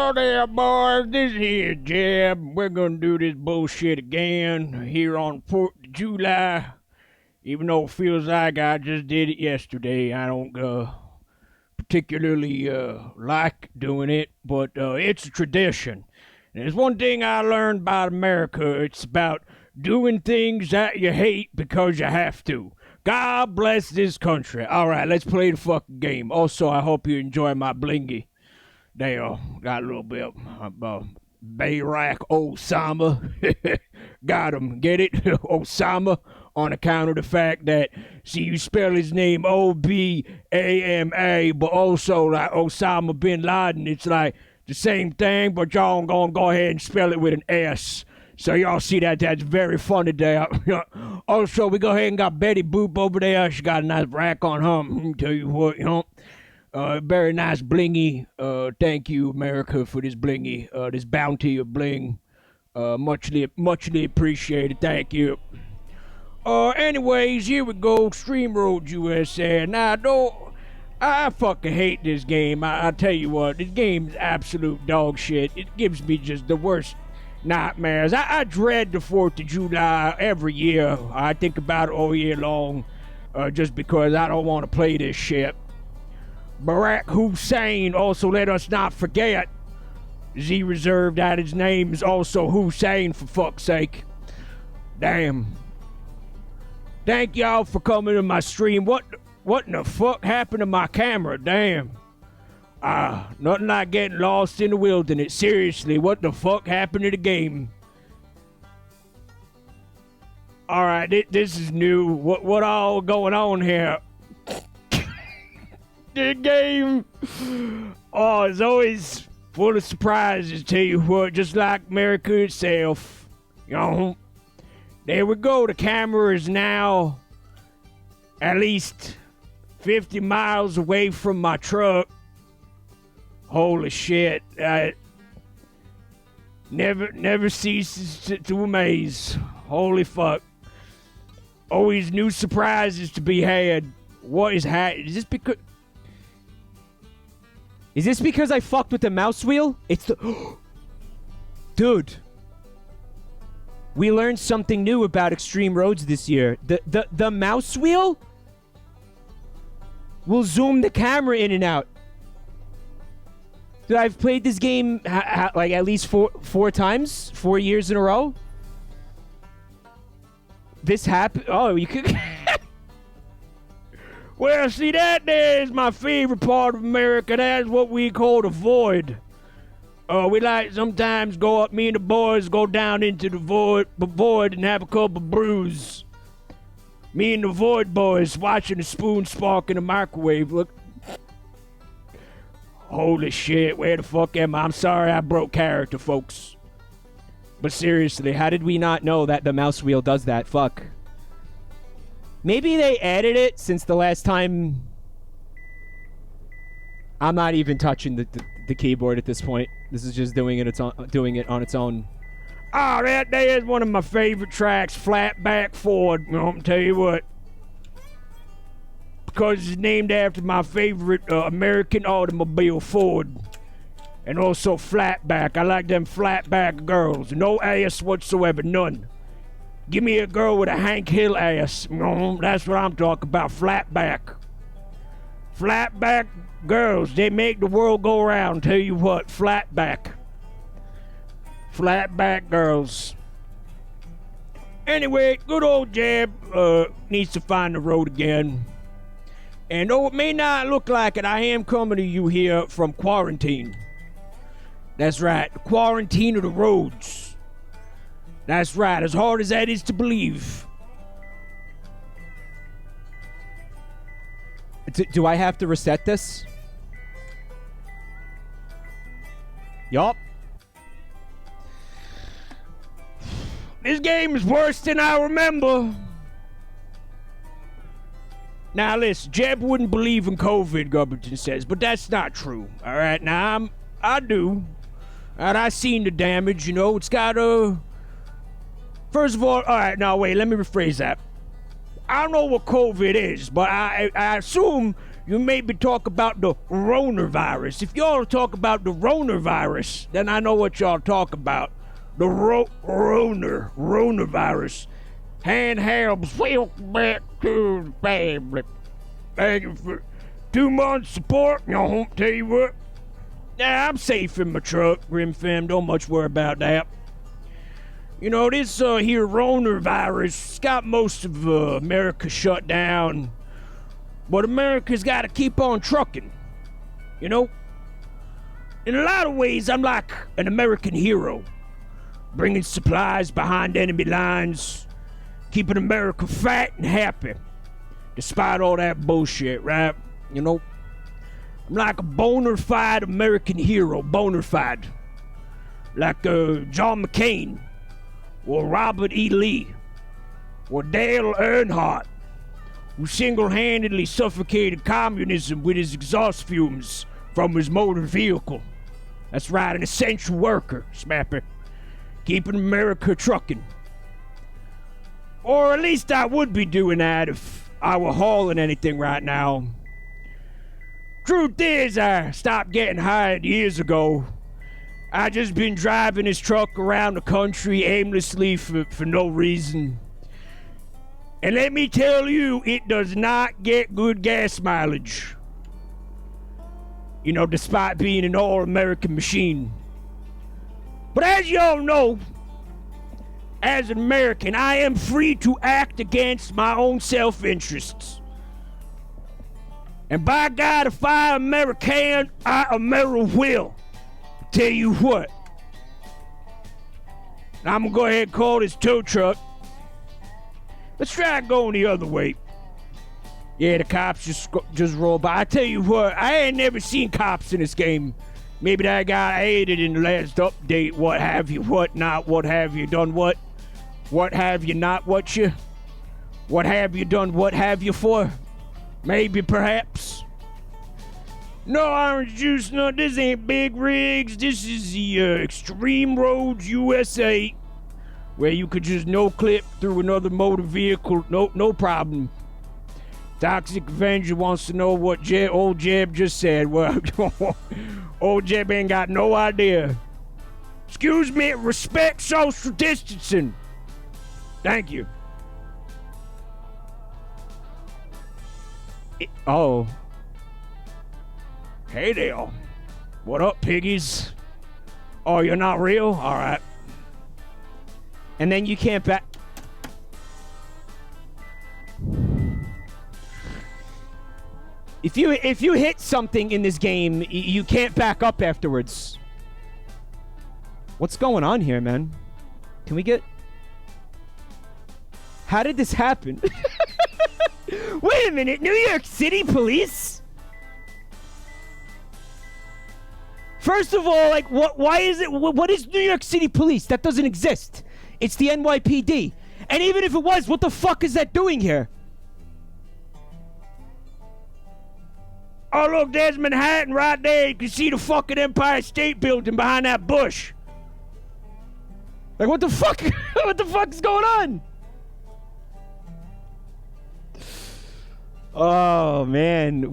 Hello there, boys. This here Jeb. We're gonna do this bullshit again here on 4th of July. Even though it feels like I just did it yesterday, I don't particularly like doing it, but it's a tradition. And there's one thing I learned about America. It's about doing things that you hate because you have to. God bless this country. All right, let's play the fucking game. Also, I hope you enjoy my blingy. There, got a little bit of Barack Osama. Got him. Get it? Osama, on account of the fact that, see, you spell his name Obama, but also like Osama bin Laden. It's like the same thing, but y'all gonna go ahead and spell it with an S. So y'all see that? That's very funny there. Also, we go ahead and got Betty Boop over there. She got a nice rack on her. Tell you what, very nice blingy. Thank you, America, for this blingy, this bounty of bling. Muchly appreciated. Thank you. Anyways, here we go. Extreme Road USA. Now, I fucking hate this game. I tell you what, this game's absolute dog shit. It gives me just the worst nightmares. I dread the 4th of July every year. I think about it all year long, just because I don't want to play this shit. Barack Hussein, also let us not forget, Z reserved that his name is also Hussein, for fuck's sake. Damn. Thank y'all for coming to my stream. What in the fuck happened to my camera? Damn. Nothing like getting lost in the wilderness. Seriously, what the fuck happened to the game? Alright, this is new. What all going on here? The game, it's always full of surprises, tell you what, just like America itself. There we go. The camera is now at least 50 miles away from my truck. Holy shit. Never ceases to amaze. Holy fuck. Always new surprises to be had. What is Is this because I fucked with the mouse wheel? It's the... Dude. We learned something new about Extreme Roads this year. The mouse wheel will zoom the camera in and out. Dude, I've played this game like at least four times, 4 years in a row. This happened. Oh, you could. Well, see, that there is my favorite part of America. That's what we call the void. We like sometimes me and the boys go down into the void and have a couple brews. Me and the void boys watching the spoon spark in the microwave. Look. Holy shit, where the fuck am I? I'm sorry I broke character, folks. But seriously, how did we not know that the mouse wheel does that? Fuck. Maybe they added it since the last time. I'm not even touching the keyboard at this point. This is just doing it on its own. Oh, that there is one of my favorite tracks, Flatback Ford. I'm tell you what. Because it's named after my favorite American automobile, Ford. And also flatback. I like them flatback girls. No ass whatsoever, none. Give me a girl with a Hank Hill ass. That's what I'm talking about, flatback. Flatback girls, they make the world go round. Tell you what, flatback. Flatback girls. Anyway, good old Jeb needs to find the road again. And though it may not look like it, I am coming to you here from quarantine. That's right, quarantine of the roads. That's right, as hard as that is to believe. Do I have to reset this? Yup. This game is worse than I remember. Now listen, Jeb wouldn't believe in COVID, Gubberton says, but that's not true. All right, now I do, and I seen the damage. It's got a. First of all right, now wait, let me rephrase that. I don't know what COVID is, but I assume You maybe talk about the Ronavirus. If y'all talk about the Ronavirus, then I know what y'all talk about. The Ronavirus. Handhelds, welcome back to the family. Thank you for 2 months support. Y'all won't tell you what. Yeah, I'm safe in my truck, Grim Fam. Don't much worry about that. You know, this here Ronavirus got most of America shut down. But America's got to keep on trucking. You know? In a lot of ways, I'm like an American hero. Bringing supplies behind enemy lines. Keeping America fat and happy. Despite all that bullshit, right? You know? I'm like a bona fide American hero. Bona fide. Like John McCain. Or Robert E. Lee. Or Dale Earnhardt. Who single-handedly suffocated communism with his exhaust fumes from his motor vehicle. That's right, an essential worker, Smapper. Keeping America trucking. Or at least I would be doing that if I were hauling anything right now. Truth is, I stopped getting hired years ago. I just been driving this truck around the country aimlessly for no reason. And let me tell you, it does not get good gas mileage. You know, despite being an all-American machine. But as you all know, as an American, I am free to act against my own self-interests. And by God, if I American, I Ameri will. Tell you what. I'm gonna go ahead and call this tow truck. Let's try going the other way. Yeah, the cops just rolled by. I tell you what, I ain't never seen cops in this game. Maybe that guy aided in the last update. What have you, what not, what have you done, what? What have you not, what you? What have you done, what have you for? Maybe, perhaps. No orange juice, no, this ain't Big Rigs. This is the Extreme Roads USA. Where you could just no-clip through another motor vehicle, no problem. Toxic Avenger wants to know what old Jeb just said. Well, old Jeb ain't got no idea. Excuse me, respect social distancing. Thank you. Oh. Hey there. What up, piggies? Oh, you're not real? All right. And then you can't back. If you hit something in this game, you can't back up afterwards. What's going on here, man? Can we get? How did this happen? Wait a minute, New York City police? First of all, like, why is it? What is New York City police? That doesn't exist. It's the NYPD. And even if it was, what the fuck is that doing here? Oh, look, there's Manhattan right there. You can see the fucking Empire State Building behind that bush. Like, what the fuck? What the fuck is going on? Oh, man.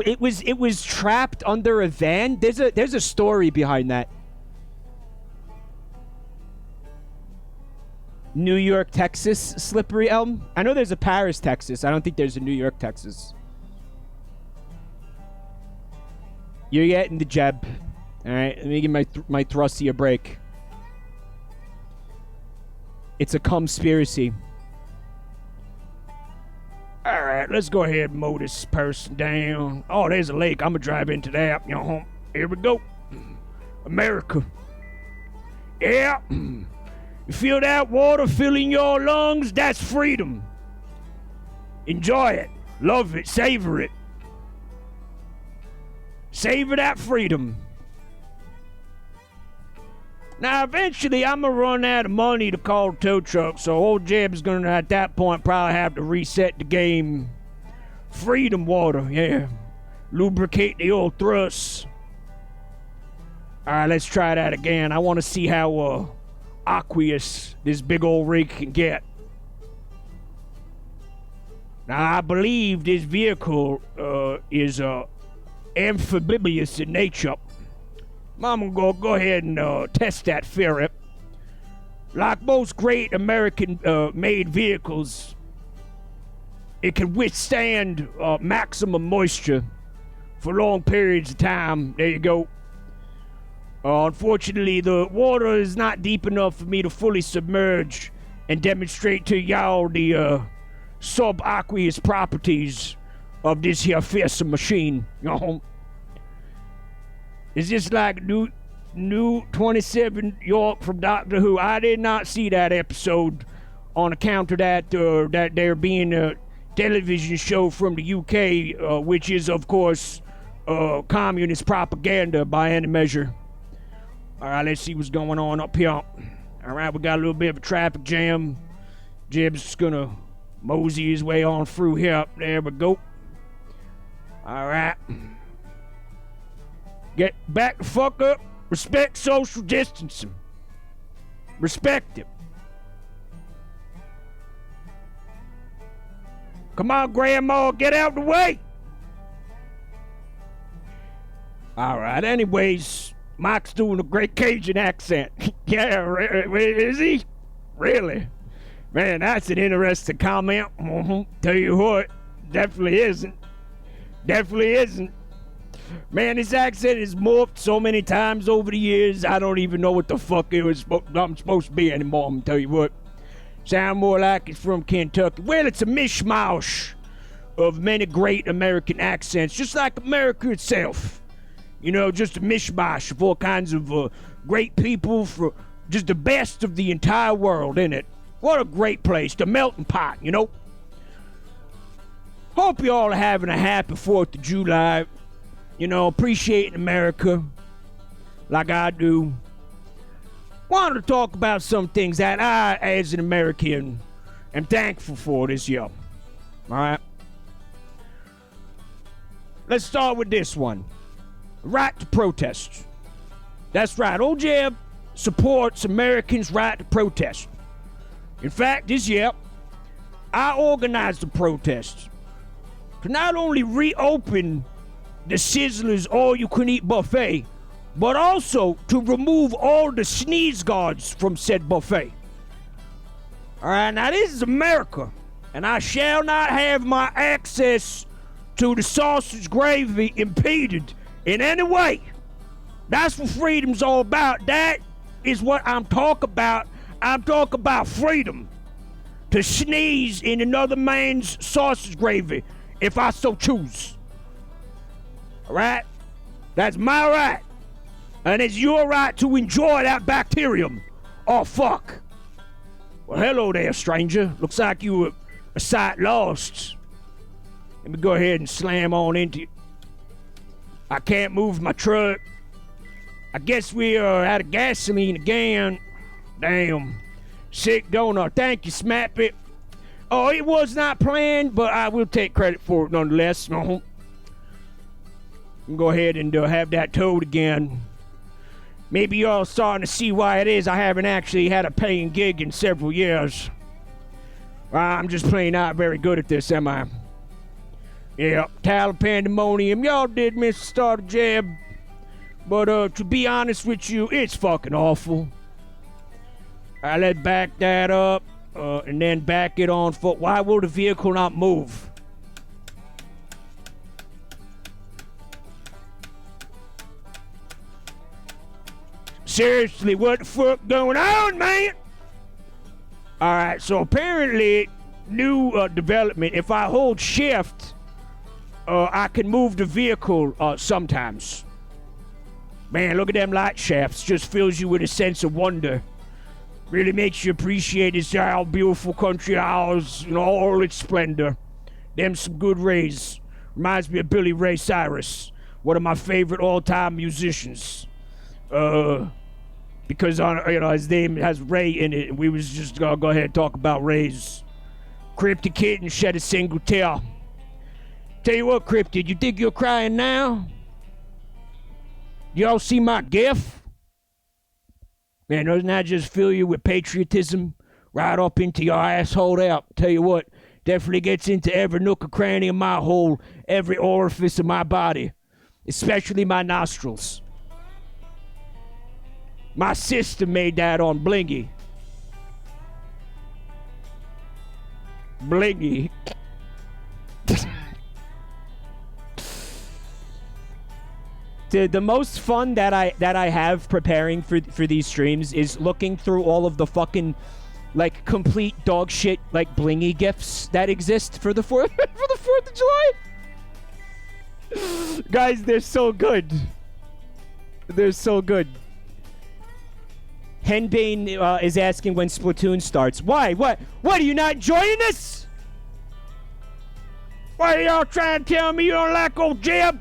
It was trapped under a van? There's a story behind that. New York, Texas, Slippery Elm. I know there's a Paris, Texas. I don't think there's a New York, Texas. You're getting the jab. All right, let me give my thrusty a break. It's a conspiracy. All right, let's go ahead and mow this person down. Oh, there's a lake. I'm gonna drive into that. Here we go. America. Yeah. You feel that water filling your lungs? That's freedom. Enjoy it. Love it. Savor it. Savor that freedom. Now, eventually, I'm going to run out of money to call a tow truck, so old Jeb's going to, at that point, probably have to reset the game. Freedom water, yeah. Lubricate the old thrusts. All right, let's try that again. I want to see how aqueous this big old rig can get. Now, I believe this vehicle is amphibious in nature. I'm gonna go ahead and test that theory. Like most great American made vehicles, it can withstand maximum moisture for long periods of time. There you go. Unfortunately, the water is not deep enough for me to fully submerge and demonstrate to y'all the subaqueous properties of this here fearsome machine. It's just like new 27 York from Doctor Who. I did not see that episode on account of that there being a television show from the UK, which is, of course, communist propaganda by any measure. All right, let's see what's going on up here. All right, we got a little bit of a traffic jam. Jib's just gonna mosey his way on through here. There we go. All right. Get back the fuck up. Respect social distancing. Respect it. Come on, Grandma, get out the way. All right, anyways, Mike's doing a great Cajun accent. Yeah, is he? Really? Man, that's an interesting comment. Tell you what, definitely isn't. Definitely isn't. Man, this accent is morphed so many times over the years, I don't even know what the fuck I'm supposed to be anymore, I'm gonna tell you what. Sound more like it's from Kentucky. Well, it's a mishmash of many great American accents, just like America itself. You know, just a mishmash of all kinds of great people for just the best of the entire world, innit? What a great place, the melting pot, you know? Hope you all are having a happy 4th of July. You know, appreciating America like I do. Wanted to talk about some things that I, as an American, am thankful for this year. All right? Let's start with this one. Right to protest. That's right. Old Jeb supports Americans' right to protest. In fact, this year, I organized a protest to not only reopen the Sizzler's all-you-can-eat buffet, but also to remove all the sneeze guards from said buffet. All right, now this is America, and I shall not have my access to the sausage gravy impeded in any way. That's what freedom's all about. That is what I'm talking about. I'm talking about freedom to sneeze in another man's sausage gravy if I so choose. All right? That's my right. And it's your right to enjoy that bacterium. Oh, fuck. Well, hello there, stranger. Looks like you were a sight lost. Let me go ahead and slam on into you. I can't move my truck. I guess we are out of gasoline again. Damn. Sick donut. Thank you, Smappy. Oh, it was not planned, but I will take credit for it nonetheless. Go ahead and have that towed again. Maybe y'all starting to see why it is I haven't actually had a paying gig in several years. I'm just plain not very good at this, am I? Yeah, Talent Pandemonium, y'all did miss the start of Jeb. But to be honest with you, it's fucking awful. Let's back that up and then back it on foot. Why will the vehicle not move? Seriously, what the fuck going on, man? Alright, so apparently, new development. If I hold shift, I can move the vehicle sometimes. Man, look at them light shafts. Just fills you with a sense of wonder. Really makes you appreciate this our beautiful country, ours, in all its splendor. Them some good rays. Reminds me of Billy Ray Cyrus, one of my favorite all-time musicians. Because his name has Ray in it, and we was just gonna go ahead and talk about Rays. Cryptid Kitten shed a single tear. Tell you what, Cryptid, you think you're crying now? Y'all see my gif? Man, doesn't that just fill you with patriotism right up into your asshole out? Tell you what, Definitely gets into every nook and cranny of my hole, every orifice of my body, especially my nostrils. My sister made that on Blingy. Blingy. The most fun that I have preparing for these streams is looking through all of the fucking like complete dog shit like blingy gifs that exist for the 4th for the 4th of July. Guys, they're so good. They're so good. Henbane is asking when Splatoon starts. Why? What are you not enjoying this? Why are y'all trying to tell me you don't like old Jeb?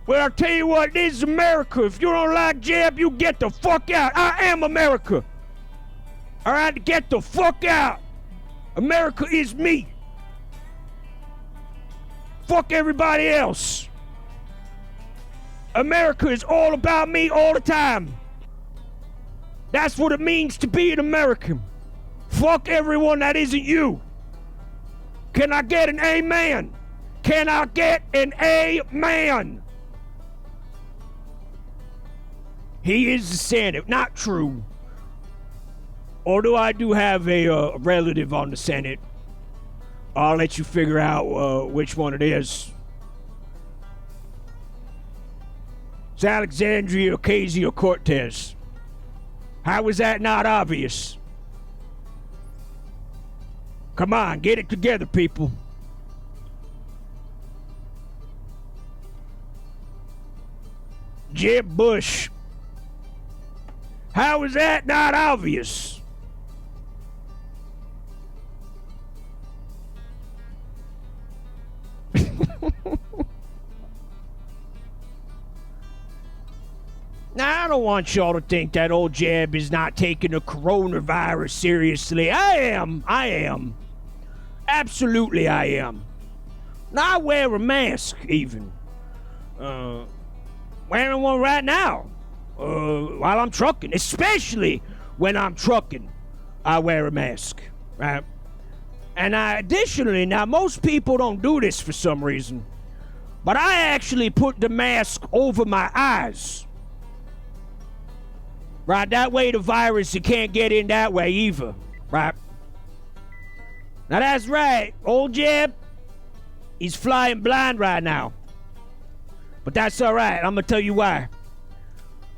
Well, I'll tell you what, this is America. If you don't like Jeb, you get the fuck out. I am America. All right, get the fuck out. America is me. Fuck everybody else. America is all about me all the time. That's what it means to be an American. Fuck everyone that isn't you. Can I get an amen? Can I get an amen? He is the Senate. Not true. Although I do have a relative on the Senate. I'll let you figure out which one it is. It's Alexandria Ocasio-Cortez. How is that not obvious? Come on, get it together, people. Jeb Bush. How is that not obvious? Now, I don't want y'all to think that old Jeb is not taking the coronavirus seriously. I am. Absolutely I am. Now I wear a mask, even. Wearing one right now. While I'm trucking. Especially when I'm trucking, I wear a mask. Right? And additionally, now most people don't do this for some reason, but I actually put the mask over my eyes. Right, that way the virus, it can't get in that way either. Right? Now that's right, old Jeb, he's flying blind right now. But that's alright, I'm gonna tell you why.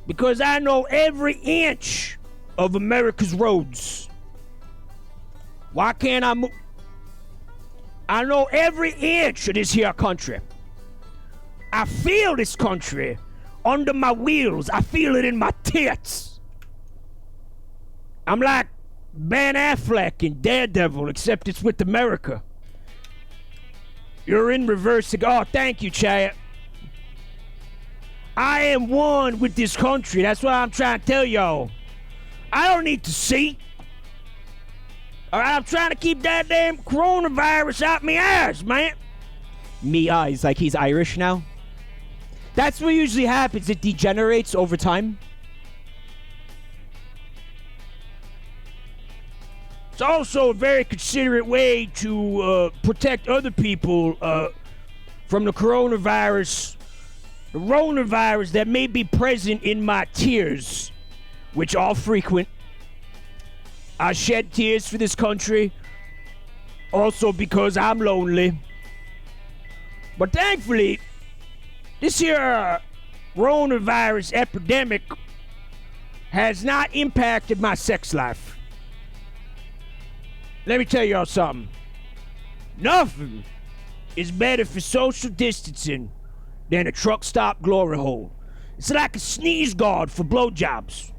Because I know every inch of America's roads. Why can't I move? I know every inch of this here country. I feel this country under my wheels. I feel it in my tits. I'm like Ben Affleck in Daredevil, except it's with America. You're in reverse. Oh, thank you, Chad. I am one with this country. That's what I'm trying to tell y'all. I don't need to see. All right, I'm trying to keep that damn coronavirus out my eyes, man. Me eyes, like he's Irish now. That's what usually happens. It degenerates over time. It's also a very considerate way to protect other people from the coronavirus. The coronavirus that may be present in my tears, which are frequent. I shed tears for this country, also because I'm lonely. But thankfully, this here coronavirus epidemic has not impacted my sex life. Let me tell y'all something. Nothing is better for social distancing than a truck stop glory hole. It's like a sneeze guard for blowjobs.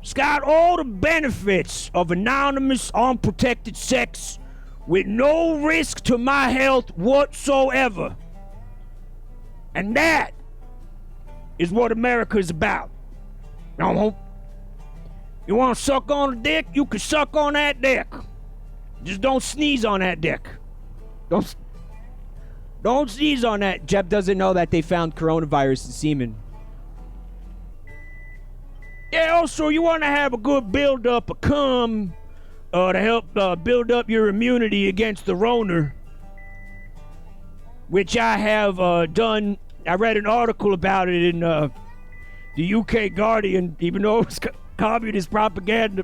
It's got all the benefits of anonymous, unprotected sex with no risk to my health whatsoever. And that is what America is about. Now, you want to suck on a dick? You can suck on that dick. Just don't sneeze on that dick. Don't sneeze on that. Jeb doesn't know that they found coronavirus in semen. Yeah, also, you want to have a good build-up of cum to help build up your immunity against the Roner, which I have done. I read an article about it in the UK Guardian, even though it was communist propaganda.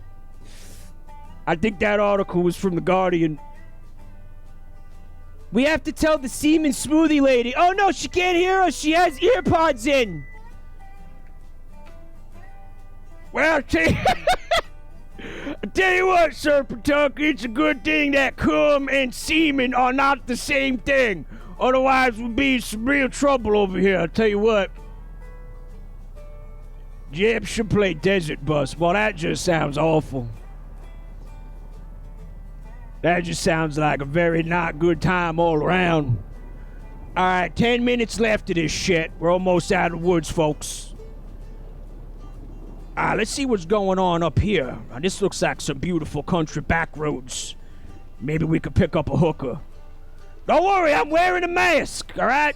I think that article was from the Guardian. We have to tell the semen smoothie lady. Oh no, she can't hear us. She has ear pods in. Well, I tell you what, Sir Pawtucket, it's a good thing that cum and semen are not the same thing. Otherwise, we'd be in some real trouble over here. I'll tell you what. Jeb should play Desert Bus. Well, that just sounds awful. That just sounds like a very not good time all around. Alright, 10 minutes left of this shit. We're almost out of the woods, folks. Alright, let's see what's going on up here. Now, this looks like some beautiful country back roads. Maybe we could pick up a hooker. Don't worry, I'm wearing a mask, alright?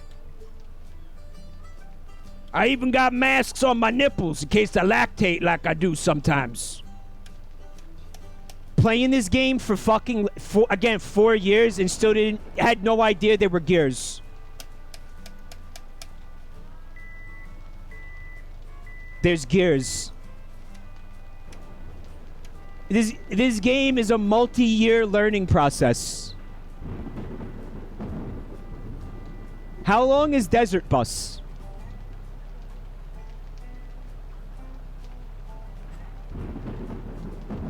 I even got masks on my nipples in case I lactate like I do sometimes. Playing this game for fucking 4 years and still had no idea there were gears. There's gears. This game is a multi-year learning process. How long is Desert Bus?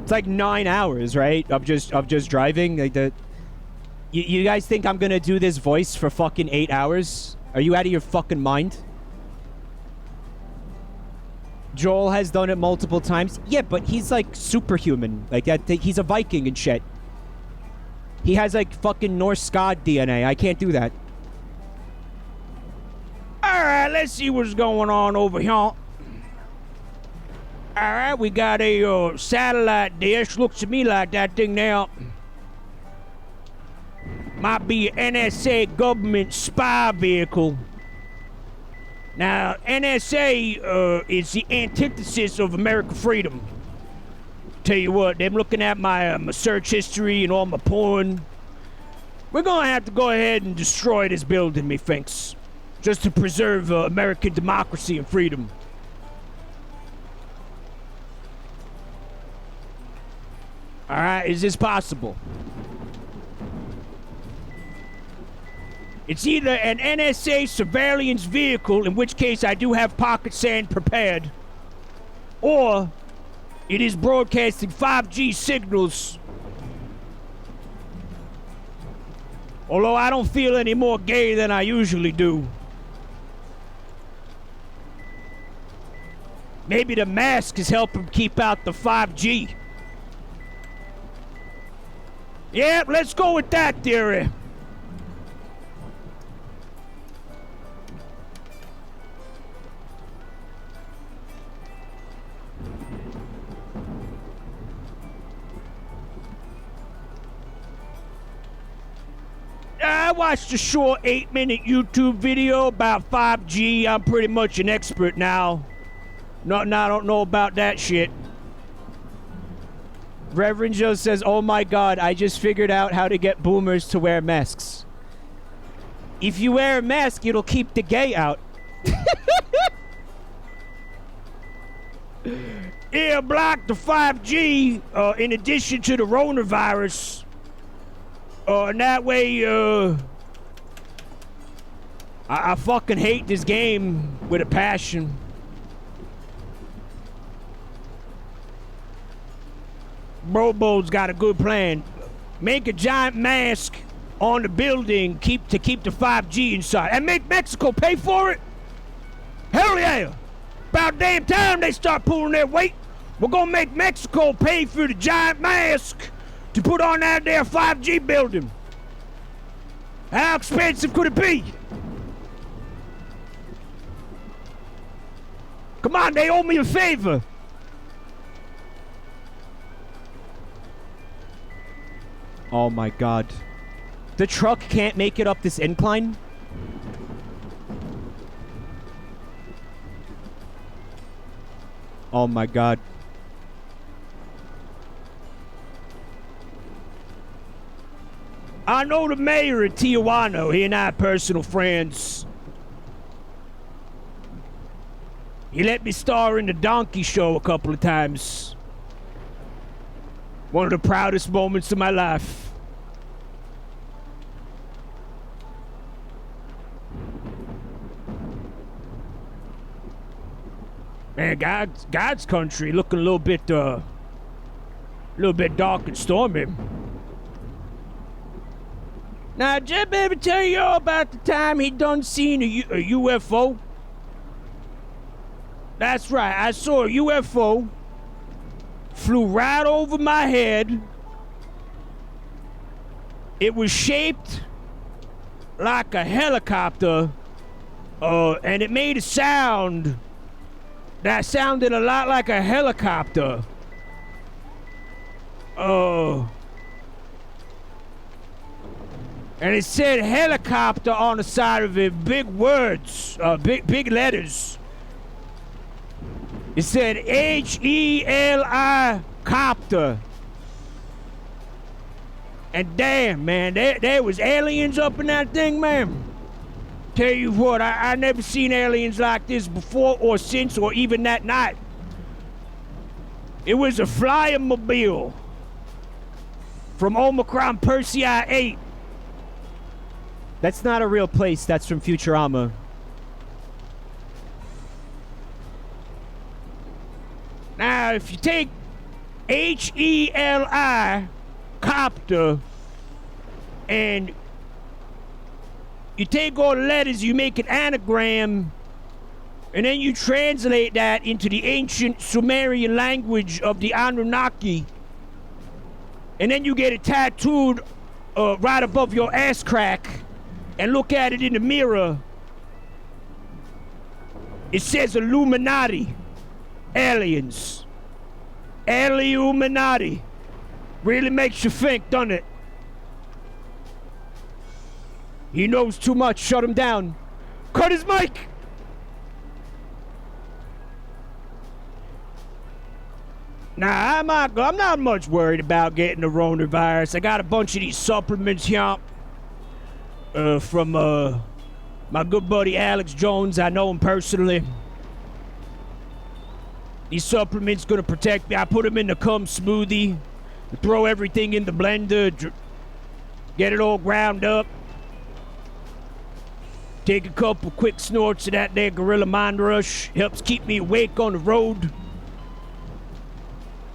It's like 9 hours, right? Of just driving. Like you guys think I'm gonna do this voice for fucking 8 hours? Are you out of your fucking mind? Joel has done it multiple times. Yeah, but he's like superhuman. Like that. He's a Viking and shit. He has like fucking Norse god DNA. I can't do that. All right, let's see what's going on over here. Alright, we got a satellite dish. Looks to me like that thing now might be an NSA government spy vehicle. Now, NSA is the antithesis of American freedom. Tell you what, them looking at my search history and all my porn. We're gonna have to go ahead and destroy this building, methinks, just to preserve American democracy and freedom. Alright, is this possible? It's either an NSA surveillance vehicle, in which case I do have pocket sand prepared, or it is broadcasting 5G signals. Although I don't feel any more gay than I usually do. Maybe the mask is helping keep out the 5G. Yep, let's go with that theory. I watched a short 8-minute YouTube video about 5G. I'm pretty much an expert now. Nothing I don't know about that shit. Reverend Joe says, oh my god, I just figured out how to get boomers to wear masks. If you wear a mask, it'll keep the gay out. Yeah, block the 5G in addition to the coronavirus. And that way, I fucking hate this game with a passion. Brobo's got a good plan. Make a giant mask on the building to keep the 5G inside. And make Mexico pay for it? Hell yeah! About damn time they start pulling their weight. We're gonna make Mexico pay for the giant mask to put on that there 5G building. How expensive could it be? Come on, they owe me a favor. Oh my god. The truck can't make it up this incline? Oh my god. I know the mayor of Tijuana. He and I are personal friends. He let me star in the Donkey Show a couple of times. One of the proudest moments of my life. Man, God's country looking a little bit dark and stormy. Now, Jeb ever tell you all about the time he done seen a UFO? That's right, I saw a UFO, flew right over my head. It was shaped like a helicopter, and it made a sound that sounded a lot like a helicopter. And it said helicopter on the side of it, big words, big letters. It said H-E-L-I copter. And damn, man, there was aliens up in that thing, man. Tell you what, I never seen aliens like this before or since or even that night. It was a flying mobile from Omicron Persei 8. That's not a real place. That's from Futurama. Now, if you take H-E-L-I, copter, and you take all the letters, you make an anagram, and then you translate that into the ancient Sumerian language of the Anunnaki, and then you get it tattooed right above your ass crack, and look at it in the mirror. It says Illuminati. Aliens. Illuminati. Really makes you think, doesn't it? He knows too much. Shut him down. Cut his mic! Nah, I'm not much worried about getting the coronavirus. I got a bunch of these supplements here from my good buddy Alex Jones. I know him personally. These supplements gonna protect me. I put them in the cum smoothie, throw everything in the blender, get it all ground up, take a couple quick snorts of that there Gorilla Mind Rush. Helps keep me awake on the road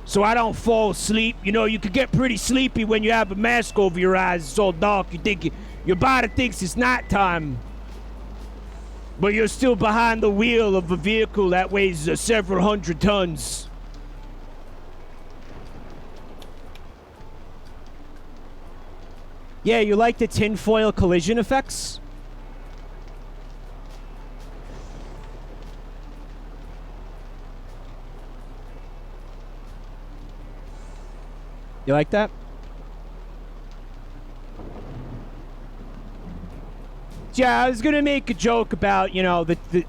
so I don't fall asleep. You know, you can get pretty sleepy when you have a mask over your eyes. It's all dark. You think your body thinks it's nighttime, but you're still behind the wheel of a vehicle that weighs several hundred tons. Yeah, you like the tinfoil collision effects? You like that? Yeah, I was gonna make a joke about, you know, the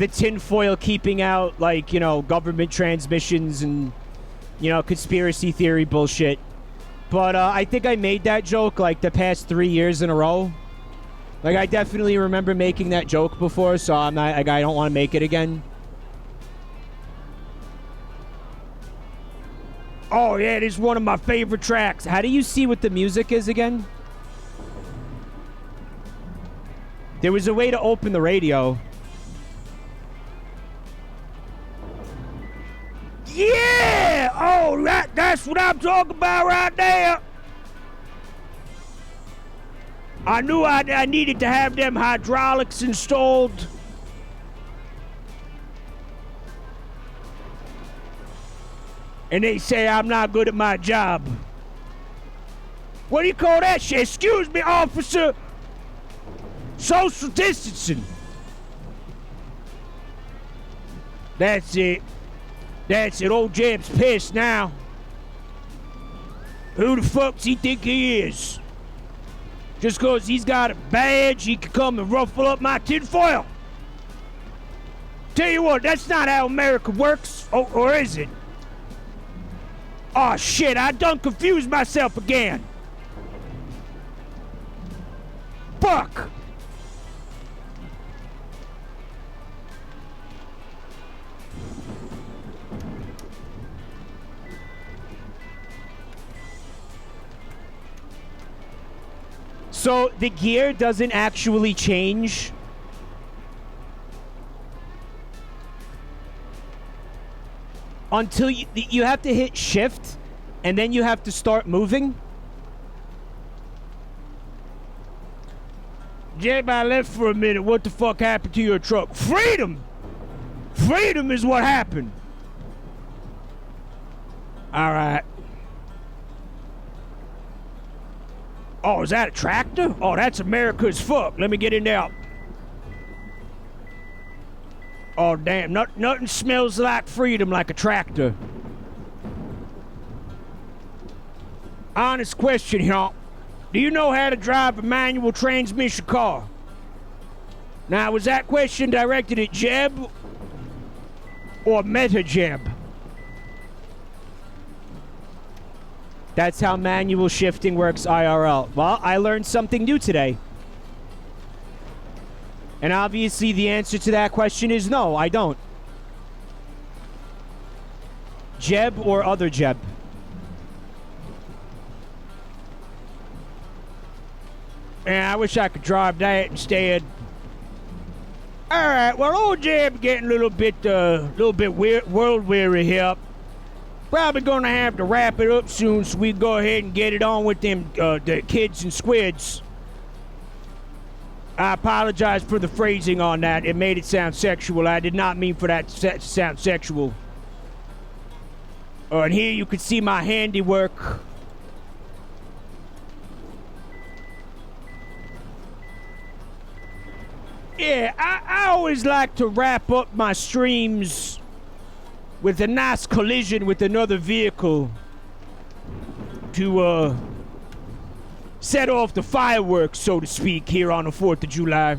tinfoil keeping out, like, you know, government transmissions and, you know, conspiracy theory bullshit. But I think I made that joke like the past 3 years in a row. Like, I definitely remember making that joke before, so I'm not, like, I don't want to make it again. Oh yeah, it is one of my favorite tracks. How do you see what the music is again? There was a way to open the radio. Yeah! Oh, that's what I'm talking about right there. I knew I needed to have them hydraulics installed. And they say I'm not good at my job. What do you call that shit? Excuse me, officer. Social distancing. That's it. That's it. Old Jeb's pissed now. Who the fuck's he think he is? Just because he's got a badge, he can come and ruffle up my tinfoil. Tell you what, that's not how America works, or is it? Oh shit, I done confused myself again. fuck? So the gear doesn't actually change? Until you have to hit shift, and then you have to start moving? Jeb, I left for a minute. What the fuck happened to your truck? Freedom! Freedom is what happened. All right. Oh, is that a tractor? Oh, that's America as fuck. Let me get in there. Oh, damn. Nothing smells like freedom like a tractor. Honest question here. Do you know how to drive a manual transmission car? Now, was that question directed at Jeb or Meta Jeb? That's how manual shifting works IRL. Well, I learned something new today. And obviously the answer to that question is no, I don't. Jeb or other Jeb? Yeah, I wish I could drive that instead. All right, well, old Jeb getting a little bit world weary here. Probably gonna have to wrap it up soon, so we go ahead and get it on with them the kids and squids. I apologize for the phrasing on that. It made it sound sexual. I did not mean for that to sound sexual. And here you can see my handiwork. Yeah, I always like to wrap up my streams with a nice collision with another vehicle to set off the fireworks, so to speak, here on the 4th of July.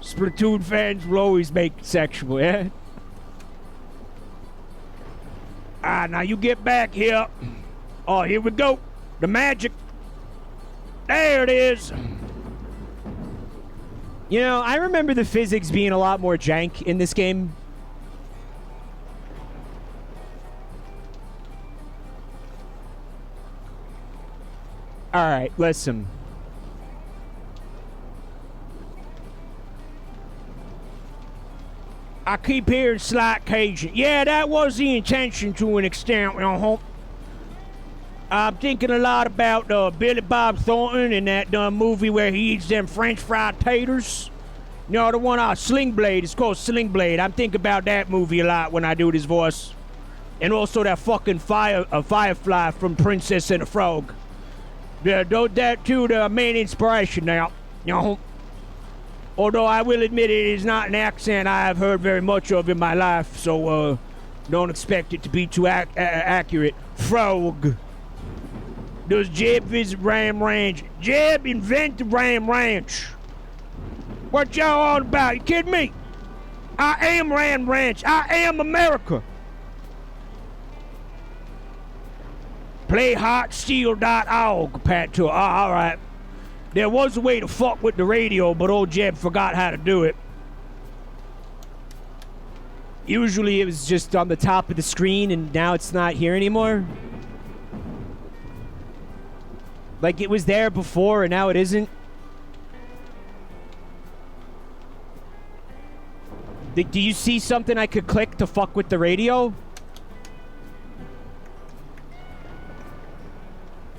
Splatoon fans will always make it sexual, yeah? Now you get back here. Oh, here we go. The magic. There it is. You know, I remember the physics being a lot more jank in this game. Alright, listen. I keep hearing slight Cajun. Yeah, that was the intention to an extent. I'm thinking a lot about Billy Bob Thornton in that movie where he eats them French fried taters. You know, the one Sling Blade. It's called Sling Blade. I'm thinking about that movie a lot when I do this voice. And also that fucking Firefly from Princess and the Frog. Yeah, that too, the main inspiration now. You know, although I will admit it is not an accent I have heard very much of in my life, so don't expect it to be too accurate. Frog. Does Jeb visit Ram Ranch? Jeb invented Ram Ranch. What y'all all about? You kidding me? I am Ram Ranch. I am America. Play hotsteel.org, Pat Tour. All right. There was a way to fuck with the radio, but old Jeb forgot how to do it. Usually it was just on the top of the screen, and now it's not here anymore. Like it was there before, and now it isn't. Do you see something I could click to fuck with the radio?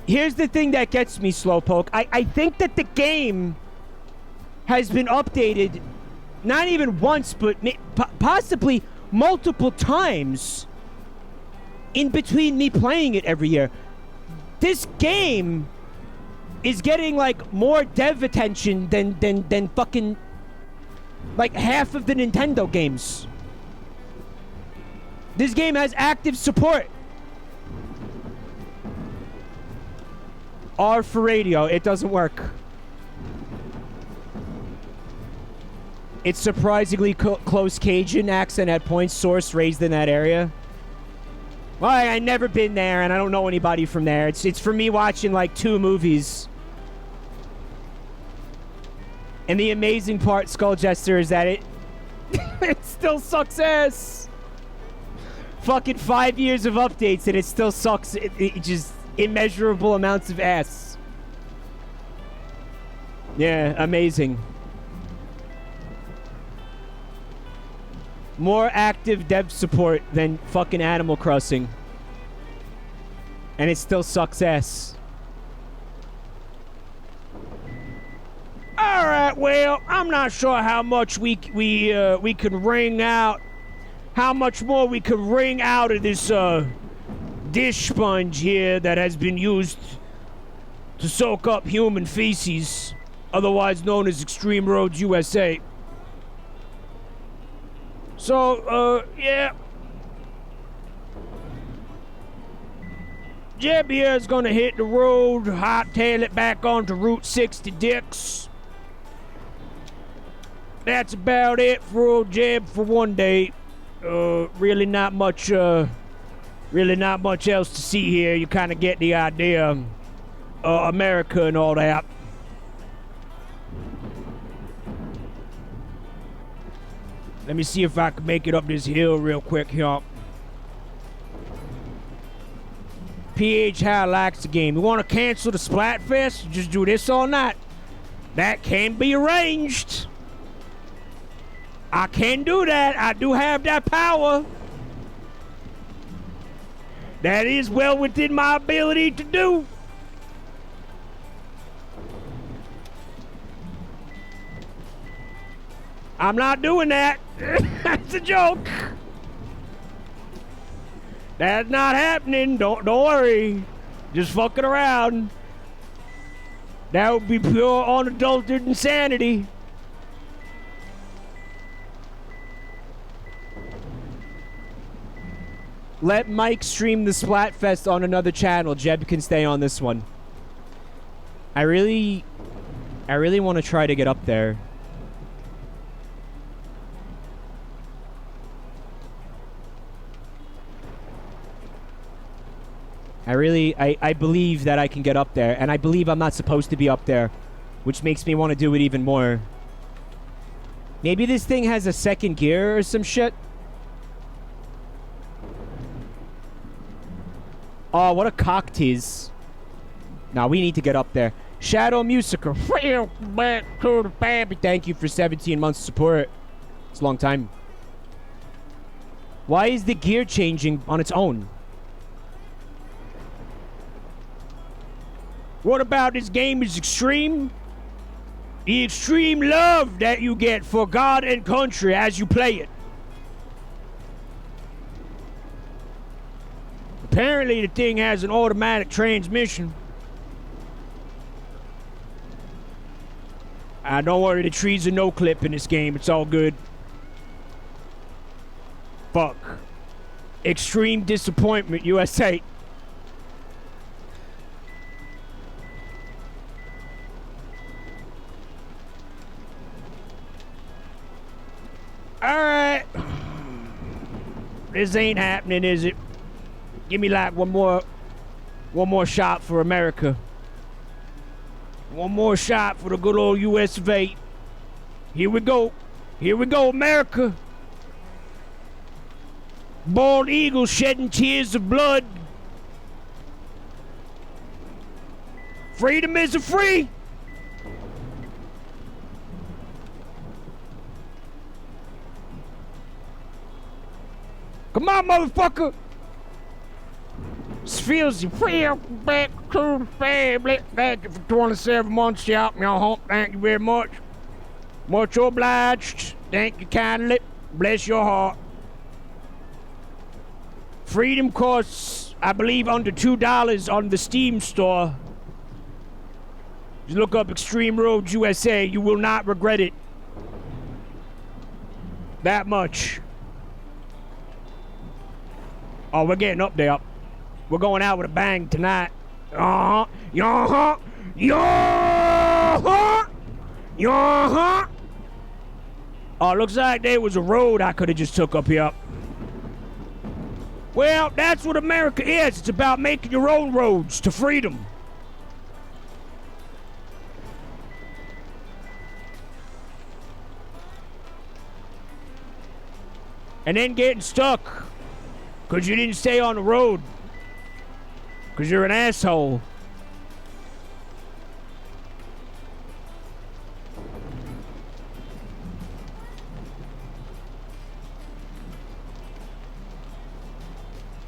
Here's the thing that gets me, Slowpoke. I think that the game has been updated not even once, but possibly multiple times in between me playing it every year. This game is getting like more dev attention than fucking like half of the Nintendo games. This game has active support. R for radio. It doesn't work. It's surprisingly close Cajun accent at points source raised in that area. Well, I never been there, and I don't know anybody from there. It's for me watching like 2 movies. And the amazing part, Skull Jester, is that it it still sucks ass. Fucking 5 years of updates and it still sucks. It just immeasurable amounts of ass. Yeah, amazing. More active dev support than fucking Animal Crossing. And it still sucks ass. Alright, well, I'm not sure how much we can wring out. How much more we can wring out of this dish sponge here that has been used to soak up human feces, otherwise known as Extreme Roads USA. So, yeah. Jeb here is gonna hit the road, hightail it back onto Route 60 Dix. That's about it for old Jeb for one day. Really not much else to see here. You kind of get the idea. America and all that. Let me see if I can make it up this hill real quick here. PH How likes the game. You want to cancel the Splatfest? Just do this all night. That can be arranged. I can do that. I do have that power. That is well within my ability to do. I'm not doing that. That's a joke. That's not happening. Don't worry. Just fucking around. That would be pure unadulterated insanity. Let Mike stream the Splatfest on another channel. Jeb can stay on this one. I really want to try to get up there. I believe that I can get up there, and I believe I'm not supposed to be up there, which makes me want to do it even more. Maybe this thing has a second gear or some shit. Oh, what a cock tease. Now we need to get up there. Shadow Musica. Back to the baby. Thank you for 17 months of support. It's a long time. Why is the gear changing on its own? What about this game is extreme? The extreme love that you get for God and country as you play it. Apparently the thing has an automatic transmission. Don't worry, the trees are no clip in this game. It's all good. Fuck. Extreme disappointment, USA. Alright. This ain't happening, is it? Give me like one more shot for America. One more shot for the good old US of A. Here we go. Here we go, America. Bald eagle shedding tears of blood. Freedom isn't free. Come on, motherfucker. This feels you feel back to the family. Thank you for 27 months to help me on home. Thank you very much. Much obliged. Thank you kindly. Bless your heart. Freedom costs, I believe, under $2 on the Steam store. Just look up Extreme Roads USA. You will not regret it. That much. Oh, we're getting up there. We're going out with a bang tonight. Uh-huh. Uh-huh. Uh-huh. Uh-huh. Oh, looks like there was a road I could have just took up here. Well, that's what America is. It's about making your own roads to freedom. And then getting stuck because you didn't stay on the road because you're an asshole.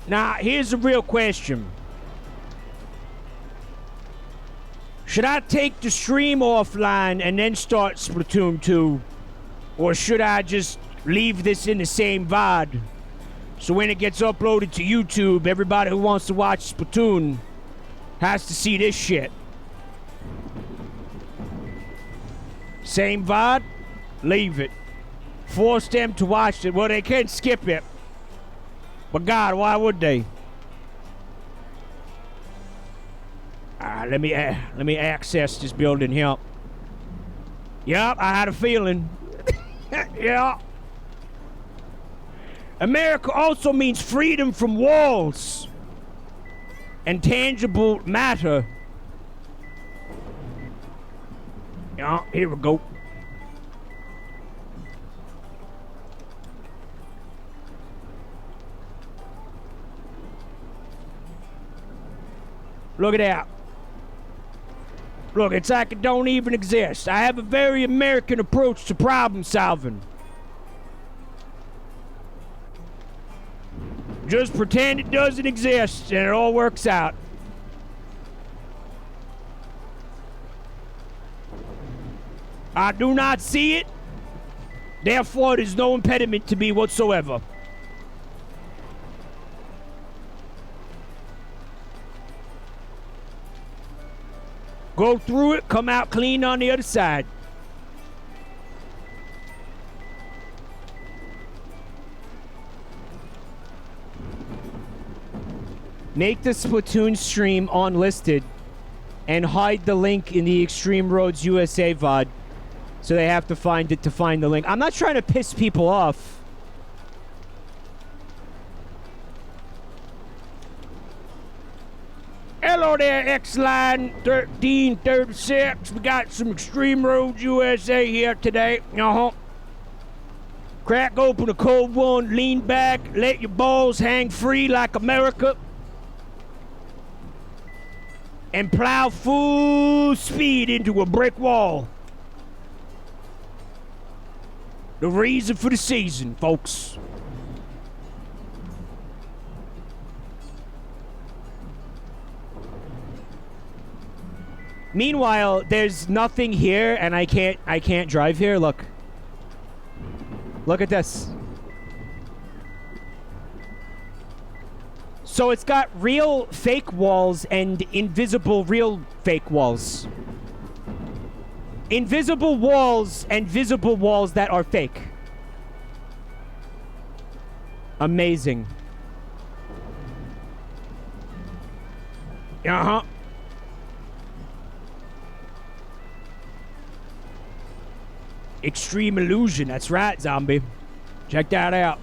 Now, here's the real question. Should I take the stream offline and then start Splatoon 2? Or should I just leave this in the same VOD? So when it gets uploaded to YouTube, everybody who wants to watch Splatoon has to see this shit. Same VOD? Leave it. Force them to watch it. Well, they can skip it. But God, why would they? Let me access this building here. Yup, I had a feeling. Yeah. America also means freedom from walls and tangible matter. Yeah, here we go. Look at that. Look, it's like it don't even exist. I have a very American approach to problem solving. Just pretend it doesn't exist and it all works out. I do not see it. Therefore, there's no impediment to me whatsoever. Go through it, come out clean on the other side. Make the Splatoon stream unlisted and hide the link in the Extreme Roads USA VOD so they have to find it to find the link. I'm not trying to piss people off. Hello there, X-Line 1336. We got some Extreme Roads USA here today. Crack open a cold one, lean back, let your balls hang free like America, and plow full speed into a brick wall. The reason for the season, folks. Meanwhile, there's nothing here and I can't drive here. Look. Look at this. So it's got real fake walls and invisible real fake walls. Invisible walls and visible walls that are fake. Amazing. Uh-huh. Extreme illusion, that's right, zombie. Check that out.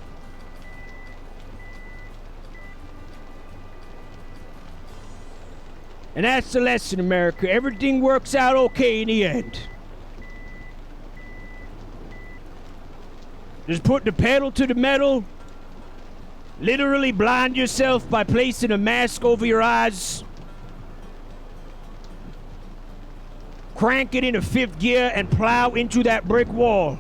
And that's the lesson, America. Everything works out okay in the end. Just put the pedal to the metal. Literally blind yourself by placing a mask over your eyes. Crank it into fifth gear and plow into that brick wall.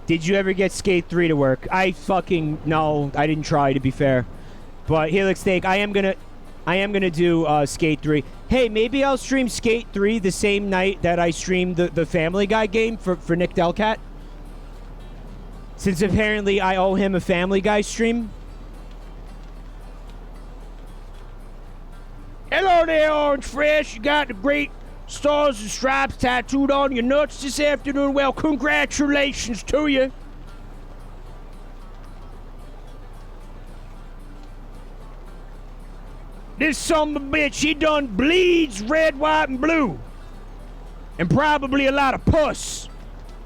Did you ever get Skate 3 to work? No, I didn't try, to be fair. But Helix Steak, I am gonna do Skate 3. Hey, maybe I'll stream Skate 3 the same night that I stream the Family Guy game for Nick Delcat. Since apparently I owe him a Family Guy stream. Hello there, Orange Fresh. You got the great stars and stripes tattooed on your nuts this afternoon. Well, congratulations to you. This son of a bitch, he done bleeds red, white, and blue. And probably a lot of pus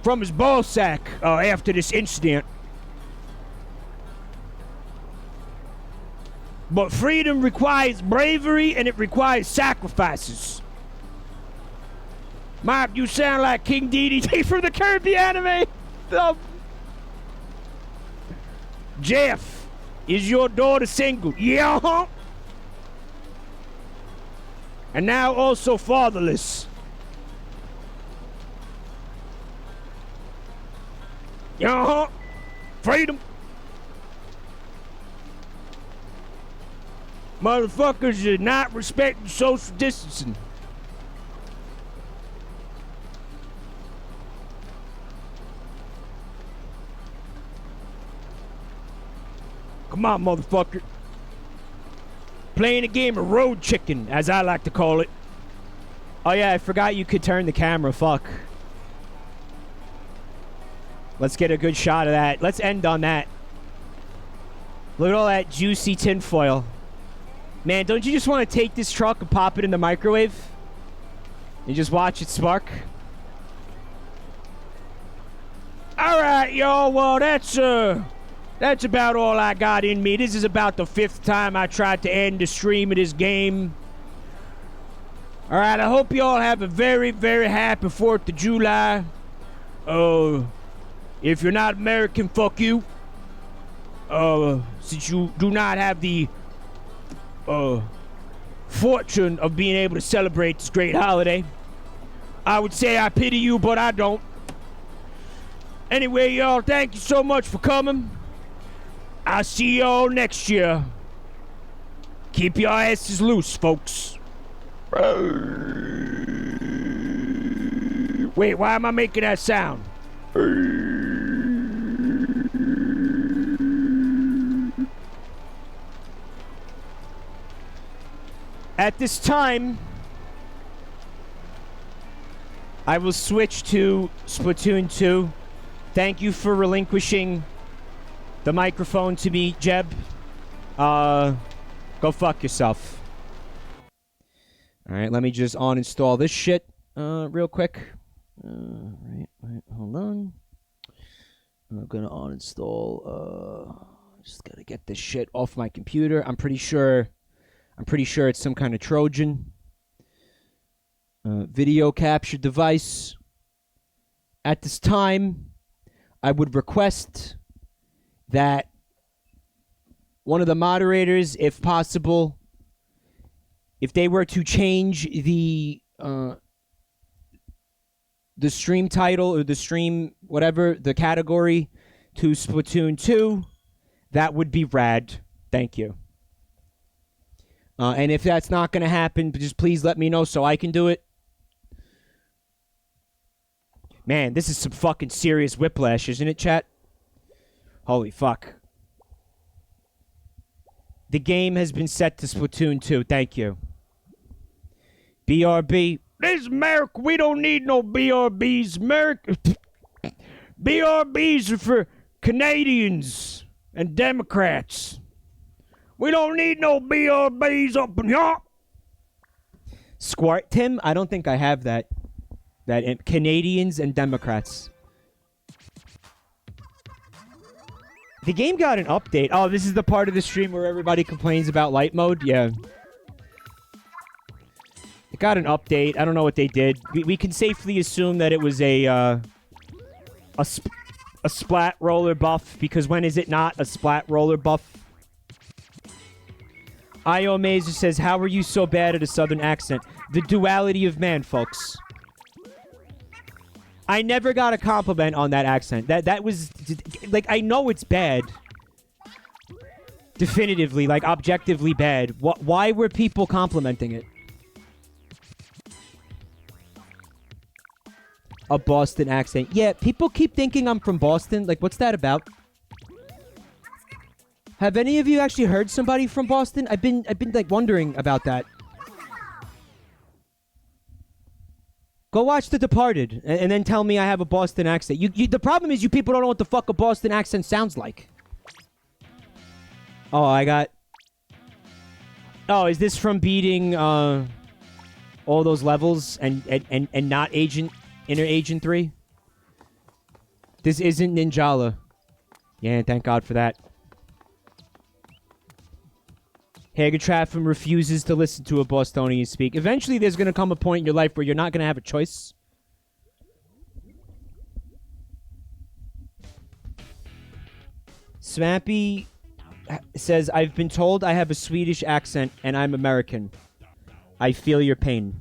from his ball sack after this incident. But freedom requires bravery and it requires sacrifices. Mop, you sound like King DDT from the Kirby anime. Jeff, is your daughter single? Yeah. And now also fatherless. Yeah. Freedom. Motherfuckers are not respecting social distancing. Come on, motherfucker. Playing a game of road chicken, as I like to call it. Oh yeah, I forgot you could turn the camera. Fuck. Let's get a good shot of that. Let's end on that. Look at all that juicy tinfoil. Man, don't you just want to take this truck and pop it in the microwave? And just watch it spark? Alright, y'all. Well, that's about all I got in me. This is about the 5th time I tried to end the stream of this game. Alright, I hope y'all have a very, very happy 4th of July. If you're not American, fuck you. Since you do not have the fortune of being able to celebrate this great holiday, I would say I pity you, but I don't. Anyway, y'all, thank you so much for coming. I'll see y'all next year. Keep your asses loose, folks. Wait, why am I making that sound? At this time, I will switch to Splatoon 2. Thank you for relinquishing the microphone to me, Jeb. Go fuck yourself. Alright, let me just uninstall this shit real quick. Right, hold on. I'm gonna uninstall, just gotta get this shit off my computer. I'm pretty sure it's some kind of Trojan. Video capture device. At this time, I would request that one of the moderators, if possible, if they were to change the stream title or the stream, whatever, the category to Splatoon 2, that would be rad. Thank you. And if that's not going to happen, just please let me know so I can do it. Man, this is some fucking serious whiplash, isn't it, chat? Holy fuck. The game has been set to Splatoon 2. Thank you. BRB. This is America. We don't need no BRBs. America. BRBs are for Canadians and Democrats. We don't need no BRBs up in here. Squart Tim? I don't think I have that. That Canadians and Democrats. The game got an update. Oh, this is the part of the stream where everybody complains about light mode? Yeah. It got an update. I don't know what they did. We can safely assume that it was a splat roller buff, because when is it not a splat roller buff? Io Mazer says, how are you so bad at a southern accent? The duality of man, folks. I never got a compliment on that accent. That was, like, I know it's bad. Definitively, like, objectively bad. Why were people complimenting it? A Boston accent. Yeah, people keep thinking I'm from Boston. Like, what's that about? Have any of you actually heard somebody from Boston? I've been like wondering about that. Go watch The Departed and then tell me I have a Boston accent. The problem is you people don't know what the fuck a Boston accent sounds like. Oh, I got... Oh, is this from beating all those levels and not Inner Agent 3? This isn't Ninjala. Yeah, thank God for that. Hagatraffin refuses to listen to a Bostonian speak. Eventually, there's going to come a point in your life where you're not going to have a choice. Smappy says, I've been told I have a Swedish accent and I'm American. I feel your pain.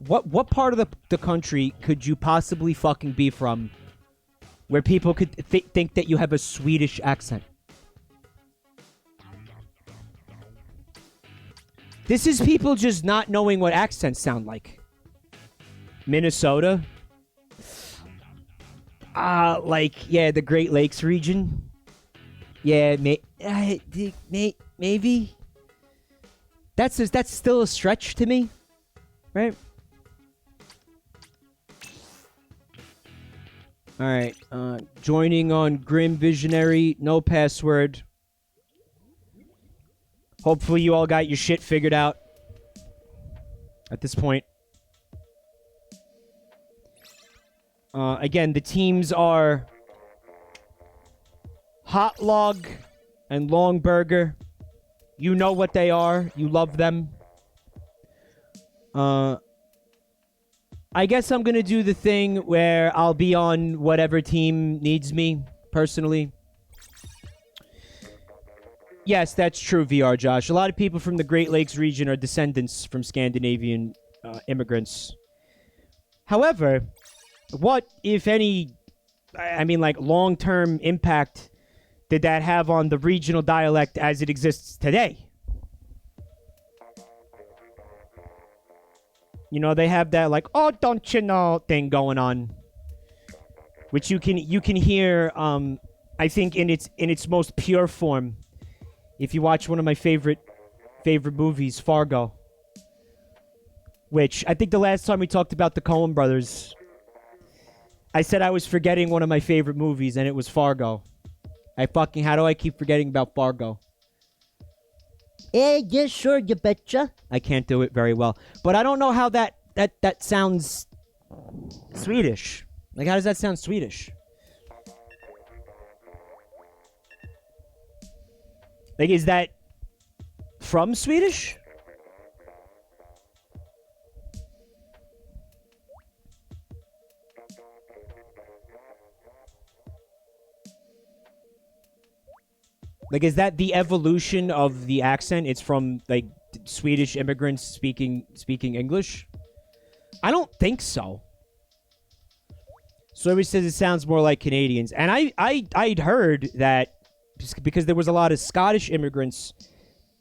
What part of the country could you possibly fucking be from where people could think that you have a Swedish accent? This is people just not knowing what accents sound like. Minnesota? Yeah, the Great Lakes region. Yeah, maybe. That's still a stretch to me, right? All right, joining on Grim Visionary, no password. Hopefully you all got your shit figured out at this point. Again, the teams are Hot Log and Long Burger. You know what they are. You love them. I guess I'm going to do the thing where I'll be on whatever team needs me, personally. Yes, that's true, VR Josh. A lot of people from the Great Lakes region are descendants from Scandinavian immigrants. However, what, if any, long-term impact did that have on the regional dialect as it exists today? You know, they have that, oh, don't you know thing going on. Which you can hear, I think, in its most pure form. If you watch one of my favorite movies, Fargo. Which, I think the last time we talked about the Coen brothers, I said I was forgetting one of my favorite movies, and it was Fargo. How do I keep forgetting about Fargo? Yeah, sure, you betcha. I can't do it very well. But I don't know how that sounds Swedish. How does that sound Swedish? Is that from Swedish? Is that the evolution of the accent? It's from, Swedish immigrants speaking English? I don't think so. So everybody says it sounds more like Canadians. And I'd heard that because there was a lot of Scottish immigrants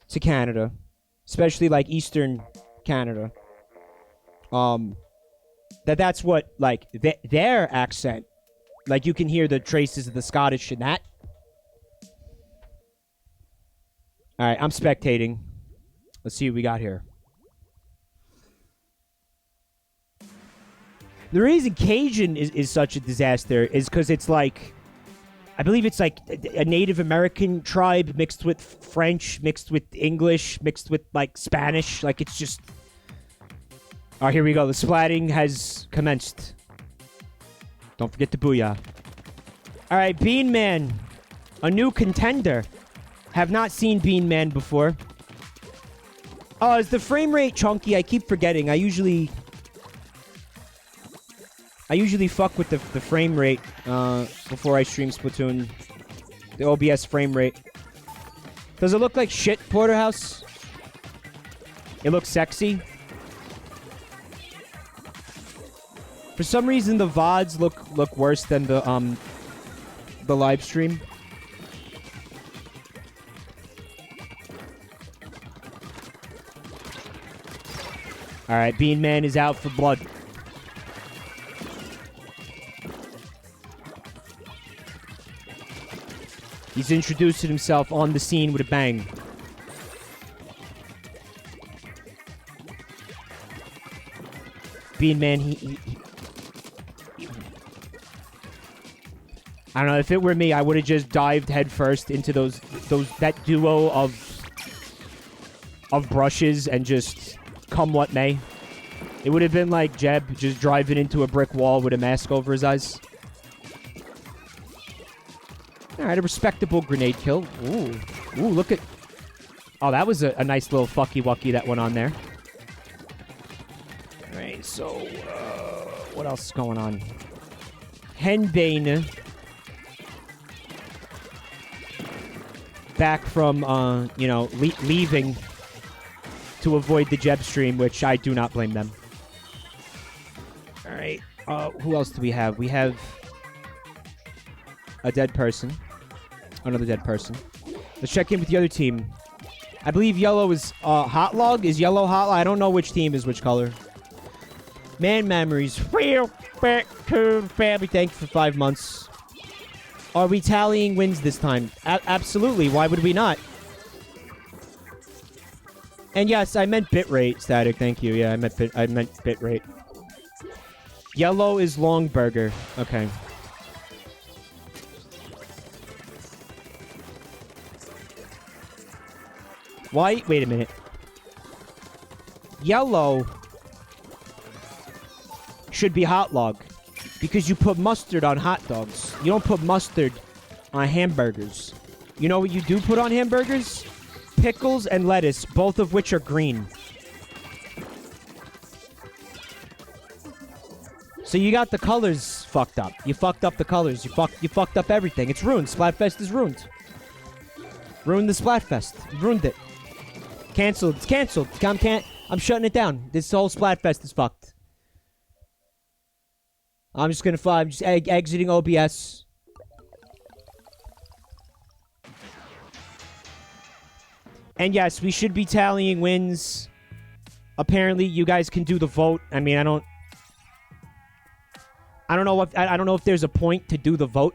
to Canada, especially Eastern Canada. That's what their accent, you can hear the traces of the Scottish in that. All right, I'm spectating. Let's see what we got here. The reason Cajun is such a disaster is because it's I believe it's a Native American tribe mixed with French, mixed with English, mixed with Spanish. It's just... All right, here we go. The splatting has commenced. Don't forget the booyah. All right, Bean Man, a new contender. Have not seen Bean Man before. Oh, is the frame rate chunky? I keep forgetting. I usually fuck with the frame rate before I stream Splatoon. The OBS frame rate. Does it look like shit, Porterhouse? It looks sexy. For some reason, the VODs look worse than the live stream. All right, Bean Man is out for blood. He's introduced himself on the scene with a bang. Bean Man, he I don't know, if it were me, I would have just dived headfirst into that duo of of brushes and just come what may. It would have been like Jeb just driving into a brick wall with a mask over his eyes. Alright, a respectable grenade kill. Ooh. Ooh, look at... Oh, that was a nice little fucky-wucky that went on there. Alright, so... what else is going on? Henbane. Back from, leaving to avoid the Jeb stream, which I do not blame them. Alright, who else do we have? We have a dead person. Another dead person. Let's check in with the other team. I believe yellow is, hot log? Is yellow hot log? I don't know which team is which color. Man memories. Real back to the family. Thank you for 5 months. Are we tallying wins this time? Absolutely. Why would we not? And yes, I meant bitrate, Static. Thank you. Yeah, I meant bitrate. Yellow is long burger. Okay. Why? Wait a minute. Yellow should be hot log because you put mustard on hot dogs. You don't put mustard on hamburgers. You know what you do put on hamburgers? Pickles and lettuce, both of which are green. So you got the colors fucked up. You fucked up the colors. You fucked up everything. It's ruined. Splatfest is ruined. Ruined the Splatfest. Ruined it. Cancelled. It's cancelled. I'm shutting it down. This whole Splatfest is fucked. I'm just gonna I'm just exiting OBS. And yes, we should be tallying wins. Apparently, you guys can do the vote. I mean, I don't know if there's a point to do the vote.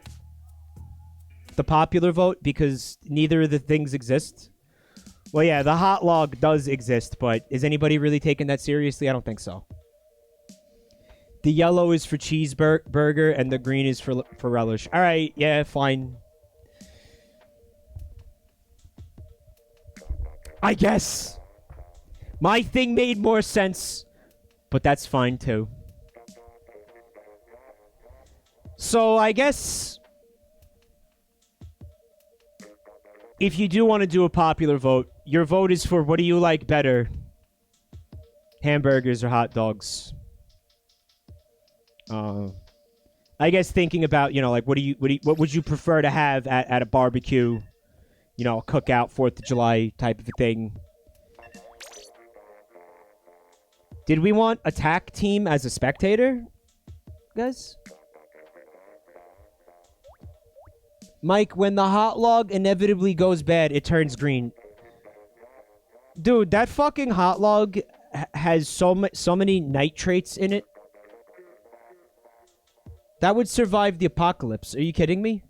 The popular vote, because neither of the things exist. Well, yeah, the hot log does exist, but is anybody really taking that seriously? I don't think so. The yellow is for cheeseburger, and the green is for relish. All right, yeah, fine. I guess. My thing made more sense, but that's fine, too. So, I guess... if you do want to do a popular vote, your vote is for what do you like better? Hamburgers or hot dogs? I guess thinking about, like, what would you prefer to have at a barbecue, a cookout, 4th of July type of a thing? Did we want attack team as a spectator, guys? Mike, when the hot log inevitably goes bad, it turns green. Dude, that fucking hot log has so many nitrates in it. That would survive the apocalypse. Are you kidding me?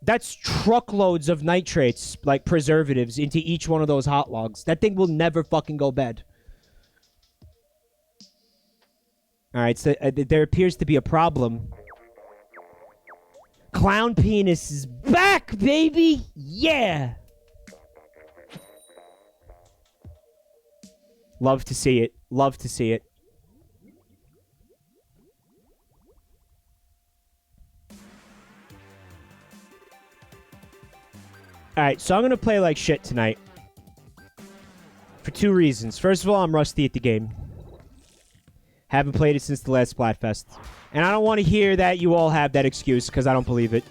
That's truckloads of nitrates, like preservatives, into each one of those hot logs. That thing will never fucking go bad. Alright, so there appears to be a problem. Clown penis is back, baby! Yeah! Love to see it. Love to see it. Alright, so I'm gonna play like shit tonight. For 2 reasons. First of all, I'm rusty at the game. Haven't played it since the last Splatfest. And I don't want to hear that you all have that excuse, because I don't believe it.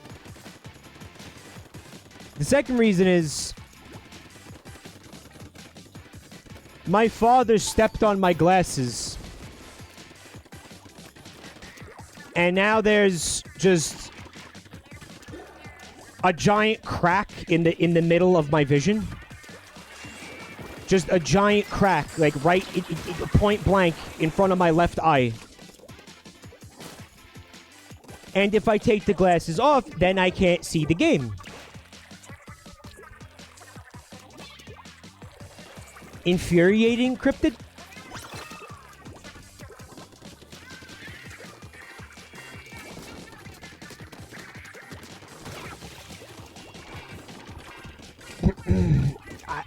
The second reason is... my father stepped on my glasses. And now there's just... a giant crack in the middle of my vision. Just a giant crack, like right point blank in front of my left eye. And if I take the glasses off, then I can't see the game. Infuriating, Cryptid?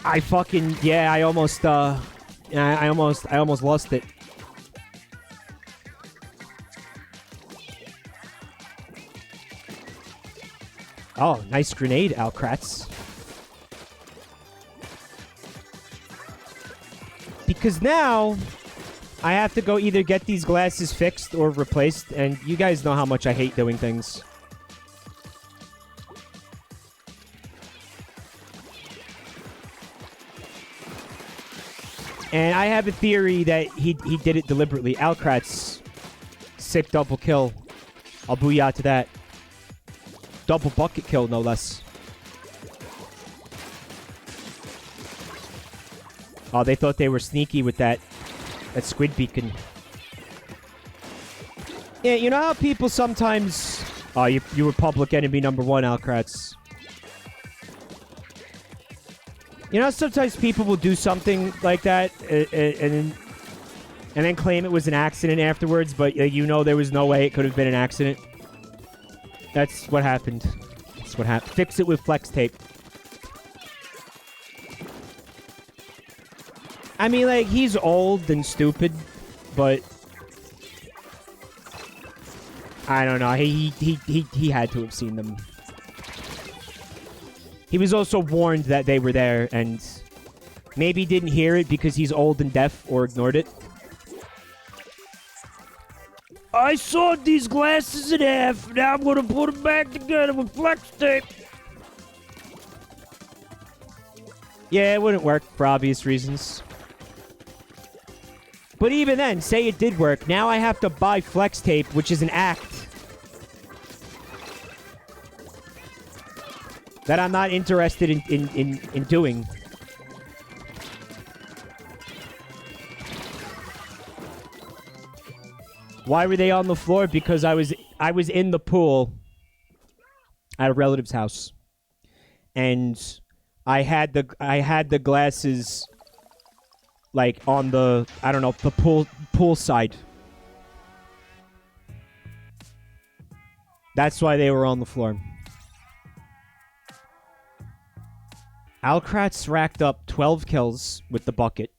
I fucking yeah. I almost I almost lost it. Oh, nice grenade, Alkratz. Because now I have to go either get these glasses fixed or replaced, and you guys know how much I hate doing things. And I have a theory that he did it deliberately. Alkratz, sick double kill. I'll booyah to that. Double bucket kill, no less. Oh, they thought they were sneaky with that squid beacon. Yeah, you know how people sometimes... Oh, you were public enemy number one, Alkratz. You know, sometimes people will do something like that and then claim it was an accident afterwards, but you know there was no way it could have been an accident. That's what happened. That's what happened. Fix it with flex tape. I mean, like, he's old and stupid, but I don't know. He had to have seen them. He was also warned that they were there, and maybe didn't hear it because he's old and deaf or ignored it. I sawed these glasses in half. Now I'm going to put them back together with flex tape. Yeah, it wouldn't work for obvious reasons. But even then, say it did work. Now I have to buy flex tape, which is an act that I'm not interested in doing. Why were they on the floor? Because I was in the pool at a relative's house, and I had the glasses like on the, I don't know, the pool side. That's why they were on the floor. Alkratz racked up 12 kills with the bucket.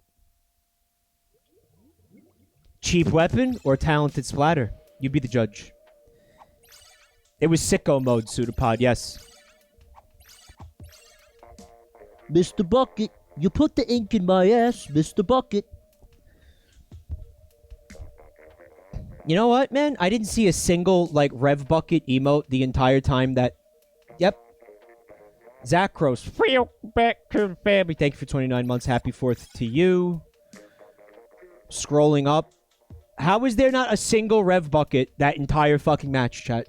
Cheap weapon or talented splatter? You be the judge. It was sicko mode, Pseudopod, yes. Mr. Bucket, you put the ink in my ass, Mr. Bucket. You know what, man? I didn't see a single, like, Rev Bucket emote the entire time that... Yep. Zachros. Back to the family. Thank you for 29 months. Happy 4th to you. Scrolling up. How is there not a single Rev Bucket that entire fucking match, chat?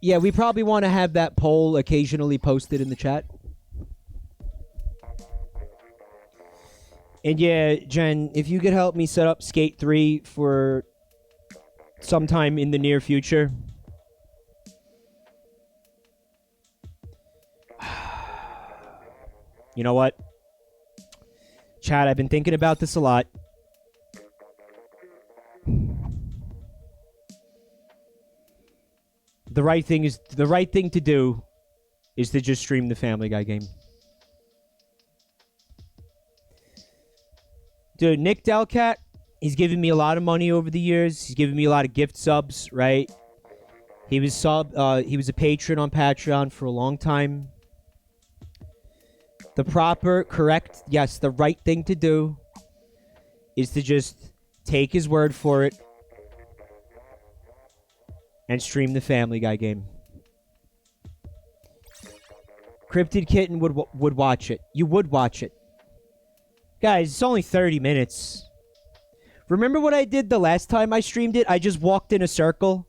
Yeah, we probably want to have that poll occasionally posted in the chat. And yeah, Jen, if you could help me set up Skate 3 for sometime in the near future. You know what? Chad, I've been thinking about this a lot. The right thing to do is to just stream the Family Guy game. Dude, Nick Delcat, he's given me a lot of money over the years. He's given me a lot of gift subs, right? He was a patron on Patreon for a long time. The proper, correct, yes, the right thing to do is to just take his word for it and stream the Family Guy game. Cryptid Kitten would watch it. You would watch it. Guys, it's only 30 minutes. Remember what I did the last time I streamed it? I just walked in a circle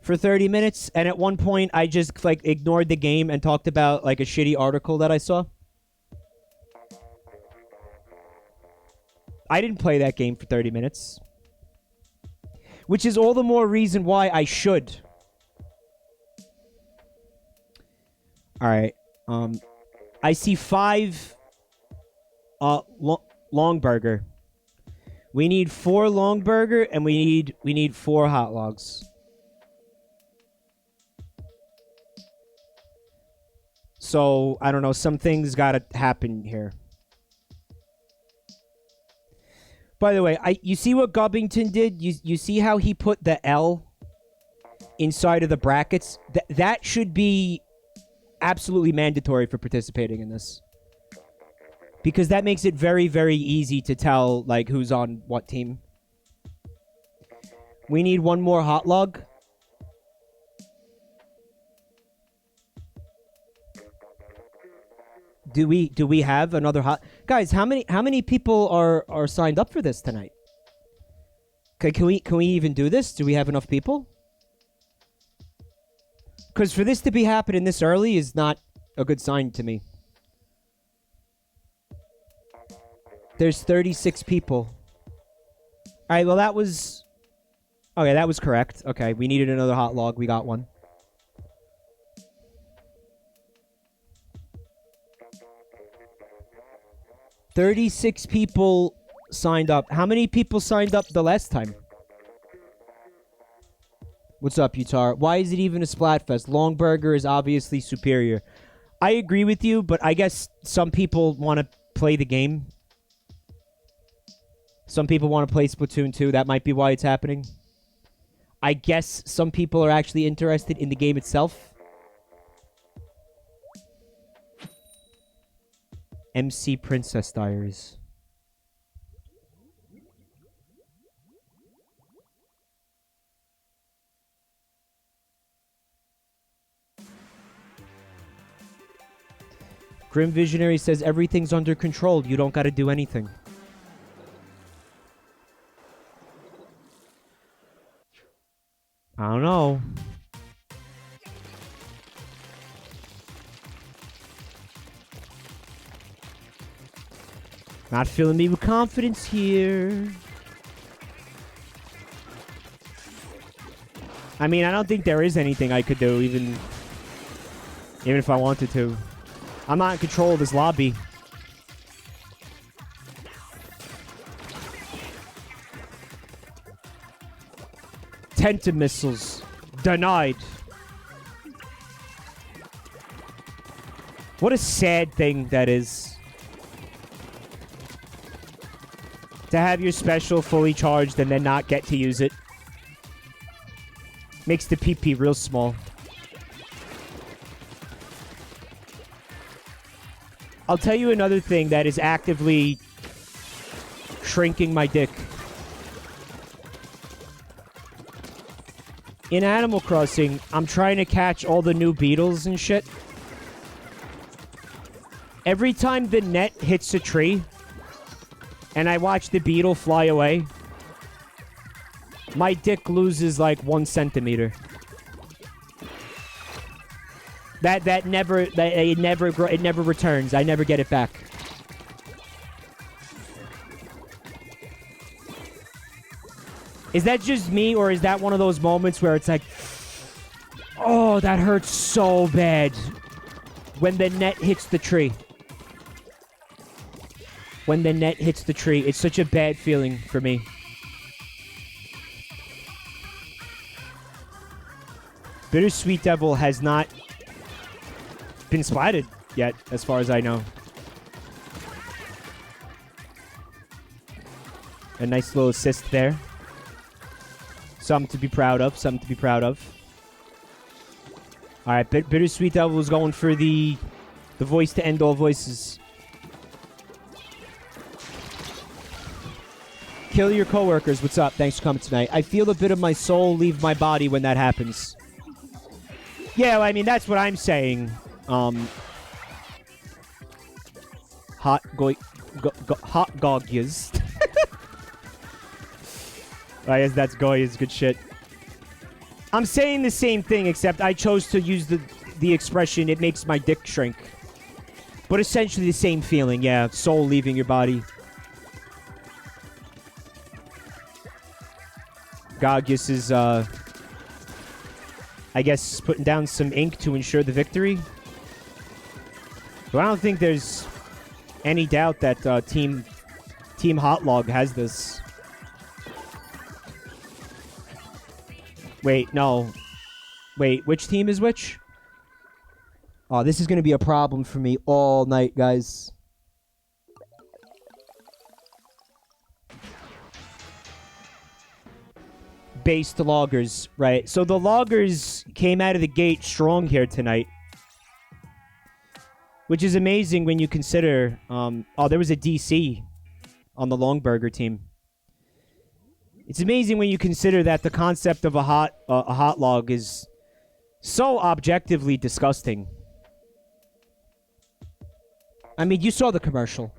for 30 minutes, and at one point I just like ignored the game and talked about like a shitty article that I saw. I didn't play that game for 30 minutes. Which is all the more reason why I should. Alright. I see 5 long burger. We need 4 long burger and we need 4 hot logs. So, I don't know. Some things gotta happen here. By the way, you see what Gubbington did? You see how he put the L inside of the brackets? That should be absolutely mandatory for participating in this. Because that makes it very, very easy to tell, like, who's on what team. We need one more hot log. Do we have another hot... Guys, how many people are signed up for this tonight? Okay, can we even do this? Do we have enough people? Because for this to be happening this early is not a good sign to me. There's 36 people. Alright, well that was... Okay, that was correct. Okay, we needed another hot log. We got one. $36 people signed up. How many people signed up the last time? What's up, Utar? Why is it even a Splatfest? Long Burger is obviously superior. I agree with you, but I guess some people want to play the game. Some people want to play Splatoon 2. That might be why it's happening. I guess some people are actually interested in the game itself. MC Princess Diaries. Grim Visionary says everything's under control. You don't gotta do anything. I don't know. Not filling me with confidence here. I mean, I don't think there is anything I could do, even if I wanted to. I'm not in control of this lobby. Tentamissiles. Denied. What a sad thing that is. To have your special fully charged and then not get to use it. Makes the PP real small. I'll tell you another thing that is actively shrinking my dick. In Animal Crossing, I'm trying to catch all the new beetles and shit. Every time the net hits a tree and I watch the beetle fly away, my dick loses like 1 centimeter. It never returns. I never get it back. Is that just me, or is that one of those moments where it's like, oh, that hurts so bad when the net hits the tree? When the net hits the tree, it's such a bad feeling for me. Bittersweet Devil has not been splatted yet, as far as I know. A nice little assist there. Something to be proud of. Something to be proud of. All right, Bittersweet Devil is going for the voice to end all voices. Kill your coworkers. What's up? Thanks for coming tonight. I feel a bit of my soul leave my body when that happens. Yeah, I mean, that's what I'm saying. Hot Gogyas. I guess that's Goyas. Good shit. I'm saying the same thing, except I chose to use the expression, it makes my dick shrink. But essentially the same feeling, yeah. Soul leaving your body. Gogyas is, I guess, putting down some ink to ensure the victory. But I don't think there's any doubt that Team Hotlog has this. Wait, no. Wait, which team is which? Oh, this is going to be a problem for me all night, guys. Based loggers, right? So the loggers came out of the gate strong here tonight. Which is amazing when you consider... there was a DC on the Longburger team. It's amazing when you consider that the concept of a hot log is so objectively disgusting. I mean, you saw the commercial.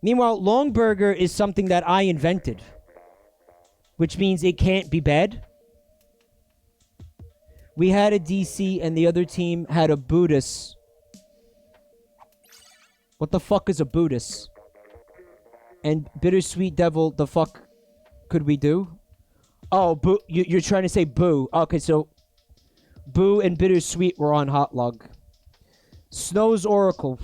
Meanwhile, Longburger is something that I invented. Which means it can't be bad. We had a DC and the other team had a Buddhist. What the fuck is a Buddhist? And Bittersweet Devil, the fuck could we do? Oh, Boo, you're trying to say Boo. Okay, so Boo and Bittersweet were on Hot Log. Snow's Oracle.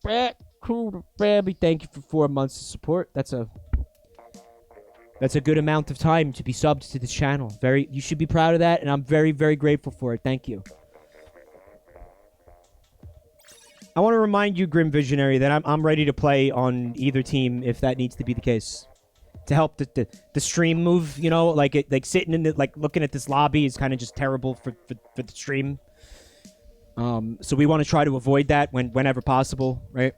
Back to the family. Thank you for 4 months of support. That's a good amount of time to be subbed to this channel. You should be proud of that, and I'm very, very grateful for it. Thank you. I want to remind you, Grim Visionary, that I'm ready to play on either team if that needs to be the case. To help the stream move, you know, like sitting in looking at this lobby is kind of just terrible for the stream. So we want to try to avoid that whenever possible, right?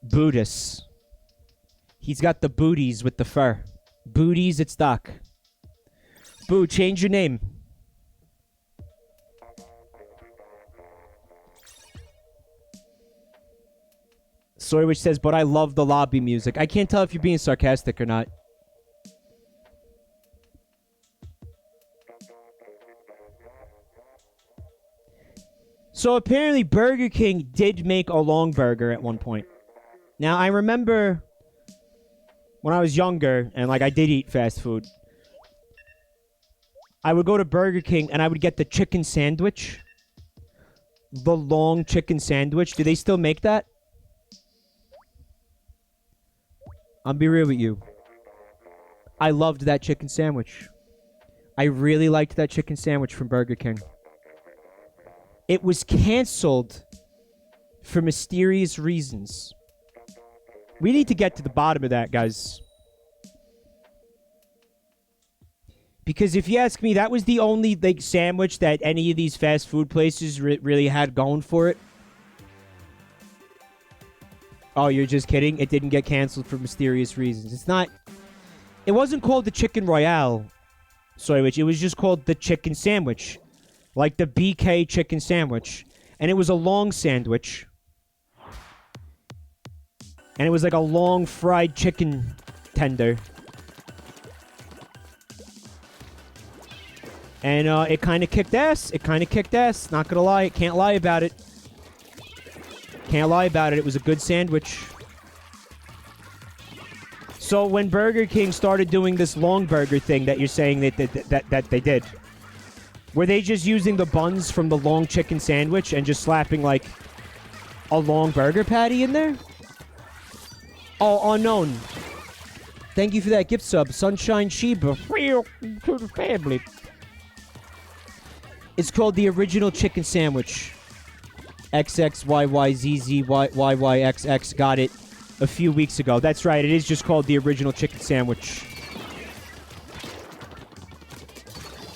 Buddhist. He's got the booties with the fur. Booties at stock. Boo, change your name. Soywich says, but I love the lobby music. I can't tell if you're being sarcastic or not. So apparently Burger King did make a long burger at one point. Now, I remember when I was younger and I did eat fast food, I would go to Burger King and I would get the chicken sandwich. The long chicken sandwich. Do they still make that? I'll be real with you. I loved that chicken sandwich. I really liked that chicken sandwich from Burger King. It was canceled for mysterious reasons. We need to get to the bottom of that, guys. Because if you ask me, that was the only sandwich that any of these fast food places really had going for it. Oh, you're just kidding? It didn't get canceled for mysterious reasons. It wasn't called the Chicken Royale, Soywich. It was just called the chicken sandwich. Like the BK chicken sandwich. And it was a long sandwich. And it was like a long fried chicken tender. And it kind of kicked ass. Not gonna lie. Can't lie about it. It was a good sandwich. So when Burger King started doing this long burger thing that you're saying that they did, were they just using the buns from the long chicken sandwich and just slapping a long burger patty in there? Oh, unknown. Thank you for that gift sub, Sunshine Sheba. To the family. It's called the original chicken sandwich. XXYYZZYYXX got it a few weeks ago. That's right, it is just called the original chicken sandwich.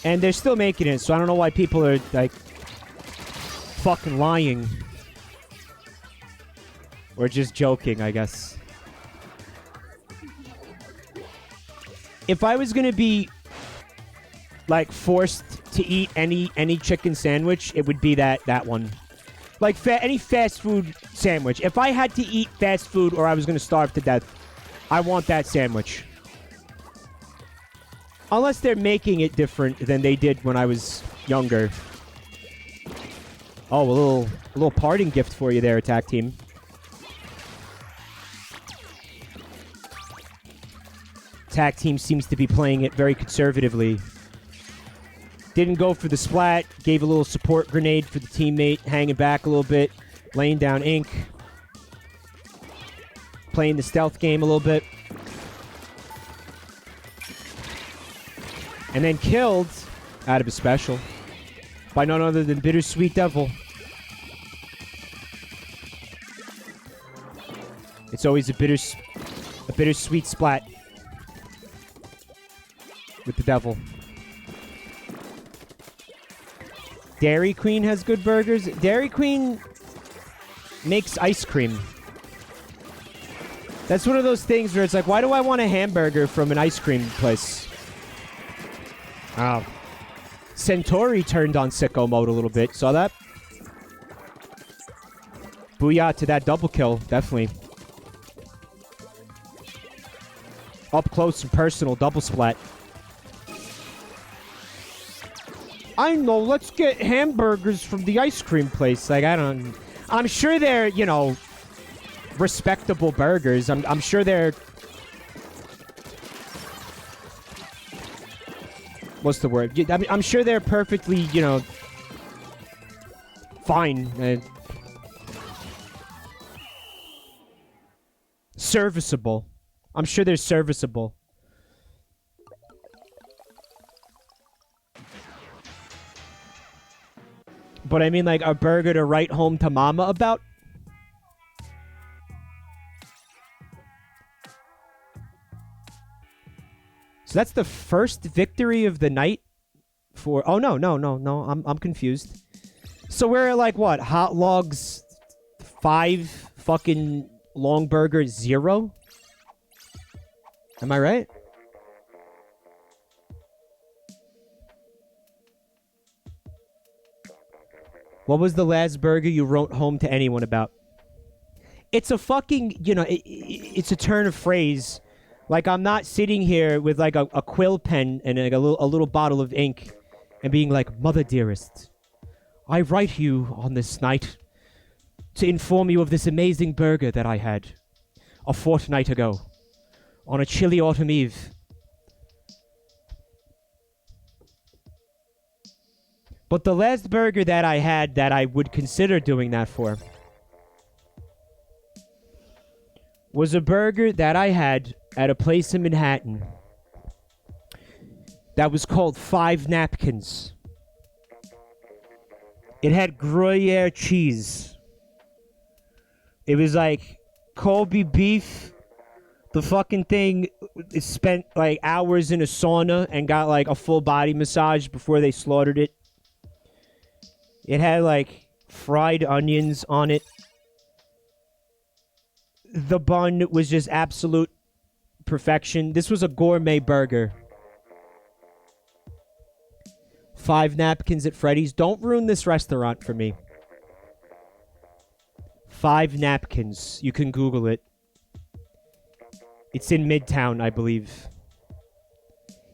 And they're still making it, so I don't know why people are, fucking lying. Or just joking, I guess. If I was gonna be, forced to eat any chicken sandwich, it would be that one. Any fast food sandwich. If I had to eat fast food or I was going to starve to death, I want that sandwich. Unless they're making it different than they did when I was younger. Oh, a little parting gift for you there, attack team. Attack team seems to be playing it very conservatively. Didn't go for the splat. Gave a little support grenade for the teammate. Hanging back a little bit. Laying down ink. Playing the stealth game a little bit. And then killed out of a special by none other than Bittersweet Devil. It's always a bittersweet splat with the devil. Dairy Queen has good burgers. Dairy Queen makes ice cream. That's one of those things where it's like, why do I want a hamburger from an ice cream place? Oh. Centauri turned on sicko mode a little bit. Saw that? Booyah to that double kill. Definitely. Up close and personal double splat. I know, let's get hamburgers from the ice cream place. Like, I'm sure they're, you know, respectable burgers. I'm sure they're... What's the word? I'm sure they're perfectly, you know, fine. Serviceable. I'm sure they're serviceable. But I mean, like, a burger to write home to mama about? So that's the first victory of the night for... Oh, no. I'm confused. So we're at, like, what? Hot Logs 5, fucking Long Burger 0? Am I right? What was the last burger you wrote home to anyone about? It's a fucking, you know, it's a turn of phrase. Like, I'm not sitting here with, like, a quill pen and like, a little bottle of ink and being like, Mother dearest, I write you on this night to inform you of this amazing burger that I had a fortnight ago on a chilly autumn eve. But the last burger that I had that I would consider doing that for was a burger that I had at a place in Manhattan that was called 5 Napkins. It had Gruyere cheese. It was like Kobe beef. The fucking thing spent like hours in a sauna and got like a full body massage before they slaughtered it. It had like fried onions on it. The bun was just absolute perfection. This was a gourmet burger. 5 Napkins at Freddy's. Don't ruin this restaurant for me. 5 Napkins. You can Google it. It's in Midtown, I believe.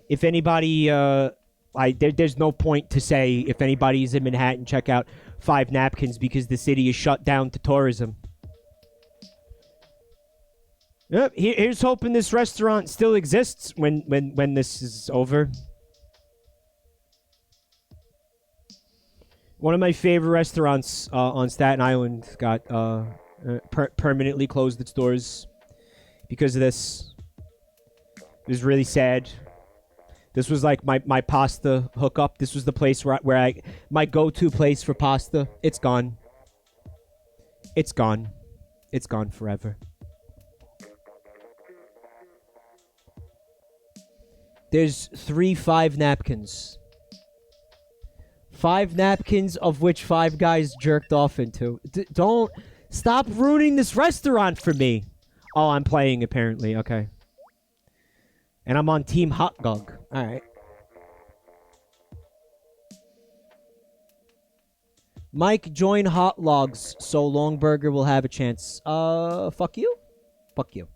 If anybody, there's no point to say if anybody's in Manhattan, check out 5 Napkins because the city is shut down to tourism. Yep, here's hoping this restaurant still exists when this is over. One of my favorite restaurants on Staten Island got permanently closed its doors because of this. It was really sad. This was like my pasta hookup. This was the place where my go-to place for pasta. It's gone. It's gone. It's gone forever. There's 3 5 Napkins. 5 napkins of which 5 guys jerked off into. Don't stop ruining this restaurant for me. Oh, I'm playing apparently. Okay. And I'm on Team Hot Dog. All right. Mike, join Hot Logs so Longburger will have a chance. Fuck you. Fuck you.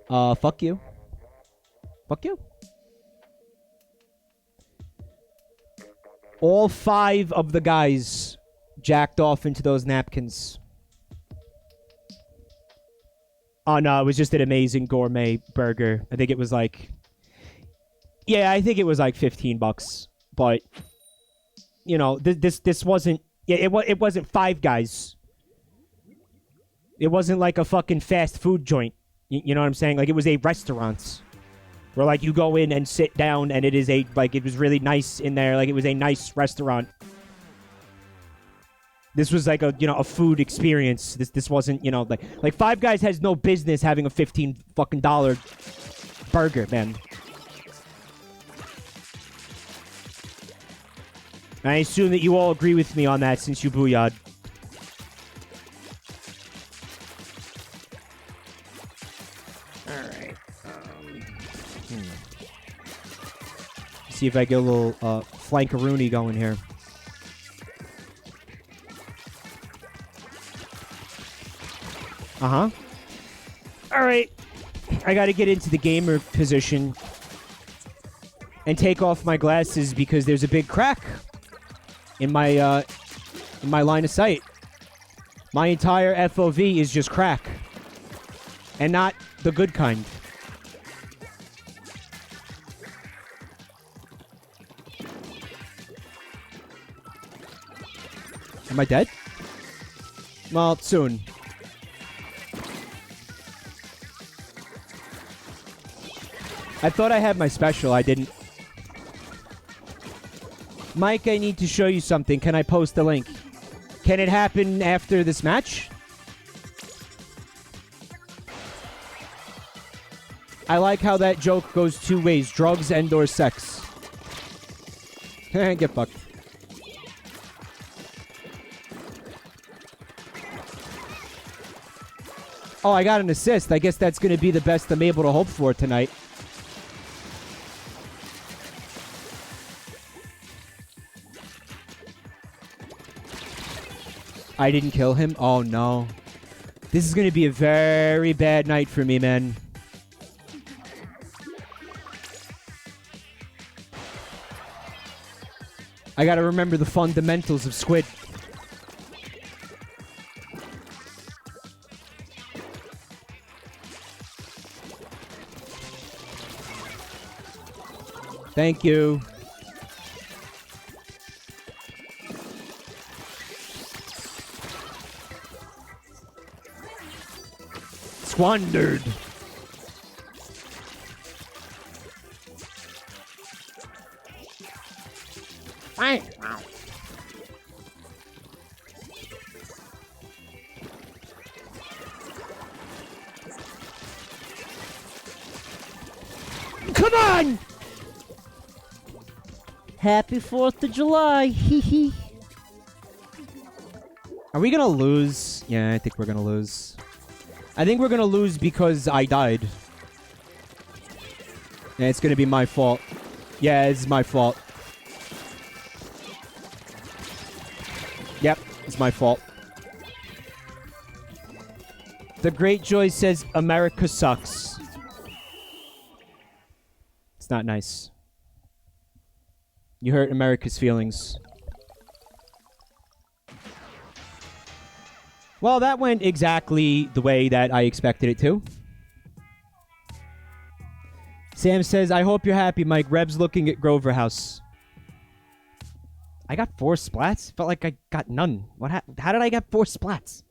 Fuck you. Fuck you. All 5 of the guys jacked off into those napkins. Oh, no, it was just an amazing gourmet burger. I think it was like... Yeah, I think it was like $15. But, you know, this wasn't... Yeah, it wasn't 5 guys. It wasn't like a fucking fast food joint. You know what I'm saying? Like, it was a restaurant. where like you go in and sit down and it is it was really nice in there, like it was a nice restaurant. This was like a food experience. This wasn't, like Five Guys has no business having a $15 fucking burger, man. I assume that you all agree with me on that since you booyah'd. Alright. See if I get a little flankaroonie going here. Uh-huh. Alright. I gotta get into the gamer position and take off my glasses because there's a big crack in my line of sight. My entire FOV is just crack. And not the good kind. Am I dead? Well, soon. I thought I had my special. I didn't. Mike, I need to show you something. Can I post the link? Can it happen after this match? I like how that joke goes two ways. Drugs and or sex. Get fucked. Oh, I got an assist. I guess that's going to be the best I'm able to hope for tonight. I didn't kill him? Oh, no. This is going to be a very bad night for me, man. I got to remember the fundamentals of Squid. Thank you. Squandered. Come on! Happy 4th of July. Hee hee. Are we gonna lose? Yeah, I think we're gonna lose. I think we're gonna lose because I died. Yeah, it's gonna be my fault. Yeah, it's my fault. Yep, it's my fault. The Great Joy says America sucks. It's not nice. You hurt America's feelings. Well, that went exactly the way that I expected it to. Sam says, I hope you're happy, Mike. Reb's looking at Grover House. I got 4 splats? Felt like I got none. How did I get 4 splats?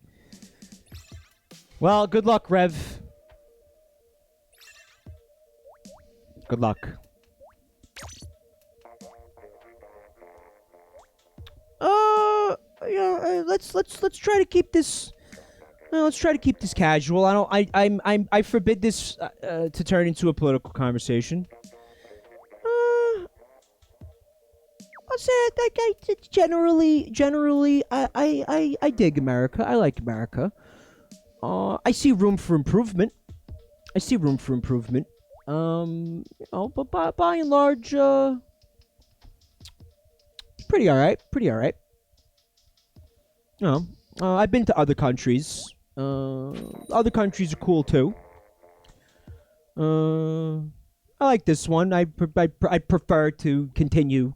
Well, good luck, Rev. Good luck. Yeah, let's try to keep this. Let's try to keep this casual. I forbid this to turn into a political conversation. I'll say generally, I dig America. I like America. I see room for improvement. But by and large, pretty alright. I've been to other countries. Other countries are cool too. I like this one. I prefer to continue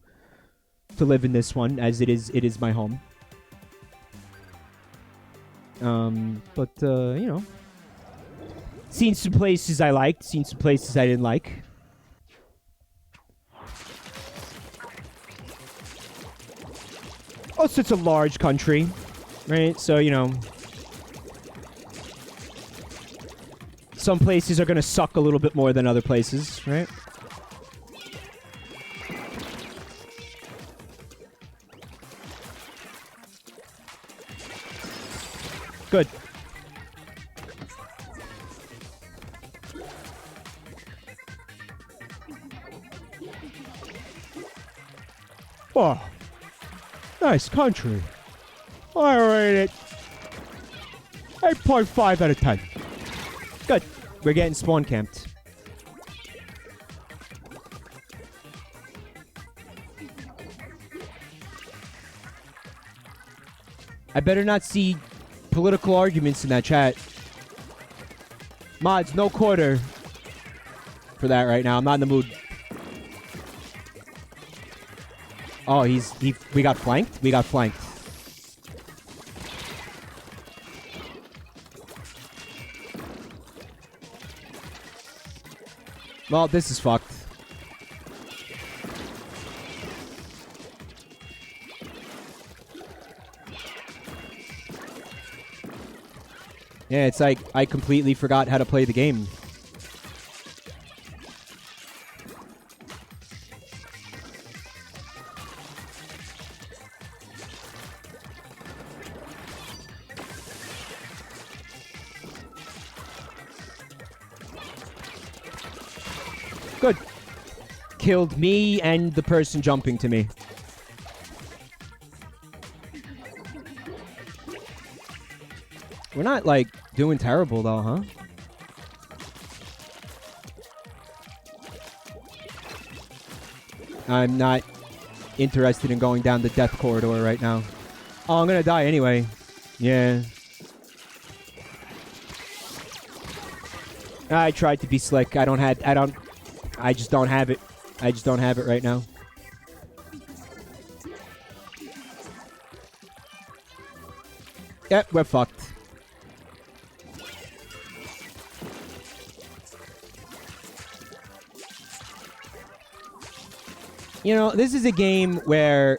to live in this one as it is my home. Seen some places I liked, seen some places I didn't like. Also, it's a large country, right? So, some places are gonna suck a little bit more than other places, right? Good. Oh, nice country. I rate it 8.5 out of 10. Good. We're getting spawn camped. I better not see political arguments in that chat. Mods, no quarter for that right now. I'm not in the mood. Oh, we got flanked? We got flanked. Well, this is fucked. Yeah, it's like I completely forgot how to play the game. Good. Killed me and the person jumping to me. We're not, like, doing terrible, though, huh? I'm not interested in going down the death corridor right now. Oh, I'm gonna die anyway. Yeah. I tried to be slick. I just don't have it. I just don't have it right now. Yep, we're fucked. You know, this is a game where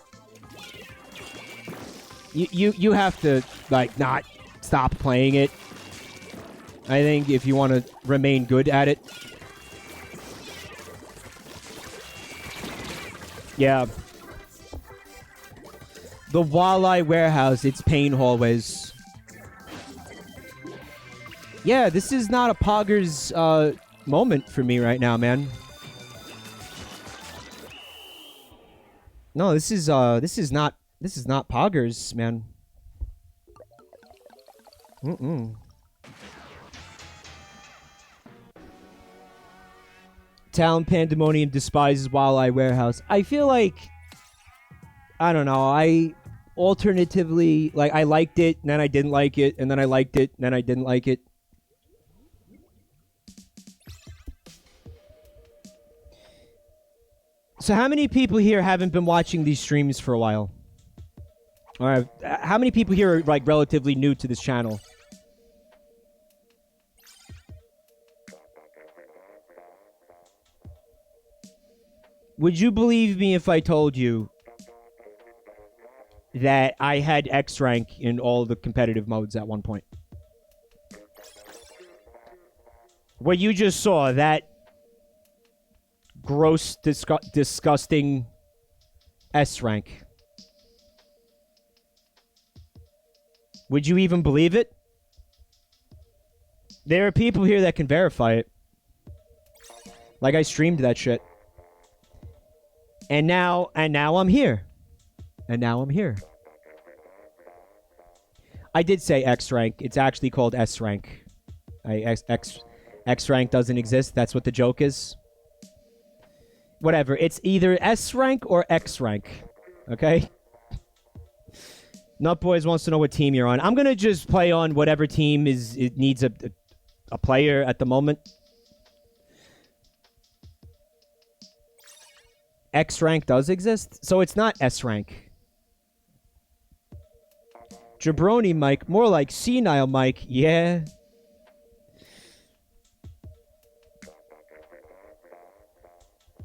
you have to, like, not stop playing it. I think if you want to remain good at it. Yeah. The Walleye Warehouse, it's pain hallways. Yeah, this is not a Poggers moment for me right now, man. No, this is not Poggers, man. Town Pandemonium despises Walleye Warehouse. I feel like, I don't know, alternatively, like, I liked it, and then I didn't like it, and then I liked it, and then I didn't like it. So how many people here haven't been watching these streams for a while? All right, how many people here are, like, relatively new to this channel? Would you believe me if I told you that I had X rank in all the competitive modes at one point? What you just saw, that gross, disgusting S rank. Would you even believe it? There are people here that can verify it. Like, I streamed that shit. And now I'm here. And now I'm here. I did say X rank. It's actually called S rank. X rank doesn't exist. That's what the joke is. Whatever. It's either S rank or X rank. Okay? Nutboys wants to know what team you're on. I'm gonna just play on whatever team it needs a player at the moment. X rank does exist, so it's not S rank. Jabroni Mike, more like senile Mike. Yeah.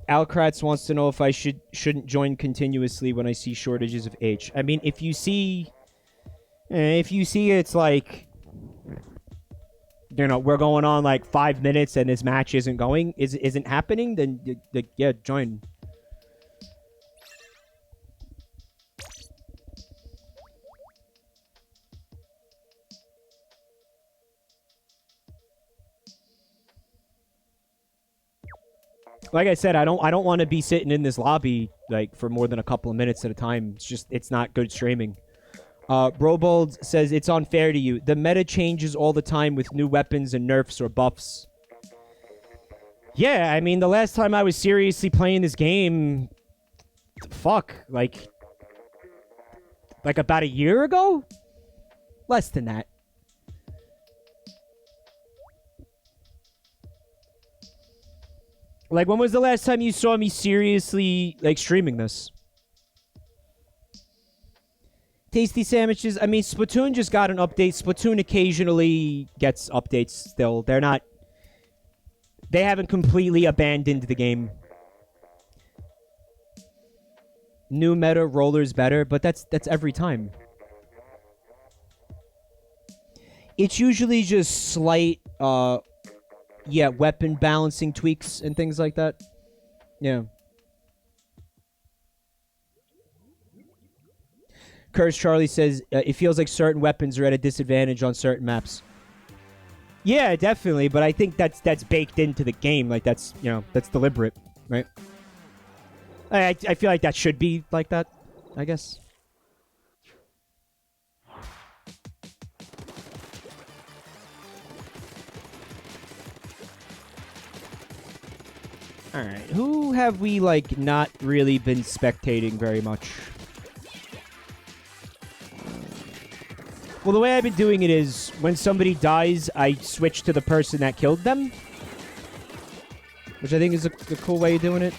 Alkratz wants to know if I shouldn't join continuously when I see shortages of H. I mean, if you see it's like we're going on like 5 minutes and this match isn't happening, then yeah, join. Like I said, I don't want to be sitting in this lobby like for more than a couple of minutes at a time. It's not good streaming. Brobold says it's unfair to you. The meta changes all the time with new weapons and nerfs or buffs. Yeah, I mean, the last time I was seriously playing this game, fuck, like about a year ago? Less than that. Like, when was the last time you saw me seriously, like, streaming this? Tasty sandwiches. I mean, Splatoon just got an update. Splatoon occasionally gets updates still. They haven't completely abandoned the game. New meta, rollers better, but that's every time. It's usually just slight, weapon balancing tweaks and things like that. Yeah. Curse Charlie says, it feels like certain weapons are at a disadvantage on certain maps. Yeah, definitely, but I think that's baked into the game. Like, that's deliberate, right? I feel like that should be like that, I guess. Alright, who have we, like, not really been spectating very much? Well, the way I've been doing it is, when somebody dies, I switch to the person that killed them. Which I think is a cool way of doing it.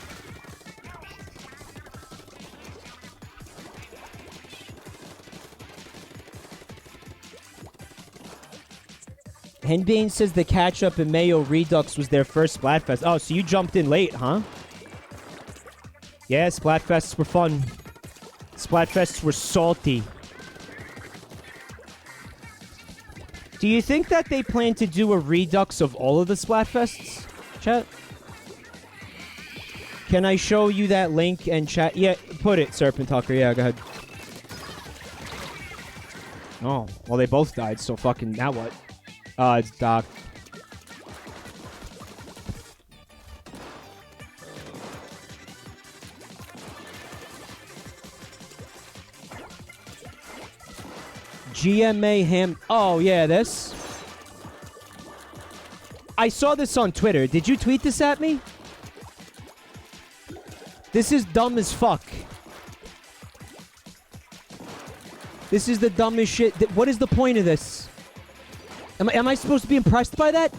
Henbane says the catch-up in Mayo Redux was their first Splatfest. Oh, so you jumped in late, huh? Yeah, Splatfests were fun. Splatfests were salty. Do you think that they plan to do a Redux of all of the Splatfests, chat? Can I show you that link and chat? Yeah, put it, Serpent Tucker. Yeah, go ahead. Oh, well, they both died, so fucking now what? It's Doc. GMA Ham. Oh, yeah, this. I saw this on Twitter. Did you tweet this at me? This is dumb as fuck. This is the dumbest shit. What is the point of this? Am I supposed to be impressed by that?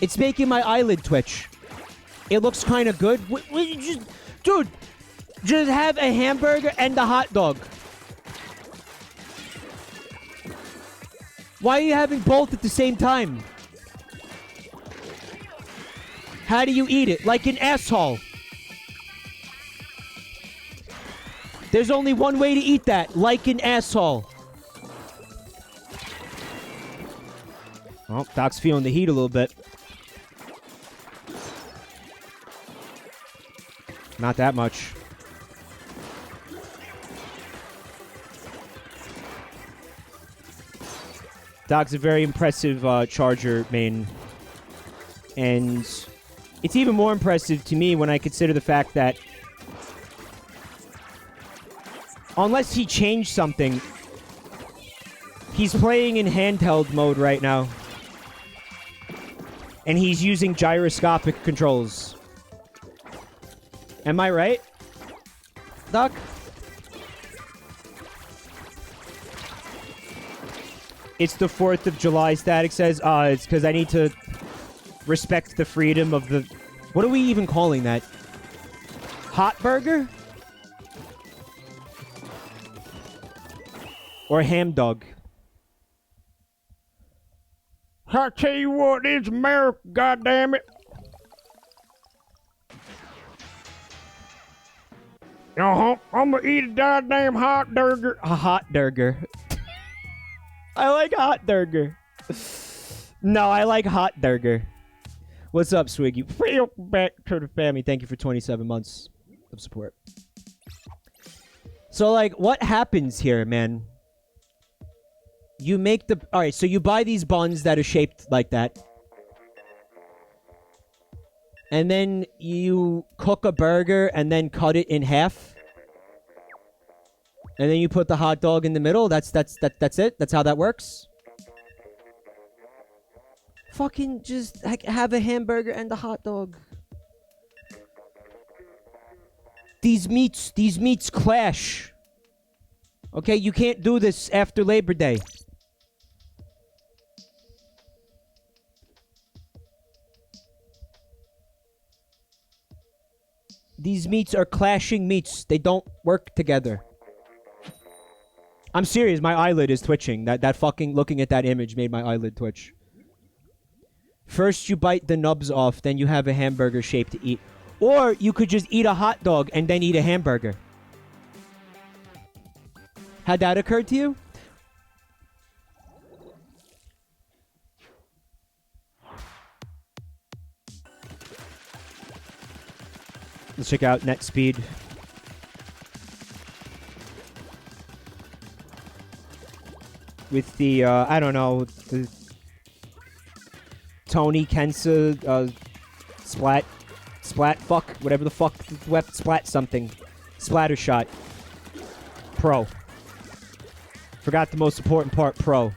It's making my eyelid twitch. It looks kind of good. Dude, just have a hamburger and a hot dog. Why are you having both at the same time? How do you eat it? Like an asshole. There's only one way to eat that. Like an asshole. Oh, Doc's feeling the heat a little bit. Not that much. Doc's a very impressive Charger main. And it's even more impressive to me when I consider the fact that unless he changed something, he's playing in handheld mode right now. And he's using gyroscopic controls. Am I right, Doc? It's the 4th of July, Static says. It's because I need to respect the freedom of the... What are we even calling that? Hot burger? Or ham dog? I tell you what, it's America, goddammit. I'm gonna eat a goddamn hot burger. A hot burger. I like hot burger. No, I like hot burger. What's up, Swiggy? Back to the family. Thank you for 27 months of support. So, like, what happens here, man? You make the... All right, so you buy these buns that are shaped like that. And then you cook a burger and then cut it in half. And then you put the hot dog in the middle. That's it? That's how that works? Fucking just have a hamburger and a hot dog. These meats clash. Okay, you can't do this after Labor Day. These meats are clashing meats. They don't work together. I'm serious, my eyelid is twitching. That fucking looking at that image made my eyelid twitch. First you bite the nubs off, then you have a hamburger shape to eat. Or you could just eat a hot dog and then eat a hamburger. Had that occurred to you? Let's check out net speed. With the, I don't know, the Tony Kensa, Splat fuck, whatever the fuck, Splat something. Splatter shot. Pro. Forgot the most important part, pro.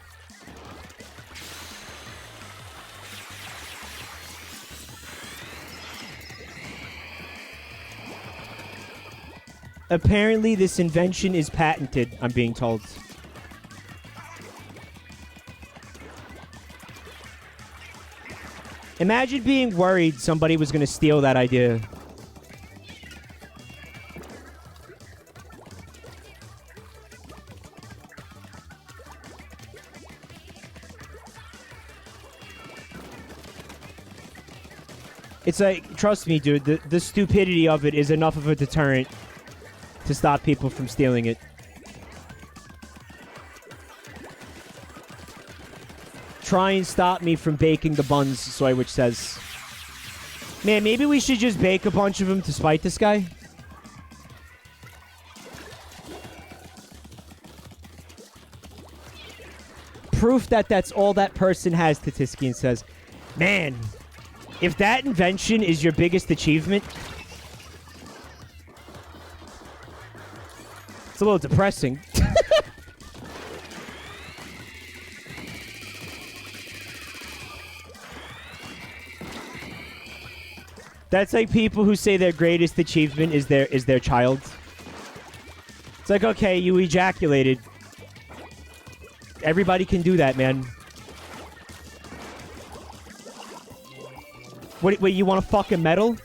Apparently this invention is patented, I'm being told. Imagine being worried somebody was going to steal that idea. It's like, trust me, dude, the stupidity of it is enough of a deterrent to stop people from stealing it. Try and stop me from baking the buns, Soywich says. Man, maybe we should just bake a bunch of them to spite this guy. Proof that that's all that person has, Tatiskian says. Man, if that invention is your biggest achievement, it's a little depressing. That's like people who say their greatest achievement is their child. It's like, okay, you ejaculated. Everybody can do that, man. Wait, you want a fucking medal?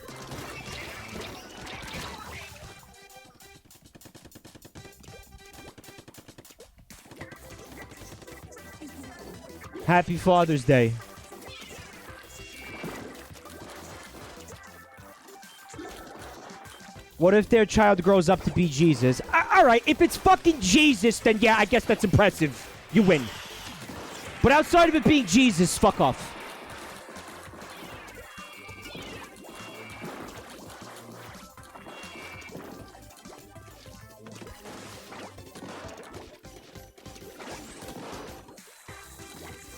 Happy Father's Day. What if their child grows up to be Jesus? Alright, if it's fucking Jesus, then yeah, I guess that's impressive. You win. But outside of it being Jesus, fuck off.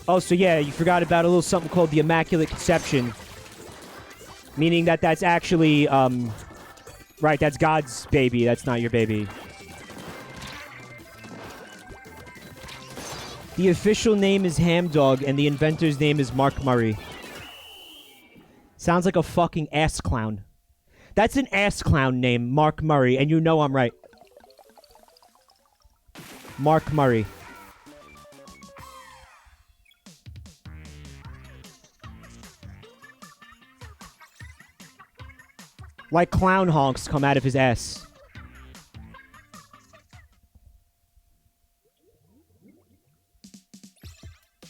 Oh, so yeah, you forgot about a little something called the Immaculate Conception. Meaning that that's actually, right, that's God's baby. That's not your baby. The official name is Ham Dog, and the inventor's name is Mark Murray. Sounds like a fucking ass clown. That's an ass clown name, Mark Murray, and you know I'm right. Mark Murray. Like clown honks come out of his ass.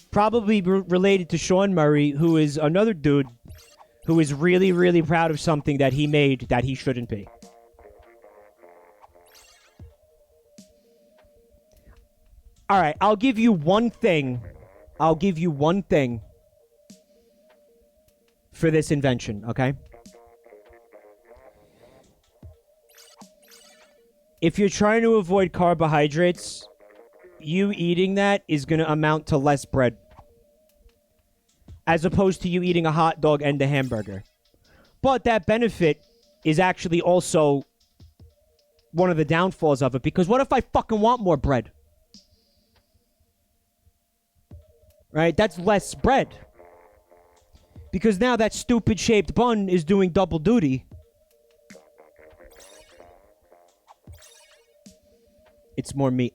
Probably related to Sean Murray, who is another dude who is really, really proud of something that he made that he shouldn't be. Alright, I'll give you one thing I'll give you one thing for this invention, okay? If you're trying to avoid carbohydrates, you eating that is going to amount to less bread. As opposed to you eating a hot dog and a hamburger. But that benefit is actually also one of the downfalls of it. Because what if I fucking want more bread? Right? That's less bread. Because now that stupid shaped bun is doing double duty. It's more meat.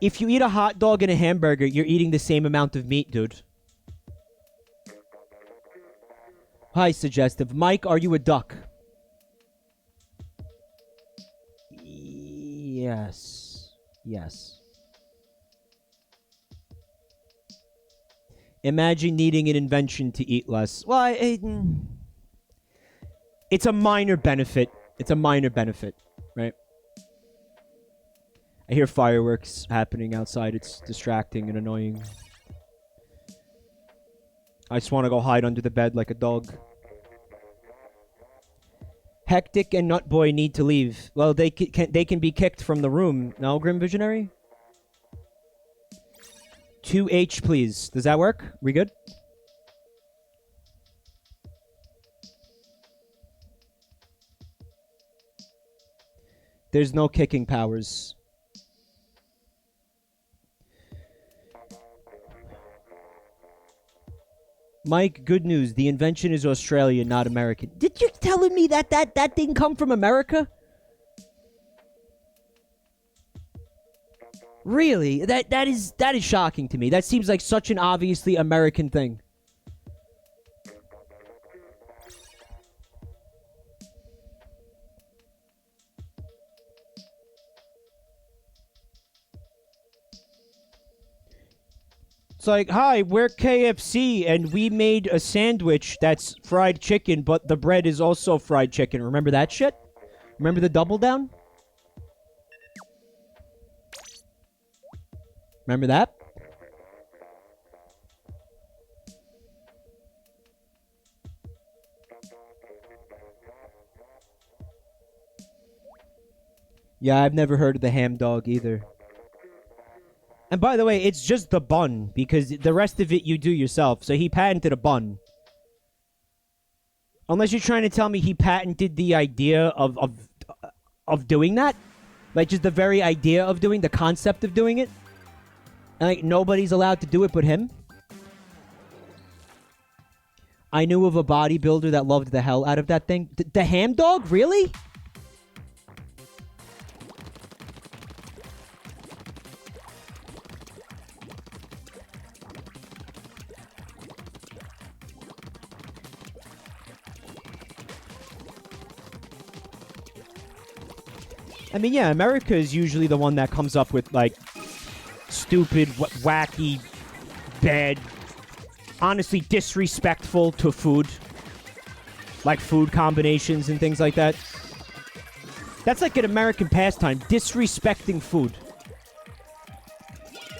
If you eat a hot dog and a hamburger, you're eating the same amount of meat, dude. Hi, Suggestive. Mike, are you a duck? Yes. Yes. Imagine needing an invention to eat less. Well, it's a minor benefit. It's a minor benefit, right? I hear fireworks happening outside. It's distracting and annoying. I just want to go hide under the bed like a dog. Hectic and Nutboy need to leave. Well, they can be kicked from the room. No, Grim Visionary? 2H, please. Does that work? We good? There's no kicking powers. Mike, good news. The invention is Australian, not American. Did you telling me that didn't come from America? Really? That is shocking to me. That seems like such an obviously American thing. It's like, hi, we're KFC, and we made a sandwich that's fried chicken, but the bread is also fried chicken. Remember that shit? Remember the double down? Remember that? Yeah, I've never heard of the ham dog either. And by the way, it's just the bun, because the rest of it you do yourself. So he patented a bun. Unless you're trying to tell me he patented the idea of doing that. Like, just the very idea of doing, the concept of doing it. And, like, nobody's allowed to do it but him. I knew of a bodybuilder that loved the hell out of that thing. The ham dog? Really? I mean, yeah, America is usually the one that comes up with, like, stupid, wacky, bad, honestly disrespectful to food. Like food combinations and things like that. That's like an American pastime, disrespecting food.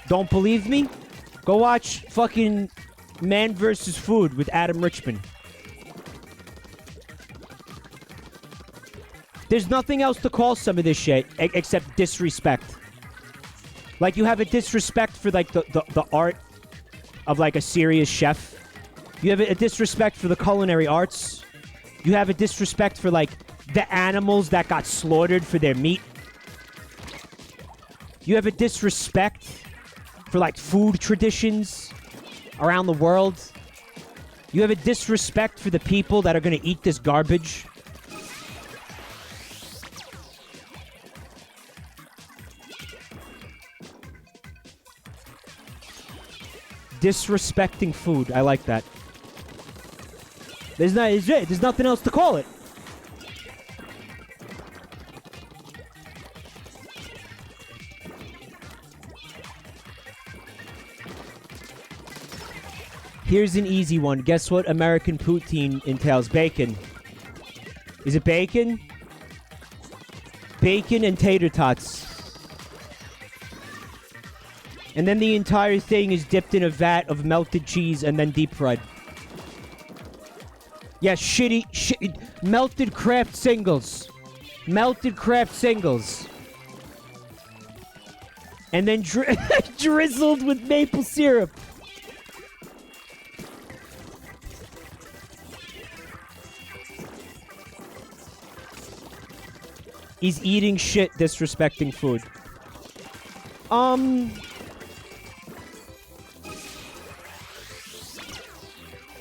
Don't believe me? Go watch fucking Man vs. Food with Adam Richman. There's nothing else to call some of this shit except disrespect. Like, you have a disrespect for, like, the art of, like, a serious chef. You have a disrespect for the culinary arts. You have a disrespect for, like, the animals that got slaughtered for their meat. You have a disrespect for, like, food traditions around the world. You have a disrespect for the people that are going to eat this garbage. Disrespecting food. I like that. There's nothing else to call it. Here's an easy one. Guess what American poutine entails? Bacon. Is it bacon? Bacon and tater tots. And then the entire thing is dipped in a vat of melted cheese and then deep fried. Yeah, melted Kraft singles. Melted Kraft singles. And then drizzled with maple syrup. He's eating shit, disrespecting food.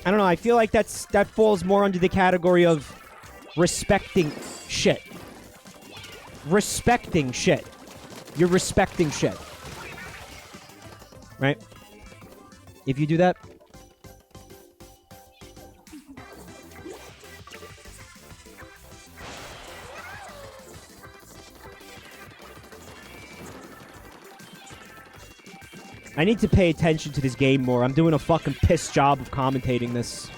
I don't know, I feel like that falls more under the category of respecting shit. Respecting shit. You're respecting shit. Right? If you do that. I need to pay attention to this game more. I'm doing a fucking piss job of commentating this.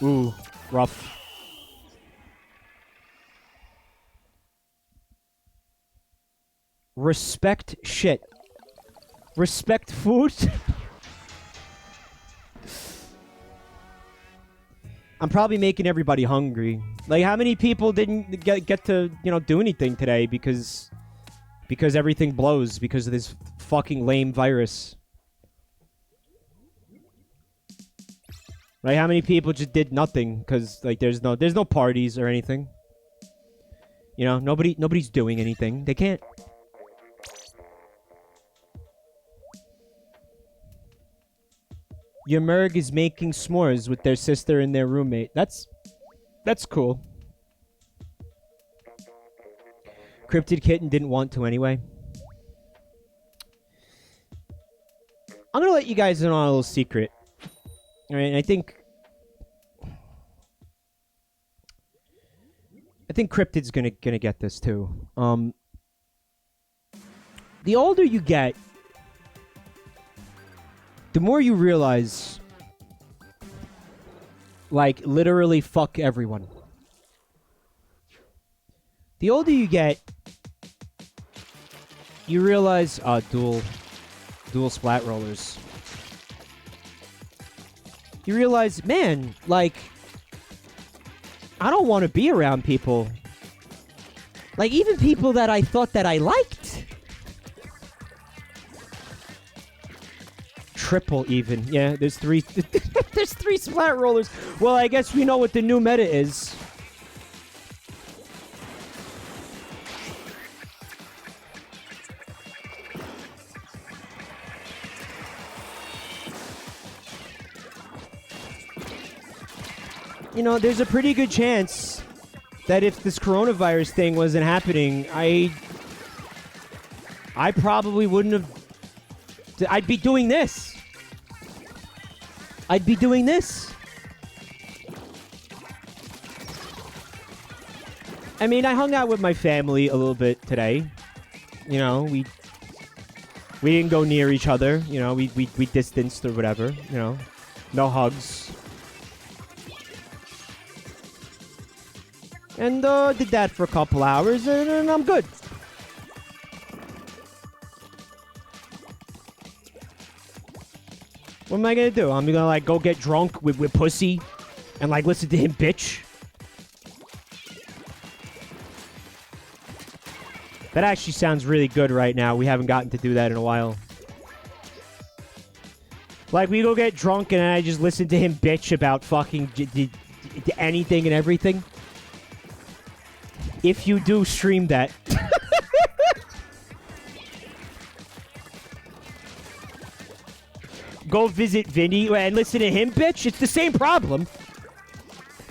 Ooh, rough. Respect shit. Respect food? I'm probably making everybody hungry. Like, how many people didn't get to, do anything today because everything blows because of this fucking lame virus? Right? How many people just did nothing because, like, there's no parties or anything? Nobody's doing anything. They can't. Your Merg is making s'mores with their sister and their roommate. That's cool. Cryptid Kitten didn't want to anyway. I'm gonna let you guys in on a little secret. Alright, I think Cryptid's gonna get this too. The older you get, the more you realize, like, literally fuck everyone. The older you get, you realize, dual splat rollers. You realize, man, like, I don't want to be around people. Like, even people that I thought that I liked. Triple even. Yeah, there's three. There's 3 splat rollers. Well, I guess we know what the new meta is. There's a pretty good chance that if this coronavirus thing wasn't happening, I probably wouldn't have. I'd be doing this. I'd be doing this. I mean, I hung out with my family a little bit today. We didn't go near each other. We distanced or whatever. No hugs. And did that for a couple hours, and I'm good. What am I gonna do? I'm gonna, like, go get drunk with pussy and, like, listen to him bitch? That actually sounds really good right now. We haven't gotten to do that in a while. Like, we go get drunk and I just listen to him bitch about fucking anything and everything. If you do stream that. Go visit Vinny and listen to him bitch. It's the same problem.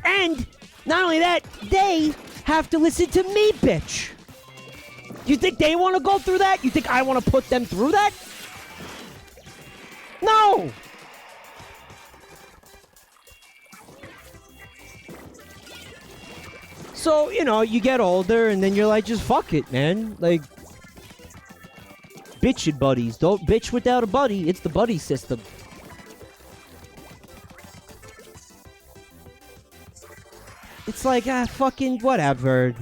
And not only that, they have to listen to me bitch. You think they want to go through that? You think I want to put them through that? No! So, you get older and then you're like, just fuck it, man. Like, bitchin' buddies. Don't bitch without a buddy. It's the buddy system. It's like, fucking whatever.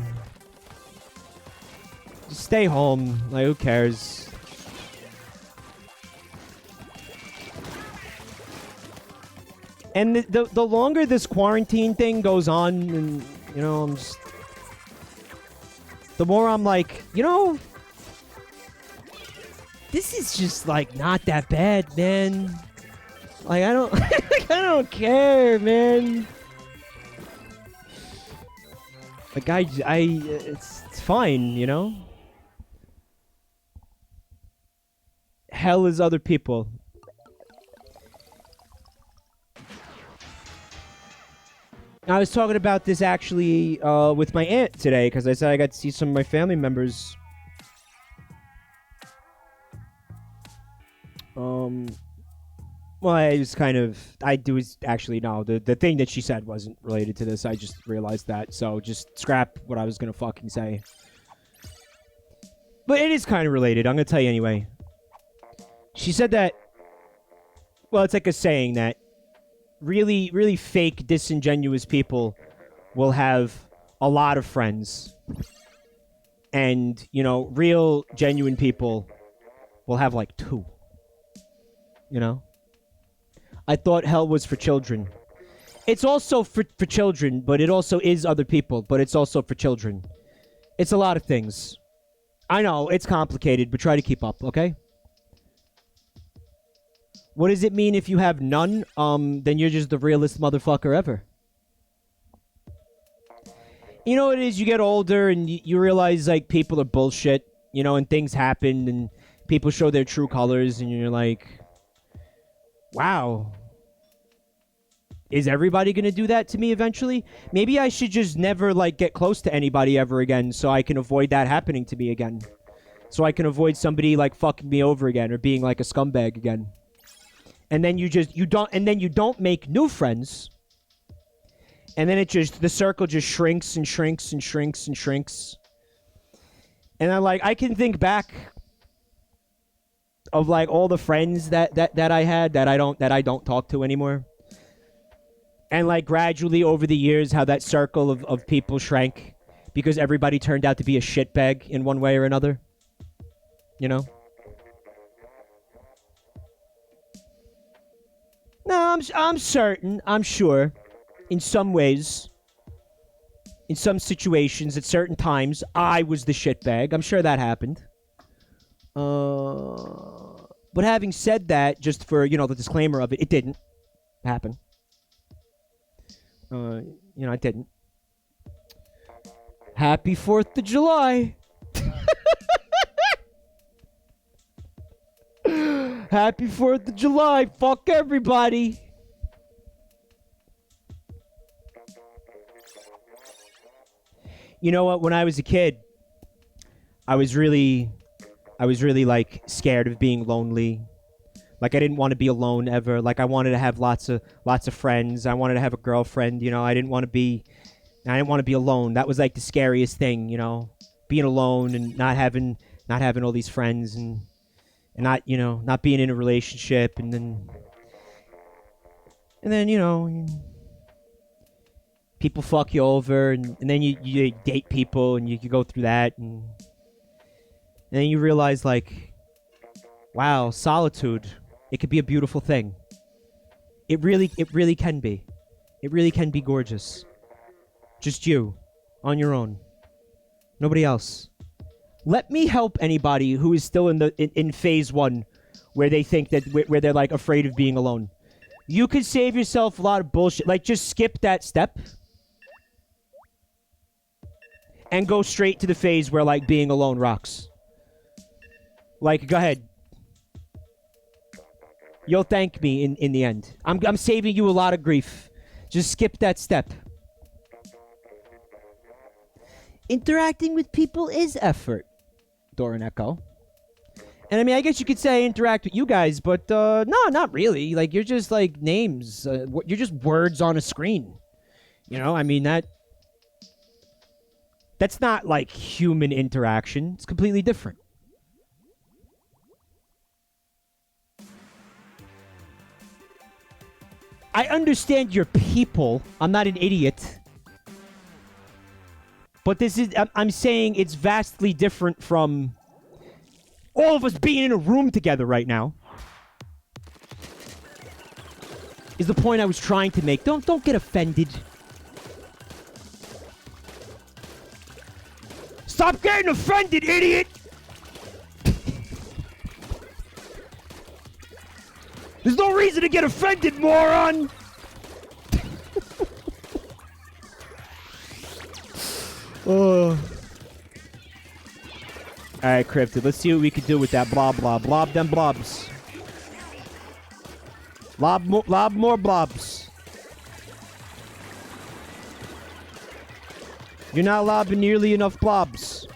Just stay home. Like, who cares? And the longer this quarantine thing goes on, and, you know, the more I'm like, you know, this is just, like, not that bad, man. Like, I don't, like, I don't care, man. Like, it's fine, you know? Hell is other people. I was talking about this actually with my aunt today because I said I got to see some of my family members. Well, I just kind of actually no. The thing that she said wasn't related to this. I just realized that, so just scrap what I was gonna fucking say. But it is kind of related. I'm gonna tell you anyway. She said that. Well, it's like a saying that really, really fake, disingenuous people will have a lot of friends. And, you know, real, genuine people will have like 2. You know? I thought hell was for children. It's also for children, but it also is other people, but it's also for children. It's a lot of things. I know, it's complicated, but try to keep up, okay? What does it mean if you have none? Then you're just the realest motherfucker ever. You know what it is? You get older and you realize, like, people are bullshit, you know, and things happen and people show their true colors and you're like, wow. Is everybody gonna do that to me eventually? Maybe I should just never, like, get close to anybody ever again so I can avoid that happening to me again. So I can avoid somebody, like, fucking me over again or being like a scumbag again. And then you don't make new friends. And then the circle just shrinks and shrinks and shrinks and shrinks. And I can think back of, like, all the friends that I had that I don't talk to anymore. And, like, gradually over the years how that circle of people shrank because everybody turned out to be a shitbag in one way or another. You know? No, I'm certain, I'm sure, in some ways, in some situations, at certain times, I was the shitbag. I'm sure that happened. But having said that, just for, you know, the disclaimer of it, it didn't happen. You know, it didn't. Happy 4th of July! Happy 4th of July! Fuck everybody! You know what? When I was a kid, I was really, like, scared of being lonely. Like, I didn't want to be alone ever. Like, I wanted to have lots of friends. I wanted to have a girlfriend, you know. I didn't want to be alone. That was, like, the scariest thing, you know. Being alone and not having all these friends and not, you know, not being in a relationship and then, you know, people fuck you over and then you date people and you go through that and then you realize, like, wow, solitude, it could be a beautiful thing. It really can be. It really can be gorgeous. Just you, on your own. Nobody else. Let me help anybody who is still in phase 1 where they think that where they're, like, afraid of being alone. You could save yourself a lot of bullshit. Like, just skip that step and go straight to the phase where, like, being alone rocks. Like, go ahead. You'll thank me in the end. I'm saving you a lot of grief. Just skip that step. Interacting with people is effort, Doran Echo. And I mean, I guess you could say I interact with you guys, but no, not really. Like, you're just, like, names. You're just words on a screen. You know, I mean, that's not, like, human interaction. It's completely different. I understand you're people. I'm not an idiot. But this is... I'm saying it's vastly different from all of us being in a room together right now. Is the point I was trying to make. Don't get offended. Stop getting offended, idiot! There's no reason to get offended, moron! Oh. Alright, Cryptid, let's see what we can do with that blob. Blob them blobs. Lob more blobs. You're not lobbing nearly enough blobs.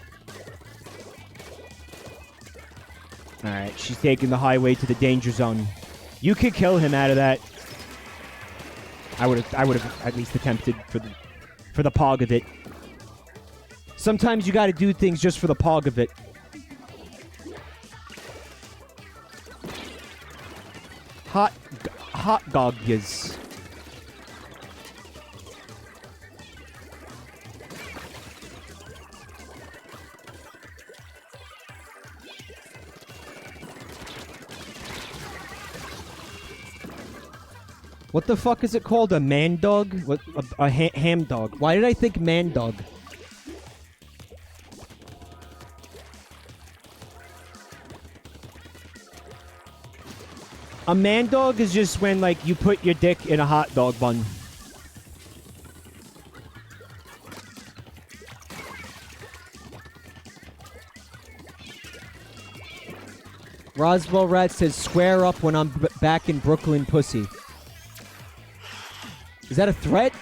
Alright, she's taking the highway to the danger zone. You could kill him out of that. I would have at least attempted for the pog of it. Sometimes you gotta do things just for the pog of it. Hot goggers. What the fuck is it called? A man dog? What? A ham dog? Why did I think man dog? A man dog is just when, like, you put your dick in a hot dog bun. Roswell Rat says, square up when I'm back in Brooklyn, pussy. Is that a threat?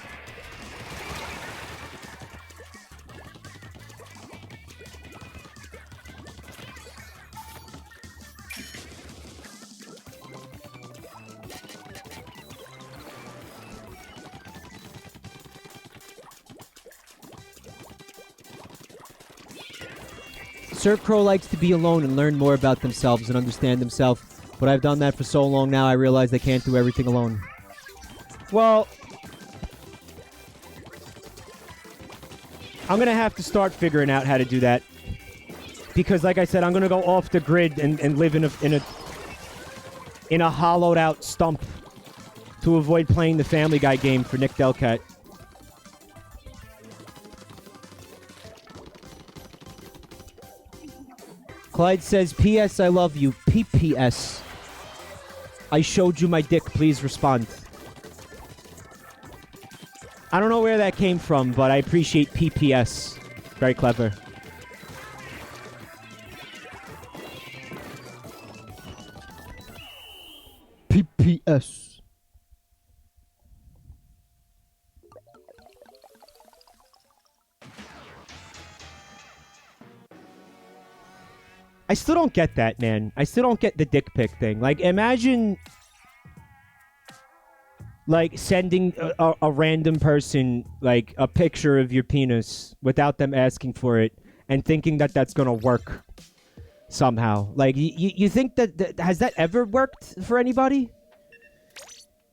Sir Crow likes to be alone and learn more about themselves and understand themselves. But I've done that for so long now, I realize they can't do everything alone. Well, I'm gonna have to start figuring out how to do that. Because, like I said, I'm gonna go off the grid and live in a hollowed out stump to avoid playing the Family Guy game for Nick Delcat. Clyde says, P.S. I love you. P.P.S. I showed you my dick. Please respond. I don't know where that came from, but I appreciate P.P.S. Very clever. P.P.S. I still don't get that, man. I still don't get the dick pic thing. Like, imagine, like, sending a random person, like, a picture of your penis without them asking for it and thinking that that's gonna work somehow. Like, you think that has that ever worked for anybody?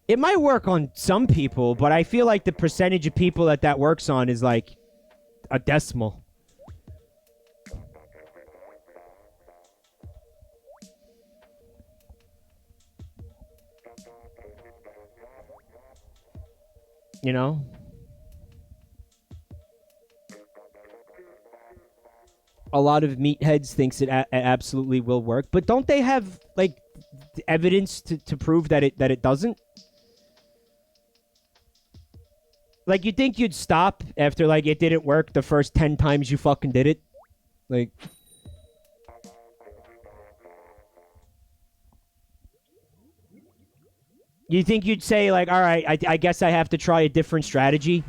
It might work on some people, but I feel like the percentage of people that works on is, like, a decimal. You know? A lot of meatheads thinks it absolutely will work, but don't they have, like, evidence to prove that it doesn't? Like, you think you'd stop after, like, it didn't work the first 10 times you fucking did it? Like... You think you'd say, like, all right, I guess I have to try a different strategy?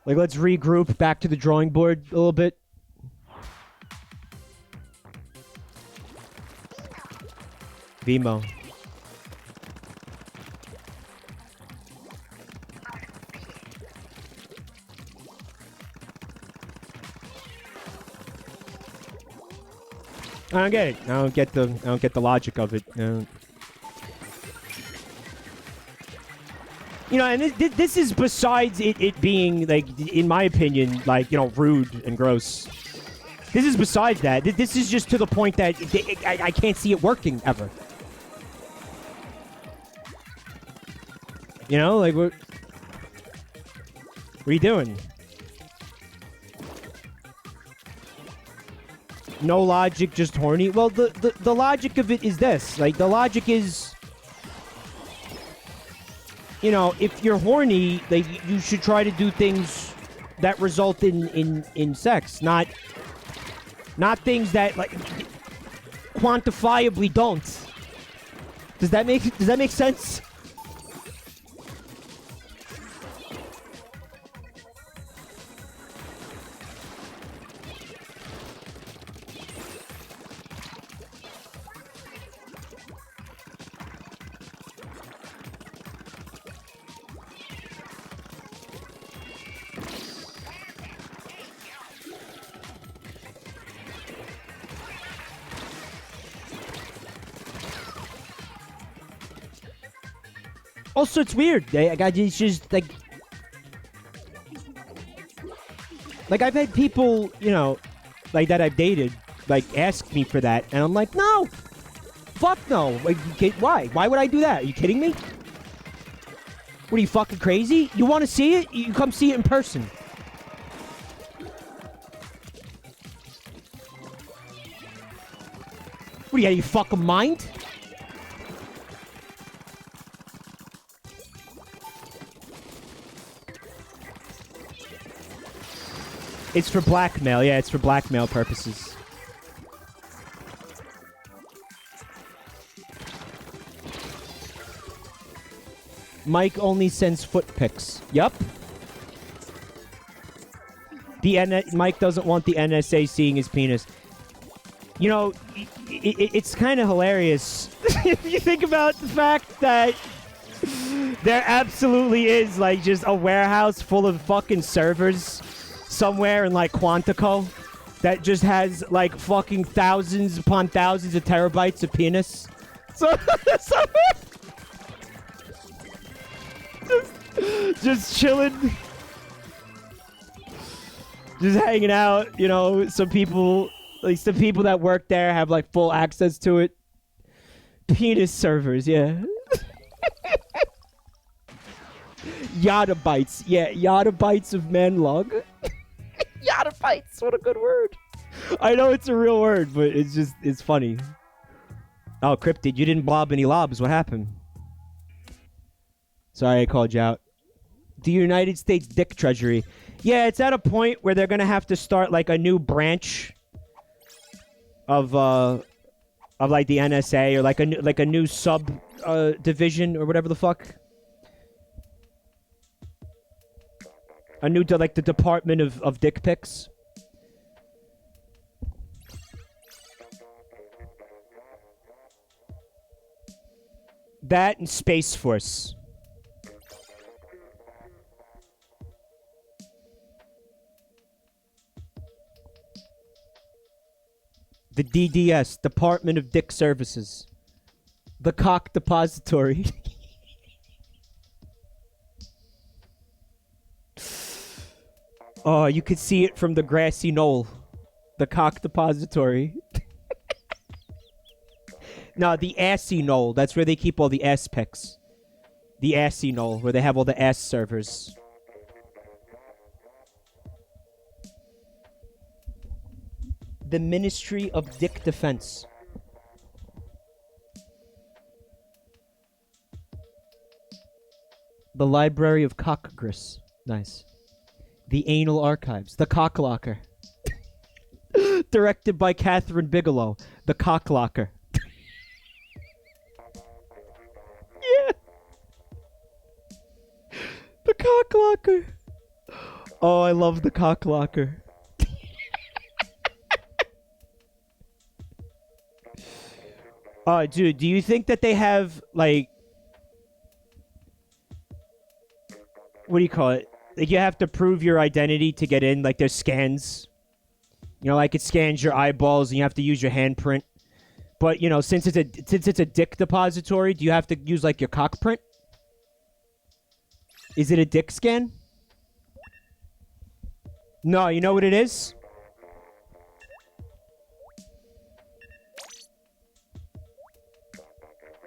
Like, let's regroup back to the drawing board a little bit. Vimo. I don't get it. I don't get the logic of it. You know, and this is besides it being, like, in my opinion, like, you know, rude and gross. This is besides that. This is just to the point that I can't see it working ever. You know, like, what are you doing? No logic, just horny. Well, the logic of it is this. Like, the logic is, you know, if you're horny, like, you should try to do things that result in sex, not things that, like, quantifiably don't. Does that make sense? Also, it's weird. It's just like I've had people, you know, like that I've dated, like ask me for that, and I'm like, no, fuck no. Like, why? Why would I do that? Are you kidding me? What are you, fucking crazy? You want to see it? You come see it in person. What are you out of your fucking mind? It's for blackmail. Yeah, it's for blackmail purposes. Mike only sends foot pics. Yup. Mike doesn't want the NSA seeing his penis. You know, it's kind of hilarious if you think about the fact that there absolutely is, like, just a warehouse full of fucking servers somewhere in, like, Quantico that just has, like, fucking thousands upon thousands of terabytes of penis. So just chilling, just hanging out. You know, some people that work there have, like, full access to it. Penis servers, yeah. Yottabytes, yeah, yottabytes of manlog. Yottabytes, what a good word. I know it's a real word, but it's funny. Oh, Cryptid, you didn't blob any lobs. What happened? Sorry, I called you out. The United States Dick Treasury. Yeah, it's at a point where they're gonna have to start, like, a new branch of like the NSA, or like a new sub division or whatever the fuck. A new, like, the Department of Dick Pics. That and Space Force. The DDS, Department of Dick Services. The Cock Depository. Oh, you could see it from the grassy knoll. The Cock Depository. No, the assy knoll. That's where they keep all the ass pics. The assy knoll, where they have all the ass servers. The Ministry of Dick Defense. The Library of Cockgris. Nice. The Anal Archives. The Cocklocker. Directed by Catherine Bigelow. The Cocklocker. Yeah. The Cocklocker. Oh, I love the Cocklocker. Dude, do you think that they have, like, what do you call it? Like, you have to prove your identity to get in? Like, there's scans. You know, like, it scans your eyeballs and you have to use your handprint. But, you know, since it's a dick depository, do you have to use, like, your cock print? Is it a dick scan? No, you know what it is?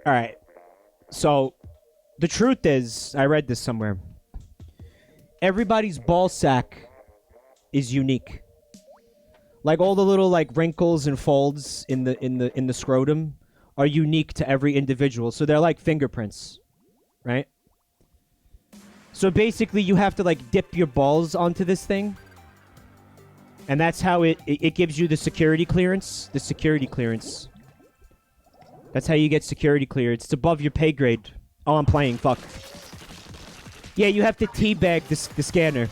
Alright. So, the truth is, I read this somewhere. Everybody's ball sack is unique. Like all the little like wrinkles and folds in the scrotum are unique to every individual. So they're like fingerprints, right? So basically you have to like dip your balls onto this thing. And that's how it gives you the security clearance. The security clearance. That's how you get security clearance. It's above your pay grade. Oh, I'm playing. Fuck. Yeah, you have to teabag the scanner.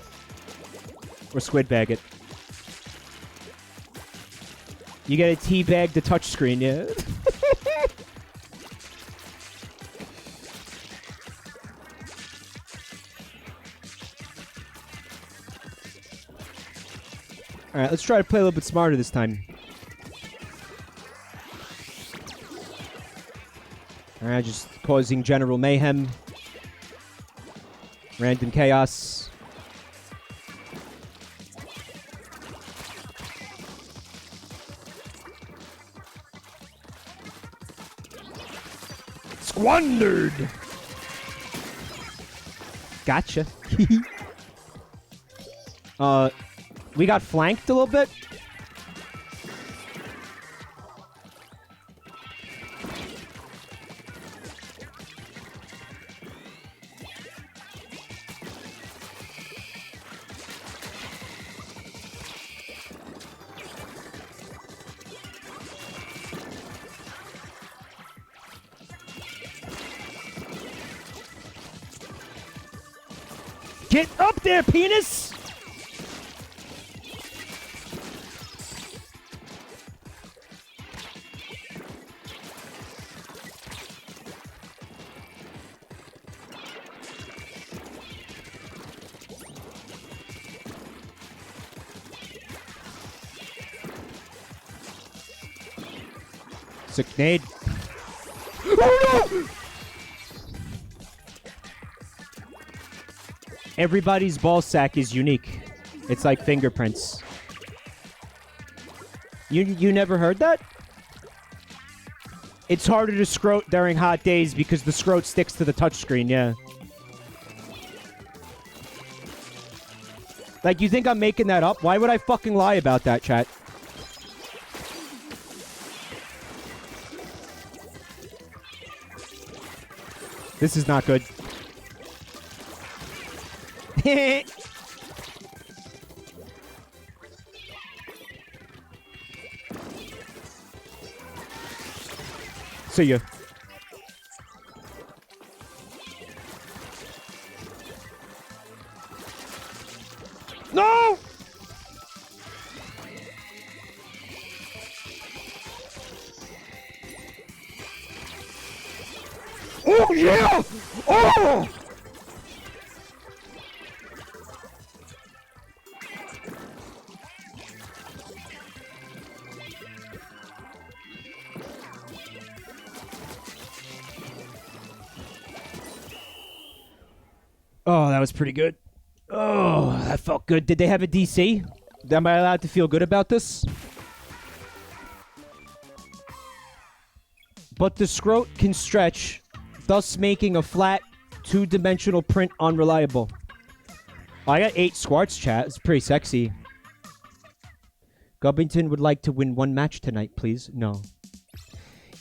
Or squid bag it. You gotta teabag the touchscreen, yeah? Alright, let's try to play a little bit smarter this time. Alright, just causing general mayhem. Random chaos. Squandered! Gotcha. We got flanked a little bit. Get up there, penis! Sick nade. Oh no! Everybody's ball sack is unique. It's like fingerprints. You never heard that? It's harder to scrote during hot days because the scrote sticks to the touchscreen, yeah. Like, you think I'm making that up? Why would I fucking lie about that, chat? This is not good. See ya. No! Oh yeah! Oh! Oh, that was pretty good. Oh, that felt good. Did they have a DC? Am I allowed to feel good about this? But the scrote can stretch, thus making a flat, two-dimensional print unreliable. Oh, I got 8 squarts, chat. It's pretty sexy. Gubbington would like to win one match tonight, please. No.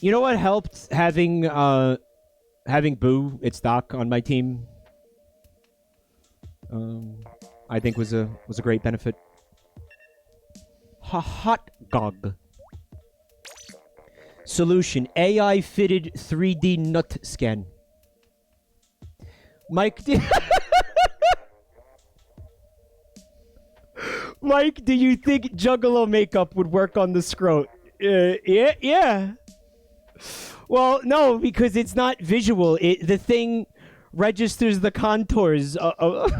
You know what helped having Boo, it's Doc, on my team? I think was a great benefit. Hot gog. Solution: AI fitted 3D nut scan. Mike, Mike, do you think Juggalo makeup would work on the scrote? Yeah. Well, no, because it's not visual. The thing registers the contours of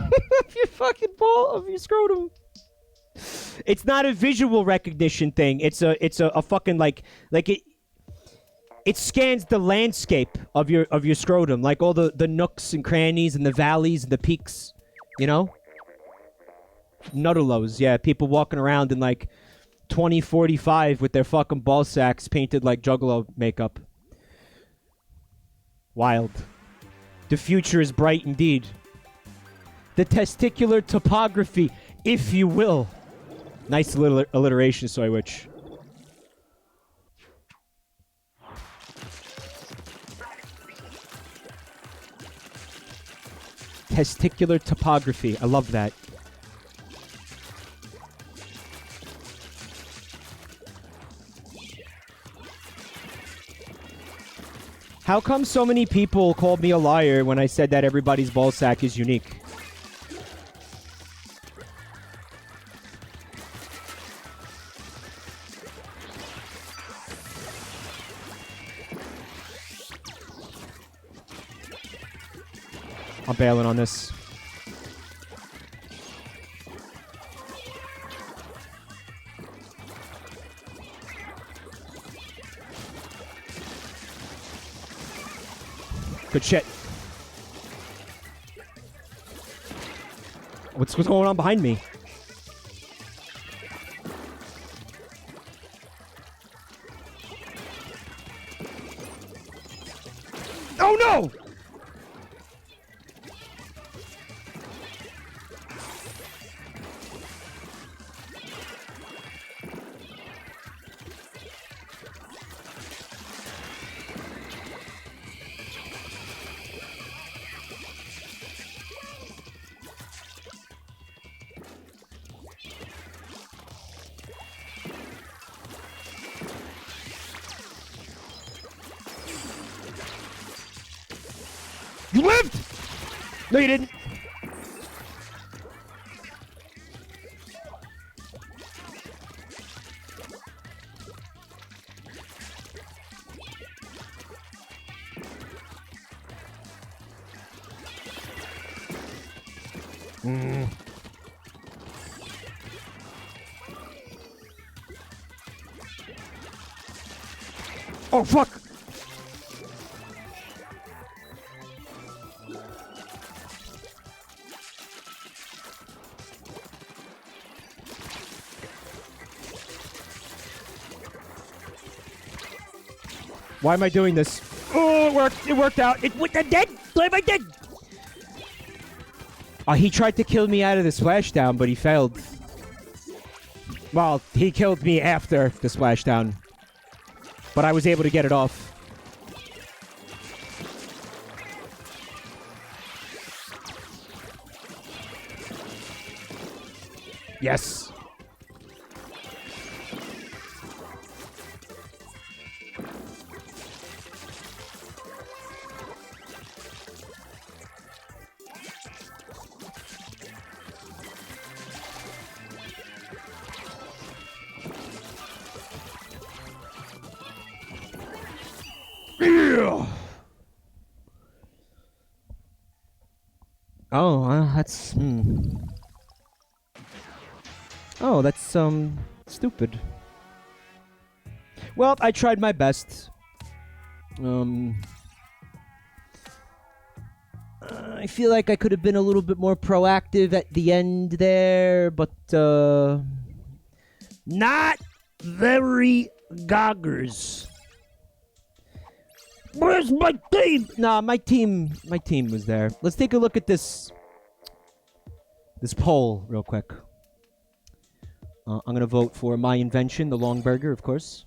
your fucking ball, of your scrotum. It's not a visual recognition thing. It's a fucking like it. It scans the landscape of your scrotum, like all the nooks and crannies and the valleys and the peaks, you know? Nutterlows, yeah, people walking around in like 2045 with their fucking ball sacks painted like Juggalo makeup. Wild. The future is bright indeed. The testicular topography, if you will. Nice little alliteration, Soy Witch. Testicular topography. I love that. How come so many people called me a liar when I said that everybody's ballsack is unique? I'm bailing on this. Good shit. What's going on behind me? Oh no! You lived! No, you didn't. Oh, fuck! Why am I doing this? Oh, it worked. It worked out. I'm dead. Am I dead? He tried to kill me out of the splashdown, but he failed. Well, he killed me after the splashdown. But I was able to get it off. Yes. Oh, that's... Oh, that's, stupid. Well, I tried my best. I feel like I could have been a little bit more proactive at the end there, but, not very goggers. Where's my team? Nah, my team was there. Let's take a look at this poll real quick. I'm gonna vote for my invention, the long burger, of course.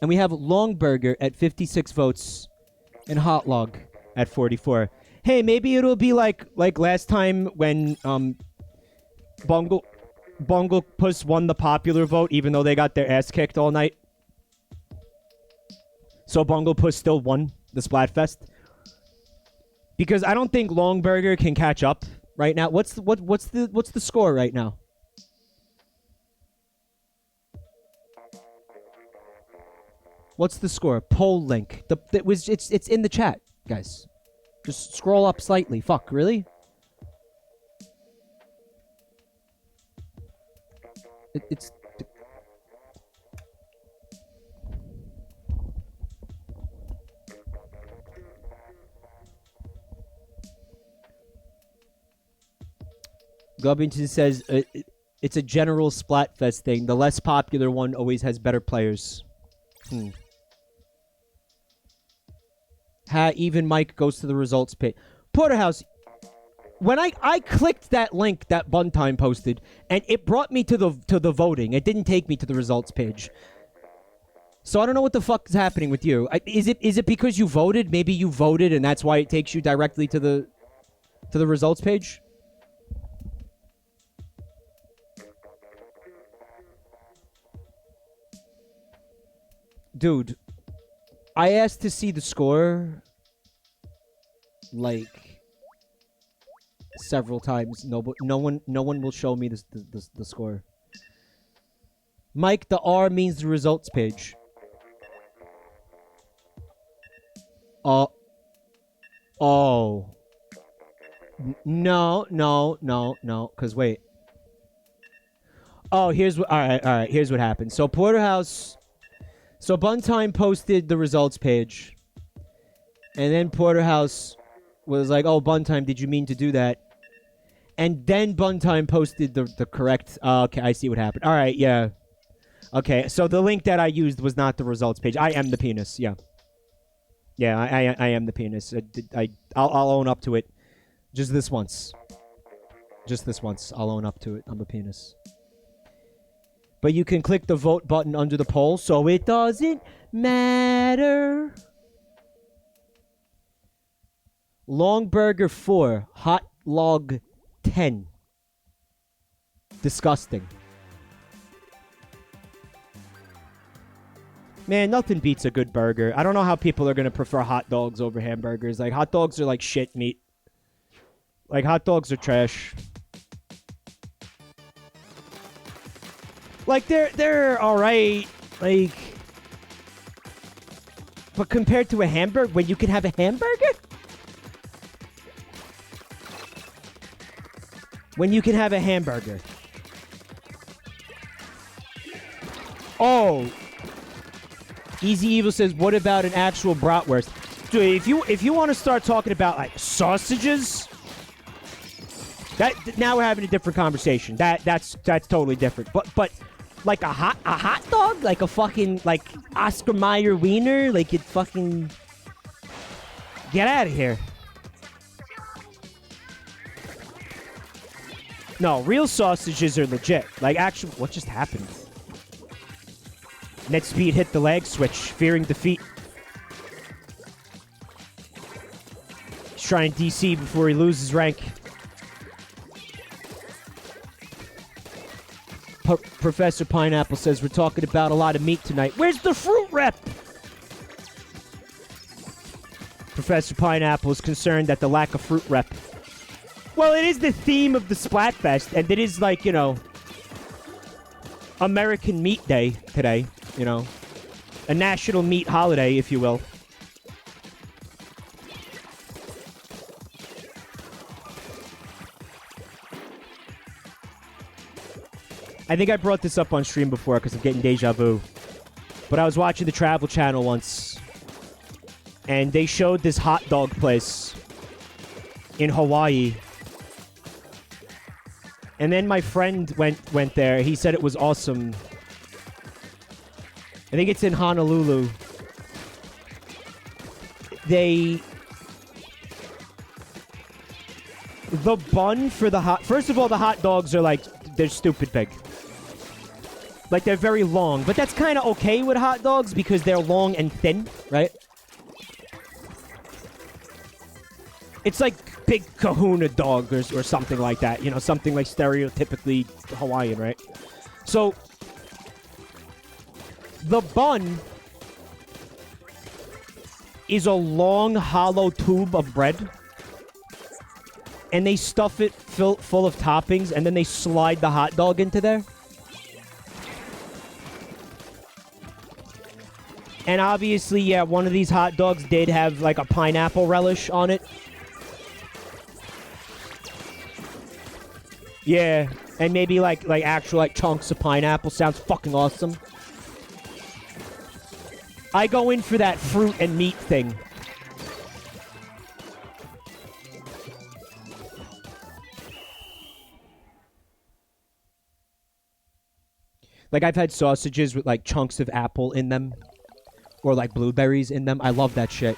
And we have long burger at 56 votes and hot log at 44. Hey, maybe it'll be like last time when Bungle Puss won the popular vote even though they got their ass kicked all night. So Bungle Puss still won the Splatfest. Because I don't think Long Burger can catch up right now. What's the score right now? What's the score? Poll link. It's in the chat, guys. Just scroll up slightly. Fuck, really? It's Gubbington says it's a general Splatfest thing. The less popular one always has better players. Even Mike goes to the results page. Porterhouse, when I clicked that link that Buntime posted, and it brought me to the voting. It didn't take me to the results page. So I don't know what the fuck is happening with you. Is it because you voted? Maybe you voted, and that's why it takes you directly to the results page. Dude, I asked to see the score like several times. No one will show me the score. Mike, the R means the results page. Oh. No. Cause wait. Oh, here's what. All right. Here's what happened. So Porterhouse. So Buntime posted the results page, and then Porterhouse was like, "Oh, Buntime, did you mean to do that?" And then Buntime posted the correct. Okay, I see what happened. All right, yeah. Okay, so the link that I used was not the results page. I am the penis. Yeah. Yeah, I am the penis. I'll own up to it. Just this once. I'll own up to it. I'm a penis. But you can click the vote button under the poll, so it doesn't matter. Long burger 4, hot log 10. Disgusting. Man, nothing beats a good burger. I don't know how people are going to prefer hot dogs over hamburgers. Like, hot dogs are like shit meat. Like, hot dogs are trash. Like, they're alright. Like, but compared to a hamburger, when you can have a hamburger? When you can have a hamburger. Oh. Easy Evil says, what about an actual bratwurst? Dude, if you want to start talking about, like, sausages, now we're having a different conversation. That's totally different. But like a hot dog? Like a fucking, like, Oscar Mayer wiener? Like, it fucking... Get out of here. No, real sausages are legit. Like, actually... What just happened? NetSpeed hit the lag switch, fearing defeat. He's trying DC before he loses rank. Professor Pineapple says we're talking about a lot of meat tonight. Where's the fruit rep? Professor Pineapple is concerned at the lack of fruit rep. Well, it is the theme of the Splatfest, and it is like, you know, American Meat Day today, you know. A national meat holiday, if you will. I think I brought this up on stream before because I'm getting deja vu. But I was watching the Travel Channel once, and they showed this hot dog place in Hawaii. And then my friend went there. He said it was awesome. I think it's in Honolulu. The bun for the hot... First of all, the hot dogs are like... They're stupid big. Like, they're very long. But that's kind of okay with hot dogs because they're long and thin, right? It's like big kahuna dog or something like that. You know, something like stereotypically Hawaiian, right? So, the bun is a long, hollow tube of bread. And they stuff it full of toppings, and then they slide the hot dog into there. And obviously, yeah, one of these hot dogs did have, like, a pineapple relish on it. Yeah, and maybe, like actual, like, chunks of pineapple. Sounds fucking awesome. I go in for that fruit and meat thing. Like, I've had sausages with, like, chunks of apple in them. Or, like, blueberries in them. I love that shit.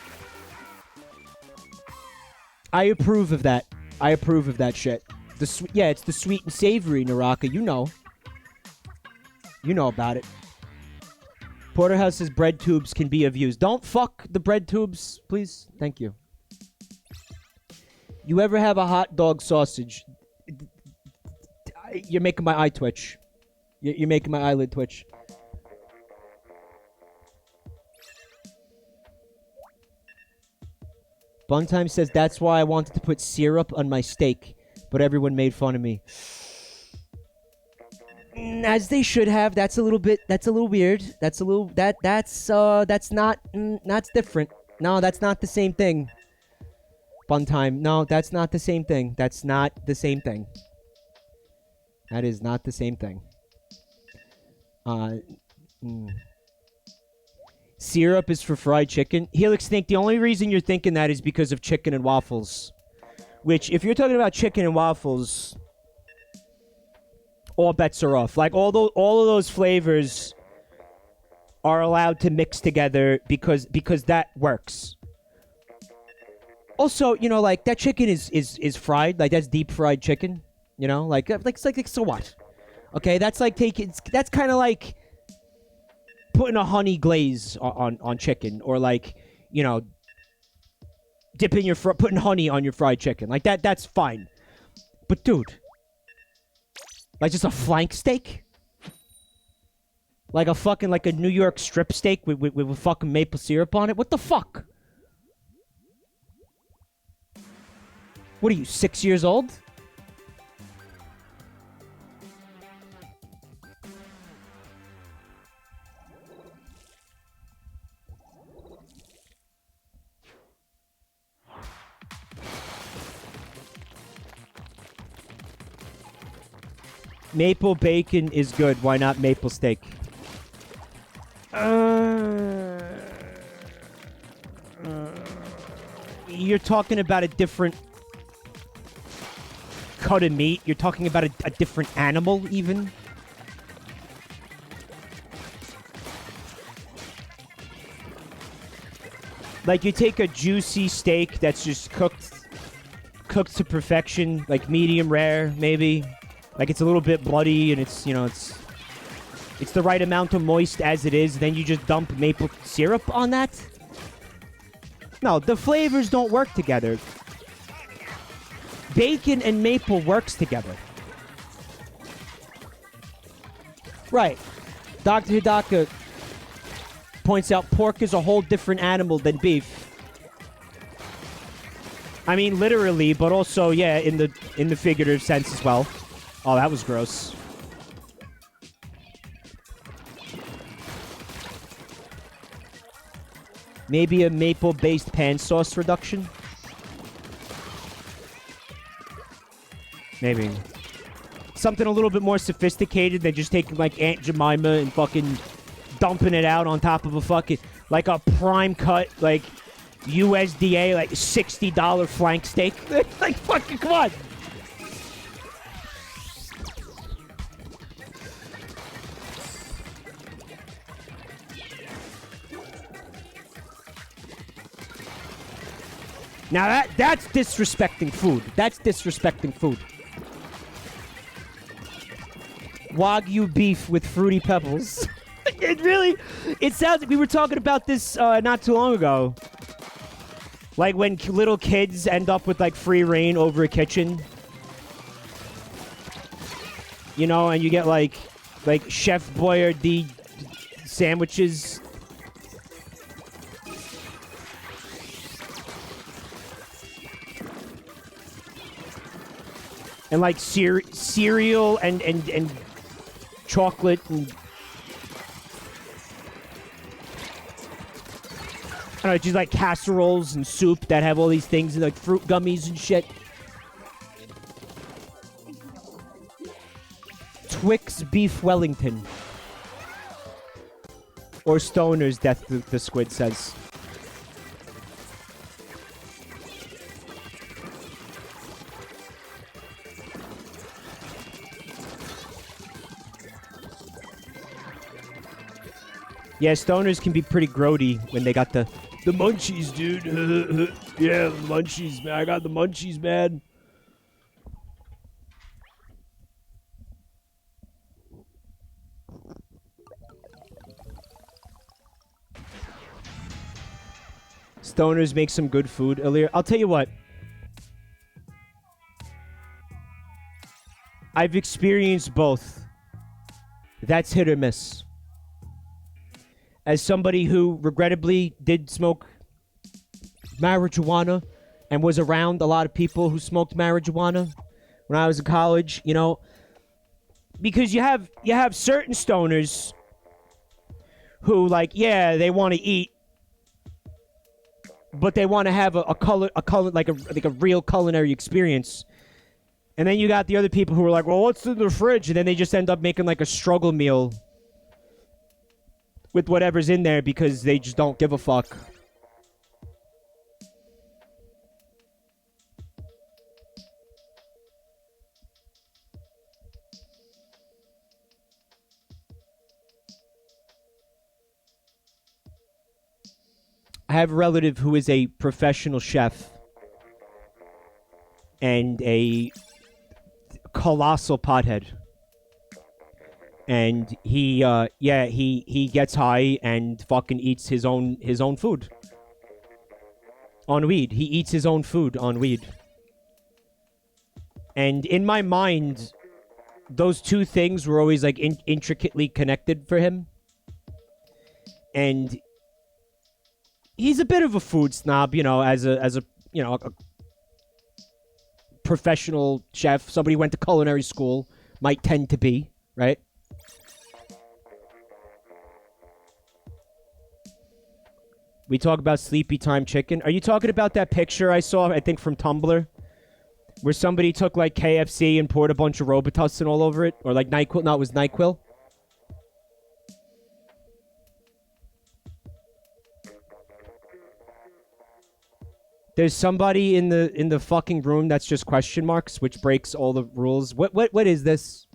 I approve of that. I approve of that shit. Yeah, it's the sweet and savory, Naraka. You know. You know about it. Porterhouse says bread tubes can be of use. Don't fuck the bread tubes, please. Thank you. You ever have a hot dog sausage? You're making my eye twitch. You're making my eyelid twitch. Buntime says, that's why I wanted to put syrup on my steak, but everyone made fun of me. As they should have. That's a little weird. That's not, that's different. No, that's not the same thing. Buntime. No, that's not the same thing. That's not the same thing. That is not the same thing. Syrup is for fried chicken. Helix think the only reason you're thinking that is because of chicken and waffles. Which, if you're talking about chicken and waffles, all bets are off. Like, all of those flavors are allowed to mix together because that works. Also, you know, like, that chicken is fried. Like, that's deep fried chicken. You know? Like so what? Okay, that's like that's kind of like putting a honey glaze on chicken, or like, you know, putting honey on your fried chicken. Like, that's fine. But dude, like, just a flank steak? Like a New York strip steak with fucking maple syrup on it? What the fuck? What are you, 6 years old? Maple bacon is good. Why not maple steak? You're talking about a different cut of meat. You're talking about a different animal, even. Like, you take a juicy steak that's just cooked to perfection, like medium rare, maybe. Like, it's a little bit bloody, and it's, you know, it's the right amount of moist as it is. Then you just dump maple syrup on that? No, the flavors don't work together. Bacon and maple works together. Right. Dr. Hidaka points out pork is a whole different animal than beef. I mean, literally, but also, yeah, in the figurative sense as well. Oh, that was gross. Maybe a maple-based pan sauce reduction? Maybe. Something a little bit more sophisticated than just taking, like, Aunt Jemima and fucking dumping it out on top of a fucking, like, a prime cut, like, USDA, like, $60 flank steak. Like, fucking, come on. Now that's disrespecting food. That's disrespecting food. Wagyu beef with fruity pebbles. It sounds like we were talking about this not too long ago. Like, when little kids end up with, like, free reign over a kitchen. You know, and you get, like Chef Boyardee sandwiches. And, like, cereal and chocolate and... I don't know, just, like, casseroles and soup that have all these things, and, like, fruit gummies and shit. Twix Beef Wellington. Or Stoner's Death, the squid says. Yeah, stoners can be pretty grody when they got the munchies, dude. Yeah, the munchies, man. I got the munchies, man. stoners make some good food earlier. I'll tell you what. I've experienced both. That's hit or miss. As somebody who regrettably did smoke marijuana and was around a lot of people who smoked marijuana when I was in college, you know, because you have certain stoners who, like, yeah, they want to eat, but they want to have a color like a real culinary experience. And then you got the other people who are like, well, what's in the fridge? And then they just end up making like a struggle meal with whatever's in there because they just don't give a fuck. I have a relative who is a professional chef and a colossal pothead. And he gets high and fucking eats his own food on weed. He eats his own food on weed. And in my mind, those two things were always like intricately connected for him. And he's a bit of a food snob, you know, as a you know, a professional chef, somebody who went to culinary school might tend to be, right? We talk about Sleepy Time Chicken. Are you talking about that picture I saw, I think, from Tumblr? Where somebody took, like, KFC and poured a bunch of Robitussin all over it? Or, like, NyQuil? No, it was NyQuil. There's somebody in the fucking room that's just question marks, which breaks all the rules. What is this?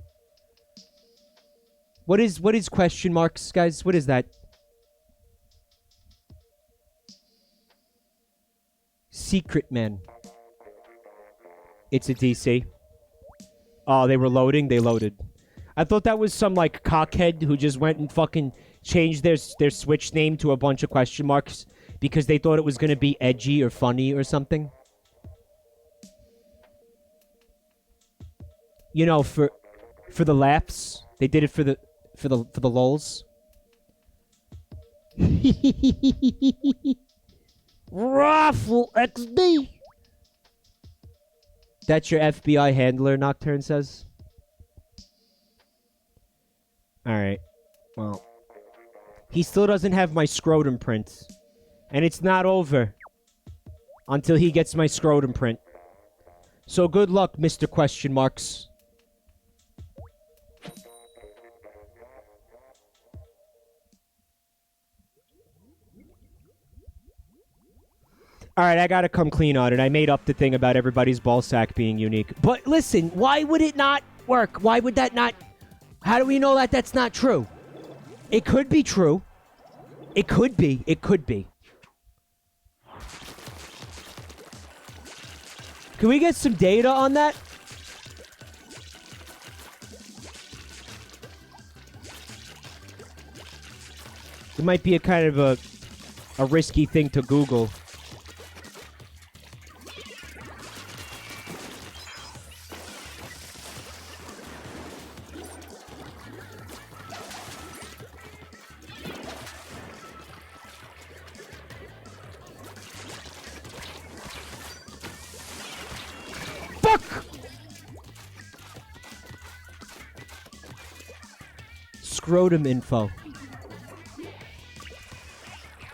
What is question marks, guys? What is that? Secret Man. It's a DC. Oh, they were loading? They loaded. I thought that was some, like, cockhead who just went and fucking changed their Switch name to a bunch of question marks because they thought it was going to be edgy or funny or something. You know, for the laughs. They did it for the lulz. Raffle XD. That's your FBI handler, Nocturne says. Alright. Well. He still doesn't have my scrotum print. And it's not over until he gets my scrotum print. So good luck, Mr. Question Marks. Alright, I gotta come clean on it. I made up the thing about everybody's ball sack being unique. But listen, why would it not work? Why would that not... How do we know that that's not true? It could be true. It could be. It could be. Can we get some data on that? It might be a kind of a risky thing to Google. Scrotum info.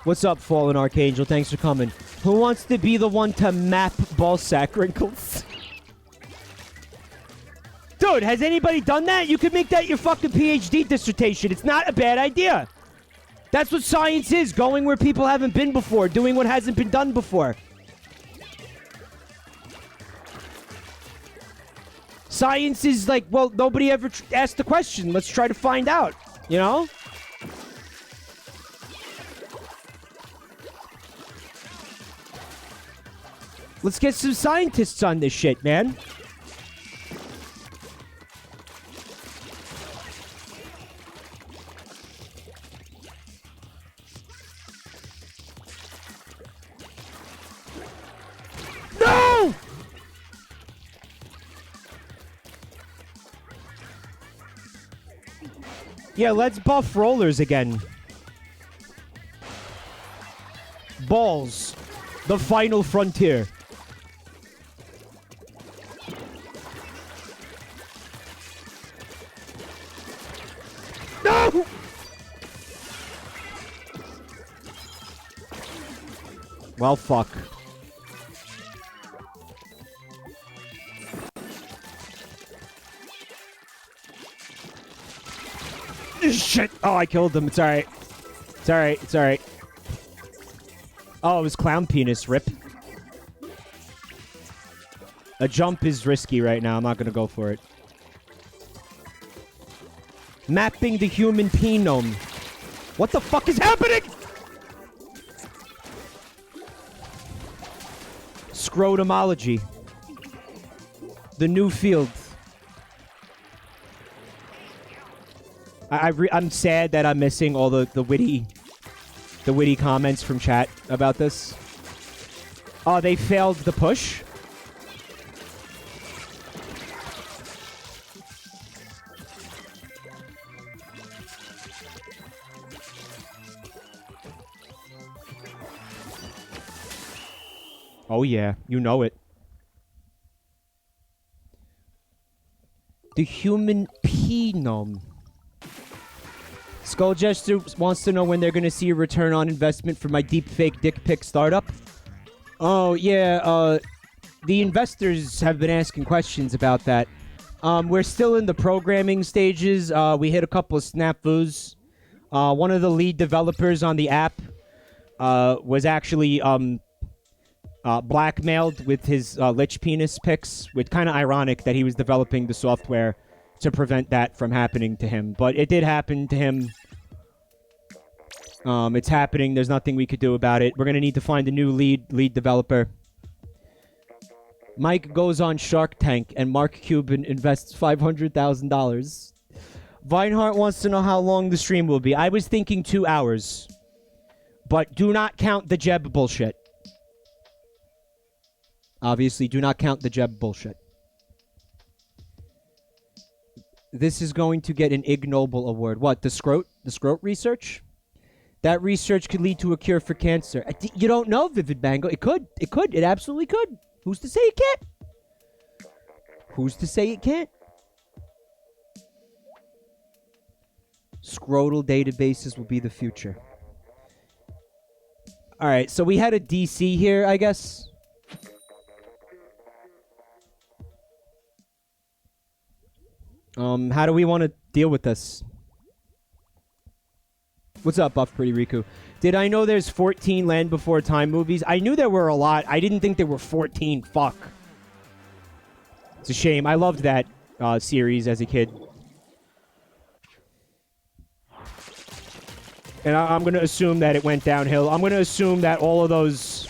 What's up, Fallen Archangel? Thanks for coming. Who wants to be the one to map ballsack wrinkles? Dude, has anybody done that? You could make that your fucking PhD dissertation. It's not a bad idea. That's what science is. Going where people haven't been before. Doing what hasn't been done before. Science is like, well, nobody ever asked the question. Let's try to find out, you know? Let's get some scientists on this shit, man. No! Yeah, let's buff rollers again. Balls. The final frontier. No! Well, fuck. Shit! Oh, I killed him. It's alright. It's alright. It's alright. Oh, it was clown penis. Rip. A jump is risky right now. I'm not gonna go for it. Mapping the human penome. What the fuck is happening? Scrotumology. The new field. I'm sad that I'm missing all the witty comments from chat about this. Oh, they failed the push? Oh yeah, you know it. The human penome. Skull Jester wants to know when they're going to see a return on investment for my deepfake dick pic startup. Oh, yeah, the investors have been asking questions about that. We're still in the programming stages. We hit a couple of snafus. One of the lead developers on the app was actually blackmailed with his lich penis pics, which kind of ironic that he was developing the software to prevent that from happening to him. But it did happen to him. It's happening. There's nothing we could do about it. We're going to need to find a new lead developer. Mike goes on Shark Tank and Mark Cuban invests $500,000. Vinehart wants to know how long the stream will be. I was thinking 2 hours. But do not count the Jeb bullshit. Obviously, do not count the Jeb bullshit. This is going to get an Ig Nobel award. What, the scrot research? That research could lead to a cure for cancer. You don't know, Vivid Bango. It could. It could. It absolutely could. Who's to say it can't? Who's to say it can't? Scrotal databases will be the future. Alright, so we had a DC here, I guess. How do we want to deal with this? What's up, Buff Pretty Riku? Did I know there's 14 Land Before Time movies? I knew there were a lot. I didn't think there were 14. Fuck. It's a shame. I loved that series as a kid. And I'm going to assume that it went downhill. I'm going to assume that all of those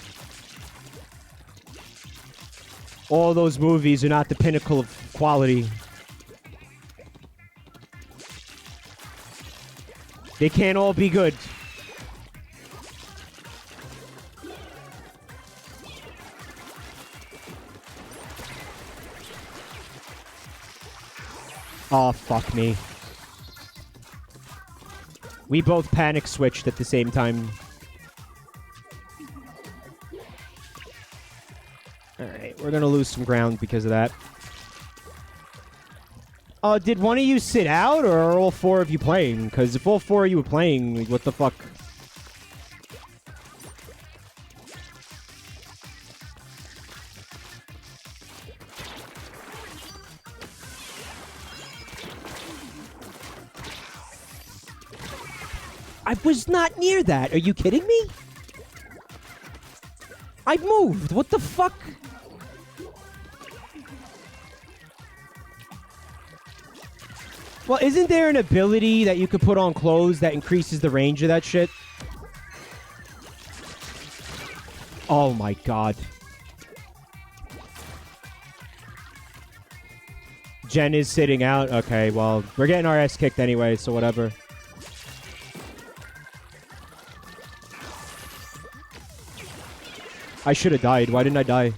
movies are not the pinnacle of quality. They can't all be good. Oh, fuck me. We both panic switched at the same time. Alright, we're gonna lose some ground because of that. Did one of you sit out, or are all four of you playing? Because if all four of you were playing, like, what the fuck? I was not near that. Are you kidding me? I moved. What the fuck? Well, isn't there an ability that you could put on clothes that increases the range of that shit? Oh my god. Jen is sitting out. Okay, well, we're getting our ass kicked anyway, so whatever. I should have died. Why didn't I die?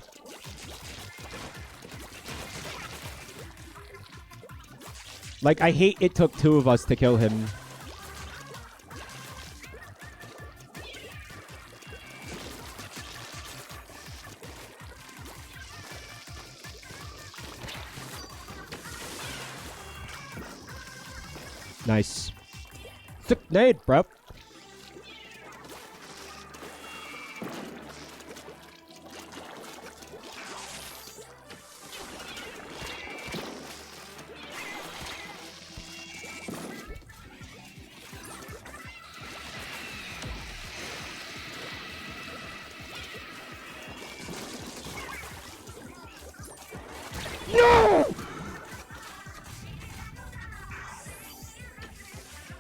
Like, I hate it took 2 of us to kill him. Nice. Sick nade, bro.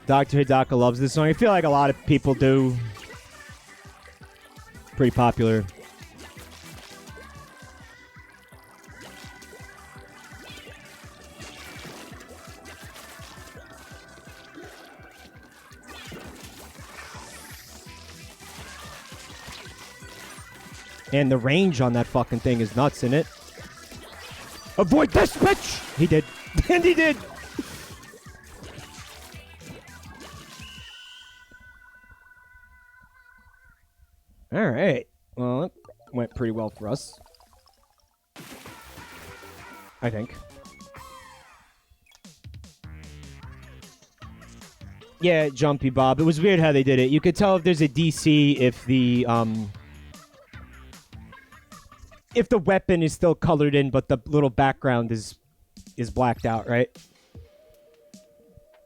Dr. Hidaka loves this song. I feel like a lot of people do. Pretty popular. And the range on that fucking thing is nuts, isn't it? Avoid this, bitch! He did. And he did! Alright. Well, it went pretty well for us. I think. Yeah, Jumpy Bob. It was weird how they did it. You could tell if there's a DC if the weapon is still colored in, but the little background is blacked out, right?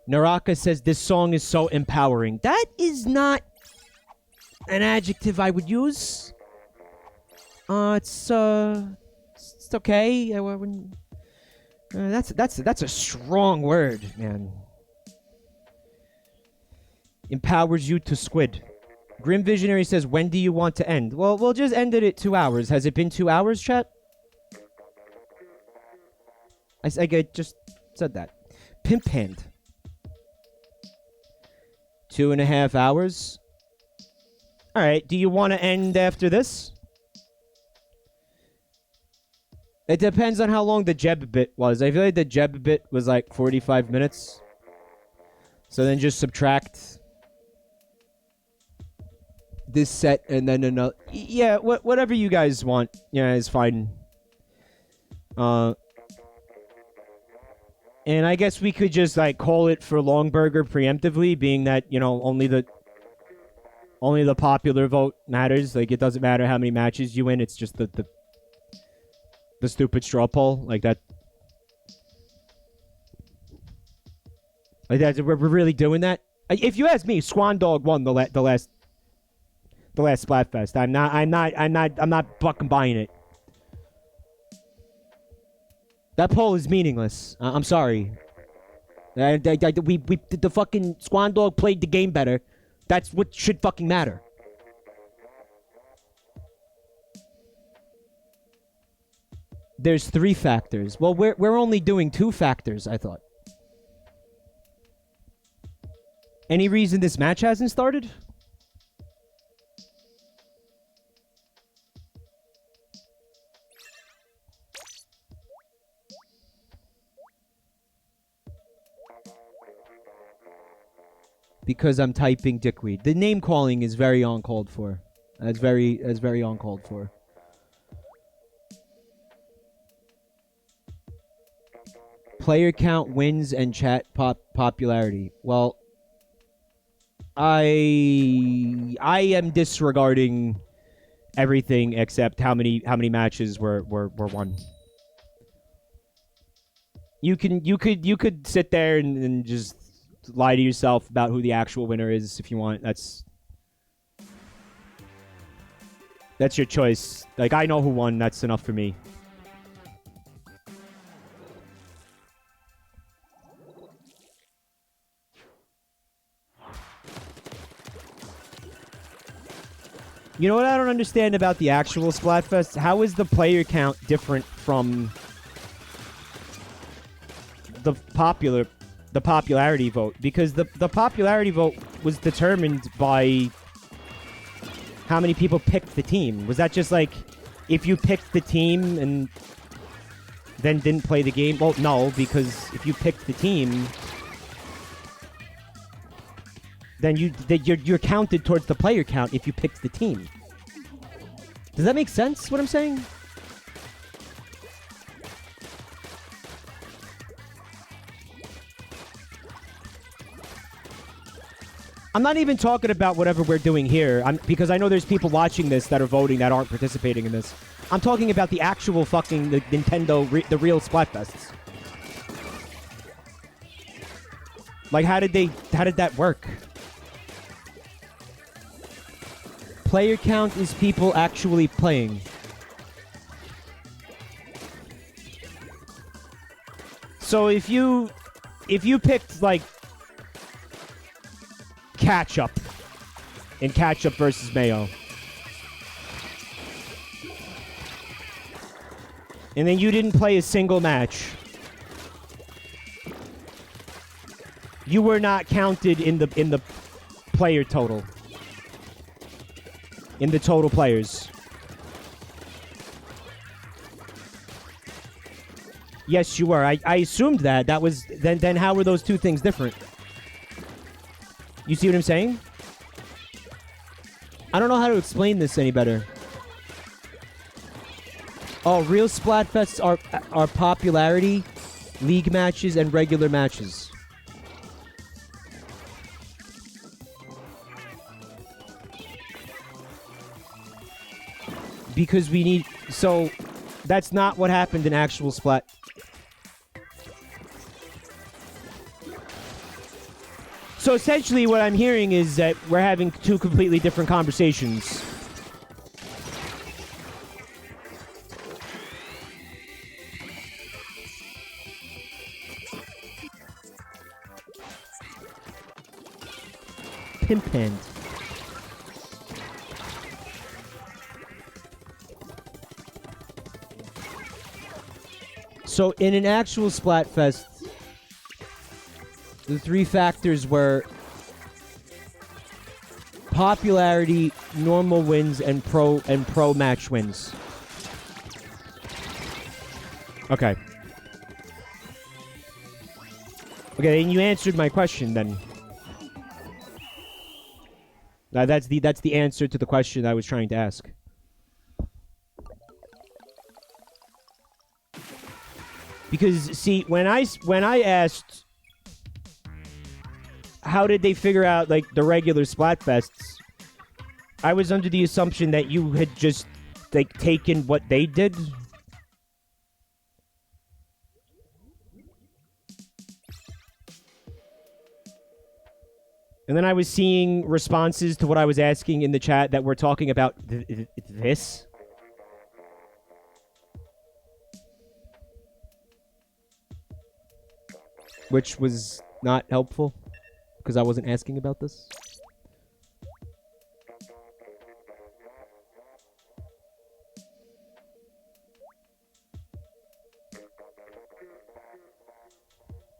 Naraka says this song is so empowering. That is not an adjective I would use. It's okay. I wouldn't. That's a strong word, man. Empowers you to squid. Grim Visionary says, when do you want to end? Well, we'll just end it at 2 hours. Has it been 2 hours, chat? I just said that. Pimp Hand. 2.5 hours. Alright, do you want to end after this? It depends on how long the Jeb bit was. I feel like the Jeb bit was like 45 minutes. So then just subtract this set and then another. Yeah, whatever you guys want. Yeah, is fine. And I guess we could just like call it for Longburger preemptively, being that, you know, only the popular vote matters. Like, it doesn't matter how many matches you win. It's just the stupid straw poll. Like that. Like that. We're really doing that. If you ask me, Swan Dog won the last Splatfest. I'm not fucking buying it. That poll is meaningless. I'm sorry. The fucking Swan Dog played the game better. That's what should fucking matter. There's 3 factors. Well, we're only doing 2 factors, I thought. Any reason this match hasn't started? Because I'm typing dickweed. The name calling is very uncalled for. That's very uncalled for. Player count, wins, and chat popularity. Well, I am disregarding everything except how many matches were won. You could sit there and just lie to yourself about who the actual winner is if you want. That's your choice. Like, I know who won. That's enough for me. You know what I don't understand about the actual Splatfest? How is the player count different from the popularity vote, because the popularity vote was determined by how many people picked the team. Was that just like if you picked the team and then didn't play the game? Well, no, because if you picked the team, then you're counted towards the player count if you picked the team. Does that make sense, what I'm saying? I'm not even talking about whatever we're doing here, because I know there's people watching this that are voting that aren't participating in this. I'm talking about the actual fucking the Nintendo, the real Splatfests. Like, how did that work? Player count is people actually playing. So if you picked like Catch-Up in Catch-Up versus Mayo, and then you didn't play a single match, you were not counted in the player total. In the total players. Yes, you were. I assumed that. That was then how were those two things different? You see what I'm saying? I don't know how to explain this any better. Oh, real Splatfests are popularity, league matches, and regular matches. Because we need... So, that's not what happened in actual Splat. So essentially what I'm hearing is that we're having two completely different conversations. Pimp hand. So in an actual Splatfest, the three factors were popularity, normal wins, and pro match wins. Okay. Okay, and you answered my question then. That's the answer to the question I was trying to ask. Because see, when I asked how did they figure out like the regular Splatfests, I was under the assumption that you had just like taken what they did. And then I was seeing responses to what I was asking in the chat that were talking about this. Which was not helpful, because I wasn't asking about this.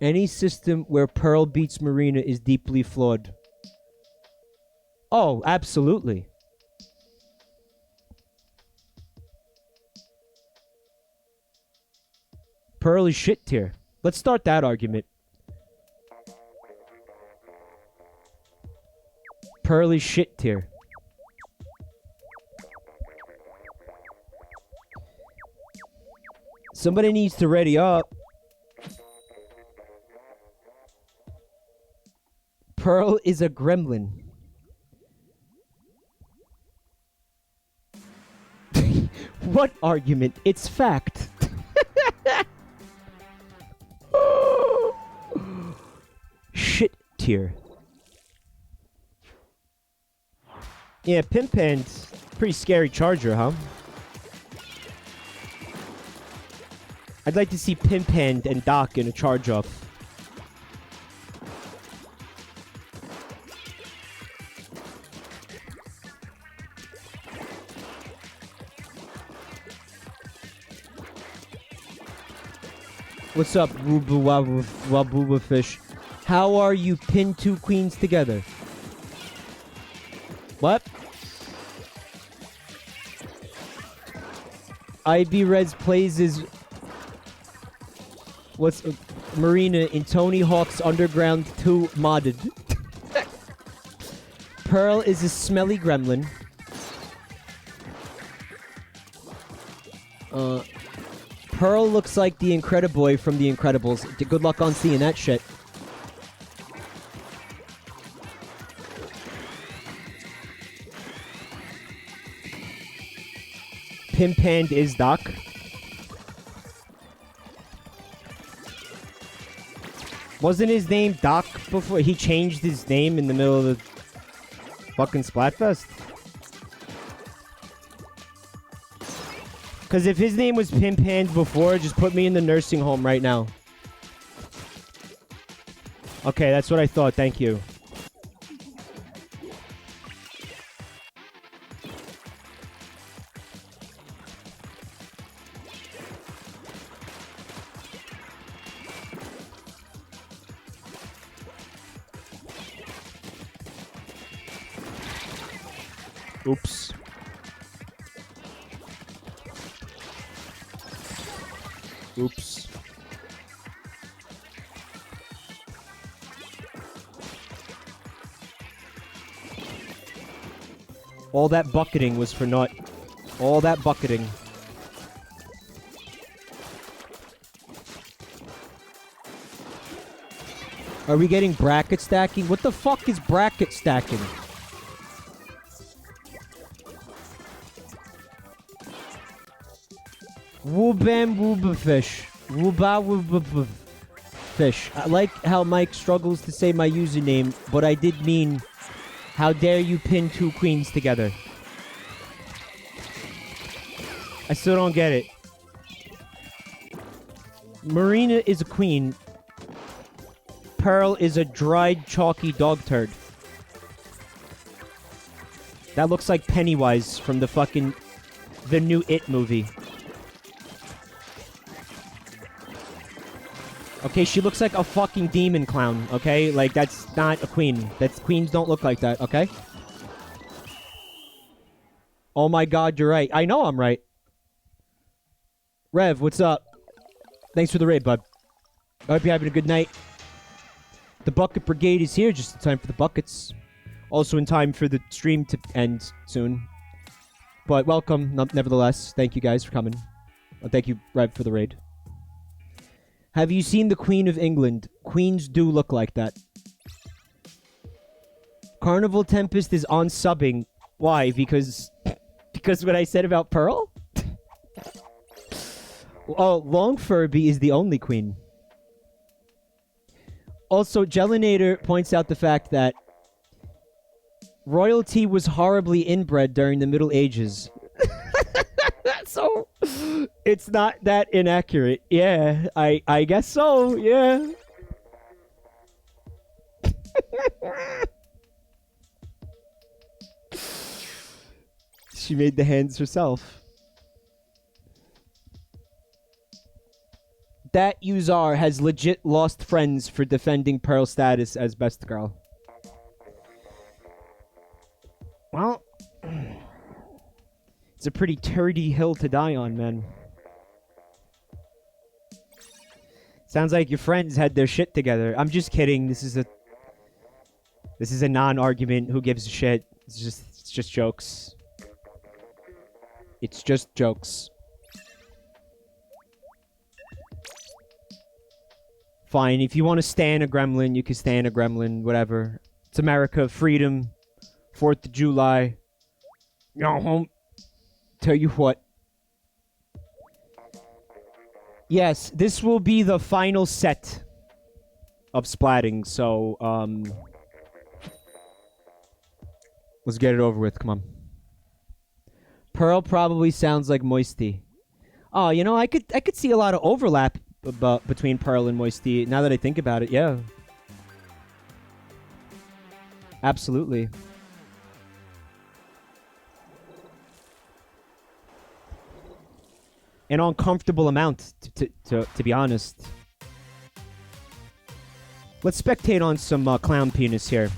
Any system where Pearl beats Marina is deeply flawed. Oh, absolutely. Pearl is shit tier. Let's start that argument. Pearl is shit tier. Somebody needs to ready up. Pearl is a gremlin. What argument? It's fact. Shit tier. Yeah, Pimp Hand's pretty scary charger, huh? I'd like to see Pimp Hand and Doc in a charge up. What's up, Wooba Fish? How are you pin two queens together? What? IB Reds plays as what's Marina in Tony Hawk's Underground 2 modded. Pearl is a smelly gremlin. Pearl looks like the Incrediboy from The Incredibles. Good luck on seeing that shit. Pimpand is Doc. Wasn't his name Doc before? He changed his name in the middle of the fucking Splatfest? Because if his name was Pimpand before, just put me in the nursing home right now. Okay, that's what I thought. Thank you. Oops. Oops. All that bucketing was for naught. All that bucketing. Are we getting bracket stacking? What the fuck is bracket stacking? Woobam wooba fish. Wooba wooba fish. I like how Mike struggles to say my username, but I did mean, how dare you pin two queens together? I still don't get it. Marina is a queen. Pearl is a dried, chalky dog turd. That looks like Pennywise from the new It movie. Okay, she looks like a fucking demon clown, okay? Like, that's not a queen. Queens don't look like that, okay? Oh my god, you're right. I know I'm right. Rev, what's up? Thanks for the raid, bud. I hope you're having a good night. The Bucket Brigade is here just in time for the buckets. Also in time for the stream to end soon. But welcome, nevertheless. Thank you guys for coming. Thank you, Rev, for the raid. Have you seen the Queen of England? Queens do look like that. Carnival Tempest is on subbing. Why? Because what I said about Pearl? Oh, Long Furby is the only queen. Also, Gelinator points out the fact that royalty was horribly inbred during the Middle Ages. So, it's not that inaccurate. Yeah, I guess so, yeah. She made the hands herself. That Uzar has legit lost friends for defending Pearl's status as best girl. Well, it's a pretty turdy hill to die on, man. Sounds like your friends had their shit together. I'm just kidding. This is a non-argument. Who gives a shit? It's just jokes. It's just jokes. Fine, if you want to stand a gremlin, you can stand a gremlin, whatever. It's America, freedom, 4th of July. Yo, home. Tell you what. Yes, this will be the final set of splatting, so, let's get it over with, come on. Pearl probably sounds like Moisty. Oh, you know, I could see a lot of overlap between Pearl and Moisty, now that I think about it, yeah. Absolutely. An uncomfortable amount, to be honest. Let's spectate on some clown penis here.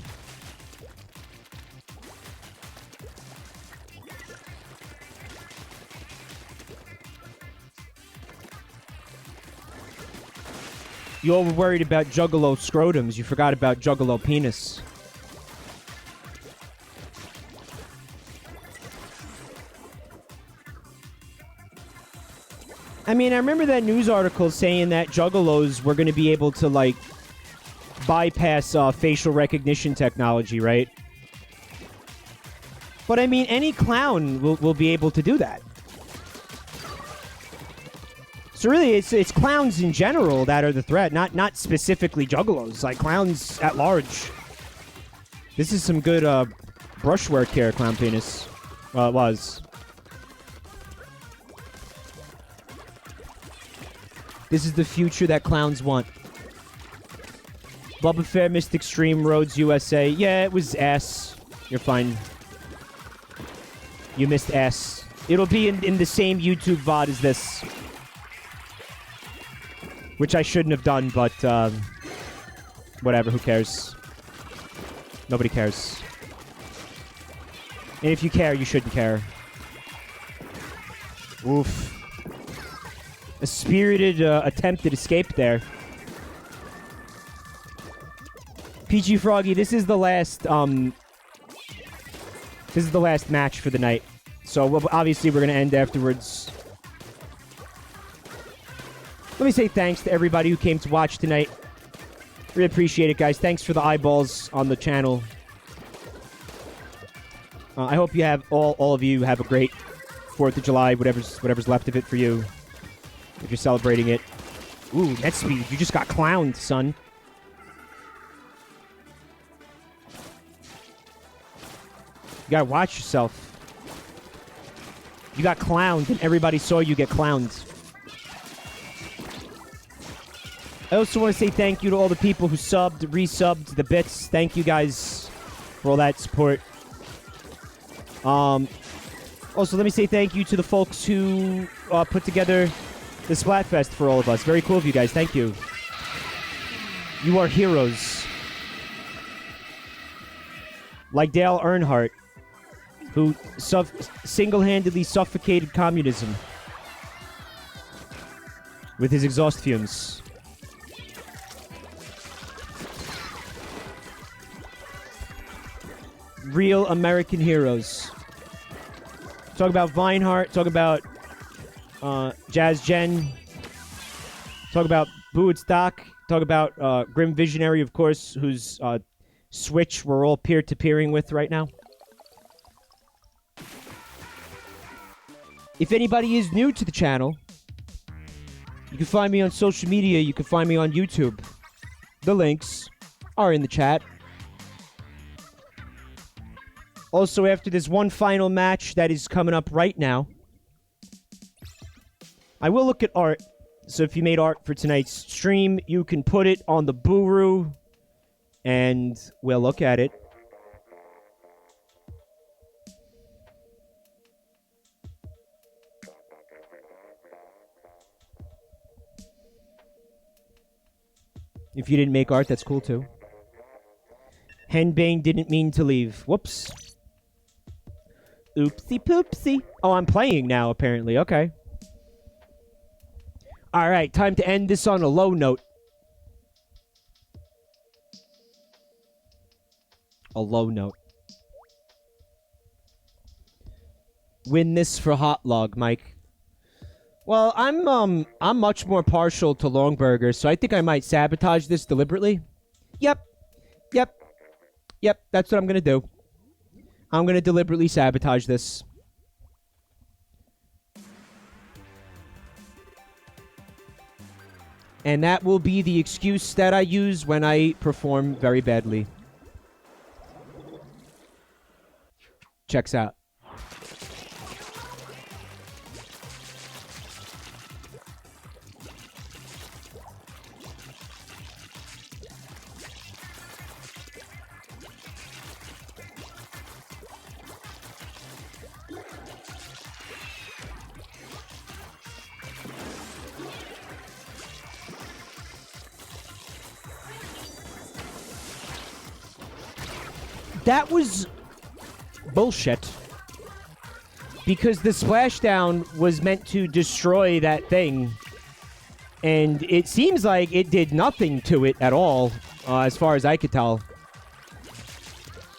You all were worried about Juggalo scrotums. You forgot about Juggalo penis. I mean, I remember that news article saying that Juggalos were going to be able to, like, bypass facial recognition technology, right? But, I mean, any clown will be able to do that. So really, it's clowns in general that are the threat, not specifically Juggalos, like clowns at large. This is some good brushwork here, clown penis. Well, it was. This is the future that clowns want. Bubba Fair missed Extreme Roads USA. Yeah, it was ass. You're fine. You missed ass. It'll be in the same YouTube VOD as this. Which I shouldn't have done, but whatever, who cares? Nobody cares. And if you care, you shouldn't care. Oof. A spirited attempted escape there. PG Froggy, this is the last match for the night. So obviously we're gonna end afterwards. Let me say thanks to everybody who came to watch tonight. Really appreciate it, guys. Thanks for the eyeballs on the channel. I hope you have all of you have a great 4th of July, whatever's left of it for you, if you're celebrating it. Ooh, NetSpeed, you just got clowned, son. You gotta watch yourself. You got clowned, and everybody saw you get clowned. I also want to say thank you to all the people who subbed, resubbed, the bits. Thank you guys for all that support. Also, let me say thank you to the folks who put together the Splatfest for all of us. Very cool of you guys. Thank you. You are heroes. Like Dale Earnhardt, who single-handedly suffocated communism with his exhaust fumes. Real American heroes. Talk about Vinehart. Talk about Jazz Jen. Talk about Buitzdock. Talk about Grim Visionary, of course, whose Switch we're all peer-to-peering with right now. If anybody is new to the channel, you can find me on social media. You can find me on YouTube. The links are in the chat. Also, after this one final match that is coming up right now, I will look at art. So if you made art for tonight's stream, you can put it on the Buru, and we'll look at it. If you didn't make art, that's cool too. Henbane didn't mean to leave. Whoops. Oopsie poopsie. Oh, I'm playing now, apparently. Okay. Alright, time to end this on a low note. A low note. Win this for Hot Log, Mike. Well, I'm much more partial to long burgers, so I think I might sabotage this deliberately. Yep, that's what I'm gonna do. I'm gonna deliberately sabotage this. And that will be the excuse that I use when I perform very badly. Checks out. that was bullshit. Because the splashdown was meant to destroy that thing. And it seems like it did nothing to it at all, as far as I could tell.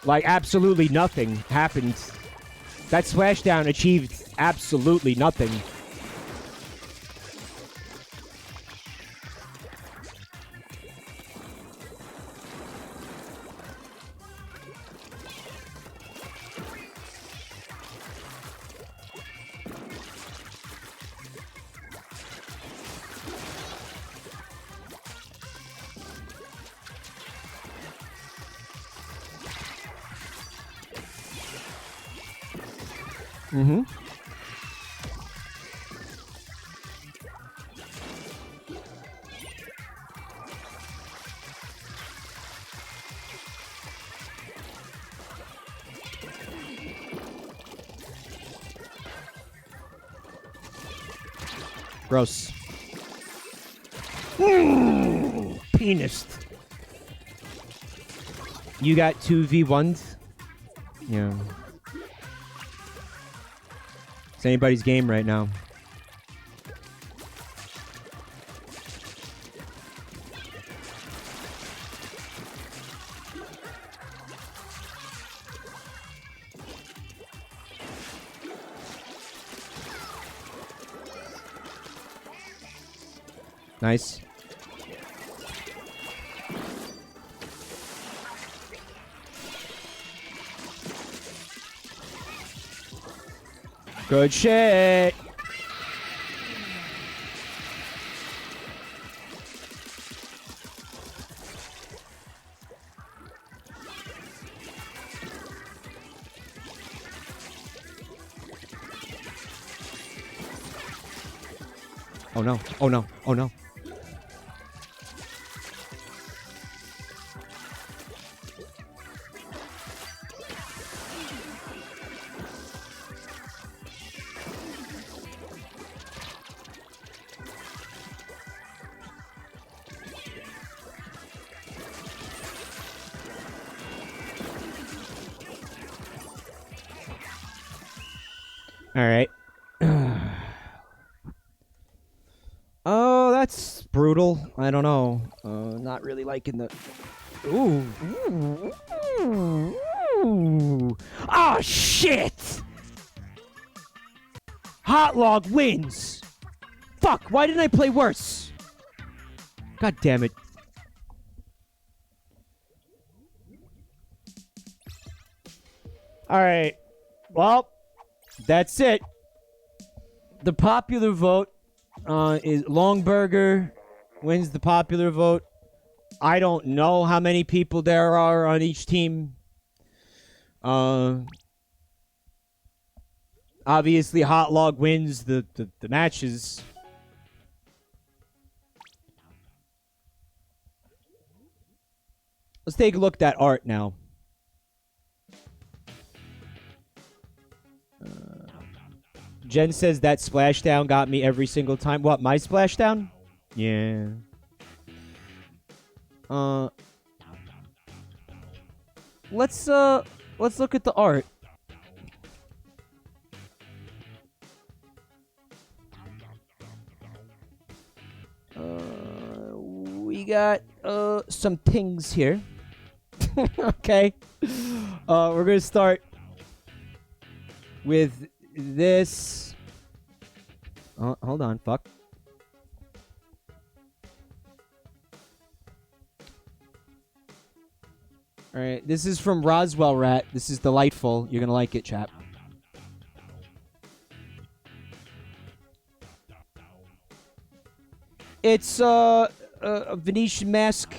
Like, absolutely nothing happened. That splashdown achieved absolutely nothing. Mm-hmm. Gross. Penis. You got 2v1s? Yeah. It's anybody's game right now. Nice. Good shit. Oh no, oh no, oh no. All right. Oh, that's brutal. I don't know. Not really liking the... Ooh. Ooh. Oh, shit! Hot Log wins! Fuck, why didn't I play worse? God damn it. Alright. Well, that's it. The popular vote is Longburger wins the popular vote. I don't know how many people there are on each team. Obviously, Hot Log wins the matches. Let's take a look at that art now. Jen says that splashdown got me every single time. What, my splashdown? Yeah. Let's look at the art. We got some things here. Okay. We're gonna start with this. Oh, hold on, fuck. All right, this is from Roswell Rat. This is delightful. You're gonna like it, chap. It's a Venetian mask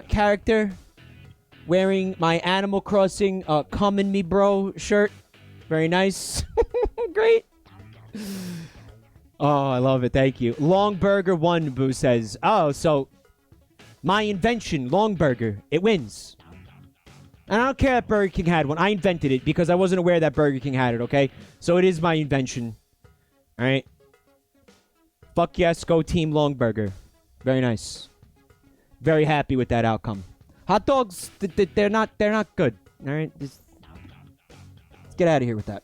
character wearing my Animal Crossing "Come in Me Bro" shirt. Very nice. Great. Oh, I love it. Thank you. Longburger 1, Boo says. Oh, so my invention, Longburger, it wins. And I don't care that Burger King had one. I invented it because I wasn't aware that Burger King had it, okay? So it is my invention. All right? Fuck yes, go Team Longburger. Very nice. Very happy with that outcome. Hot dogs, they're not good. All right, let's get out of here with that.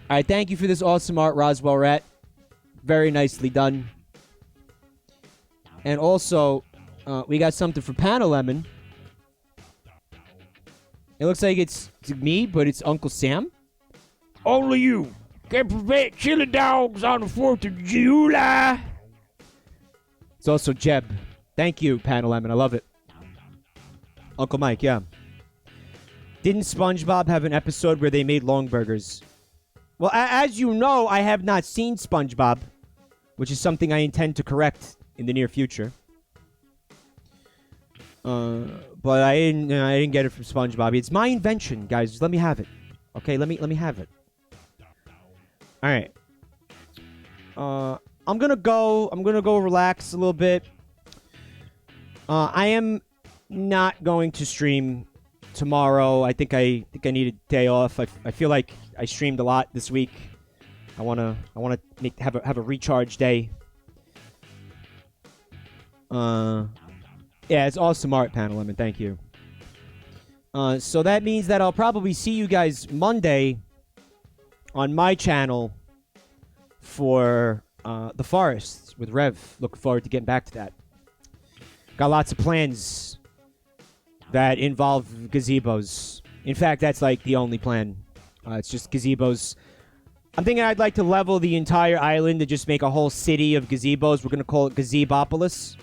All right, thank you for this awesome art, Roswell Rat. Very nicely done. And also, we got something for Panel Lemon. It looks like it's me, but it's Uncle Sam. Only you can prevent chili dogs on the 4th of July. It's also Jeb. Thank you, Panel Lemon. I love it. Uncle Mike, yeah. Didn't SpongeBob have an episode where they made long burgers? Well, as you know, I have not seen SpongeBob, which is something I intend to correct in the near future. But I didn't get it from SpongeBob. It's my invention, guys. Just let me have it. Okay, let me have it. All right. I'm gonna go relax a little bit. I am not going to stream tomorrow. I think I need a day off. I feel like I streamed a lot this week. I wanna have a recharge day. Yeah, it's awesome art, Panel Lemon. Thank you. So that means that I'll probably see you guys Monday on my channel for The Forest with Rev. Looking forward to getting back to that. Got lots of plans that involve gazebos. In fact, that's like the only plan. It's just gazebos. I'm thinking I'd like to level the entire island and just make a whole city of gazebos. We're going to call it Gazebopolis.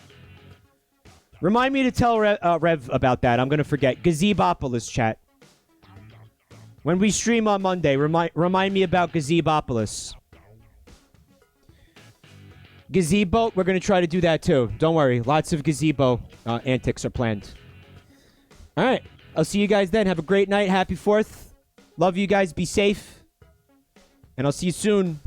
Remind me to tell Rev about that. I'm going to forget. Gazebopolis, chat. When we stream on Monday, remind me about Gazebopolis. Gazebo, we're going to try to do that too. Don't worry. Lots of gazebo antics are planned. All right. I'll see you guys then. Have a great night. Happy 4th. Love you guys. Be safe. And I'll see you soon.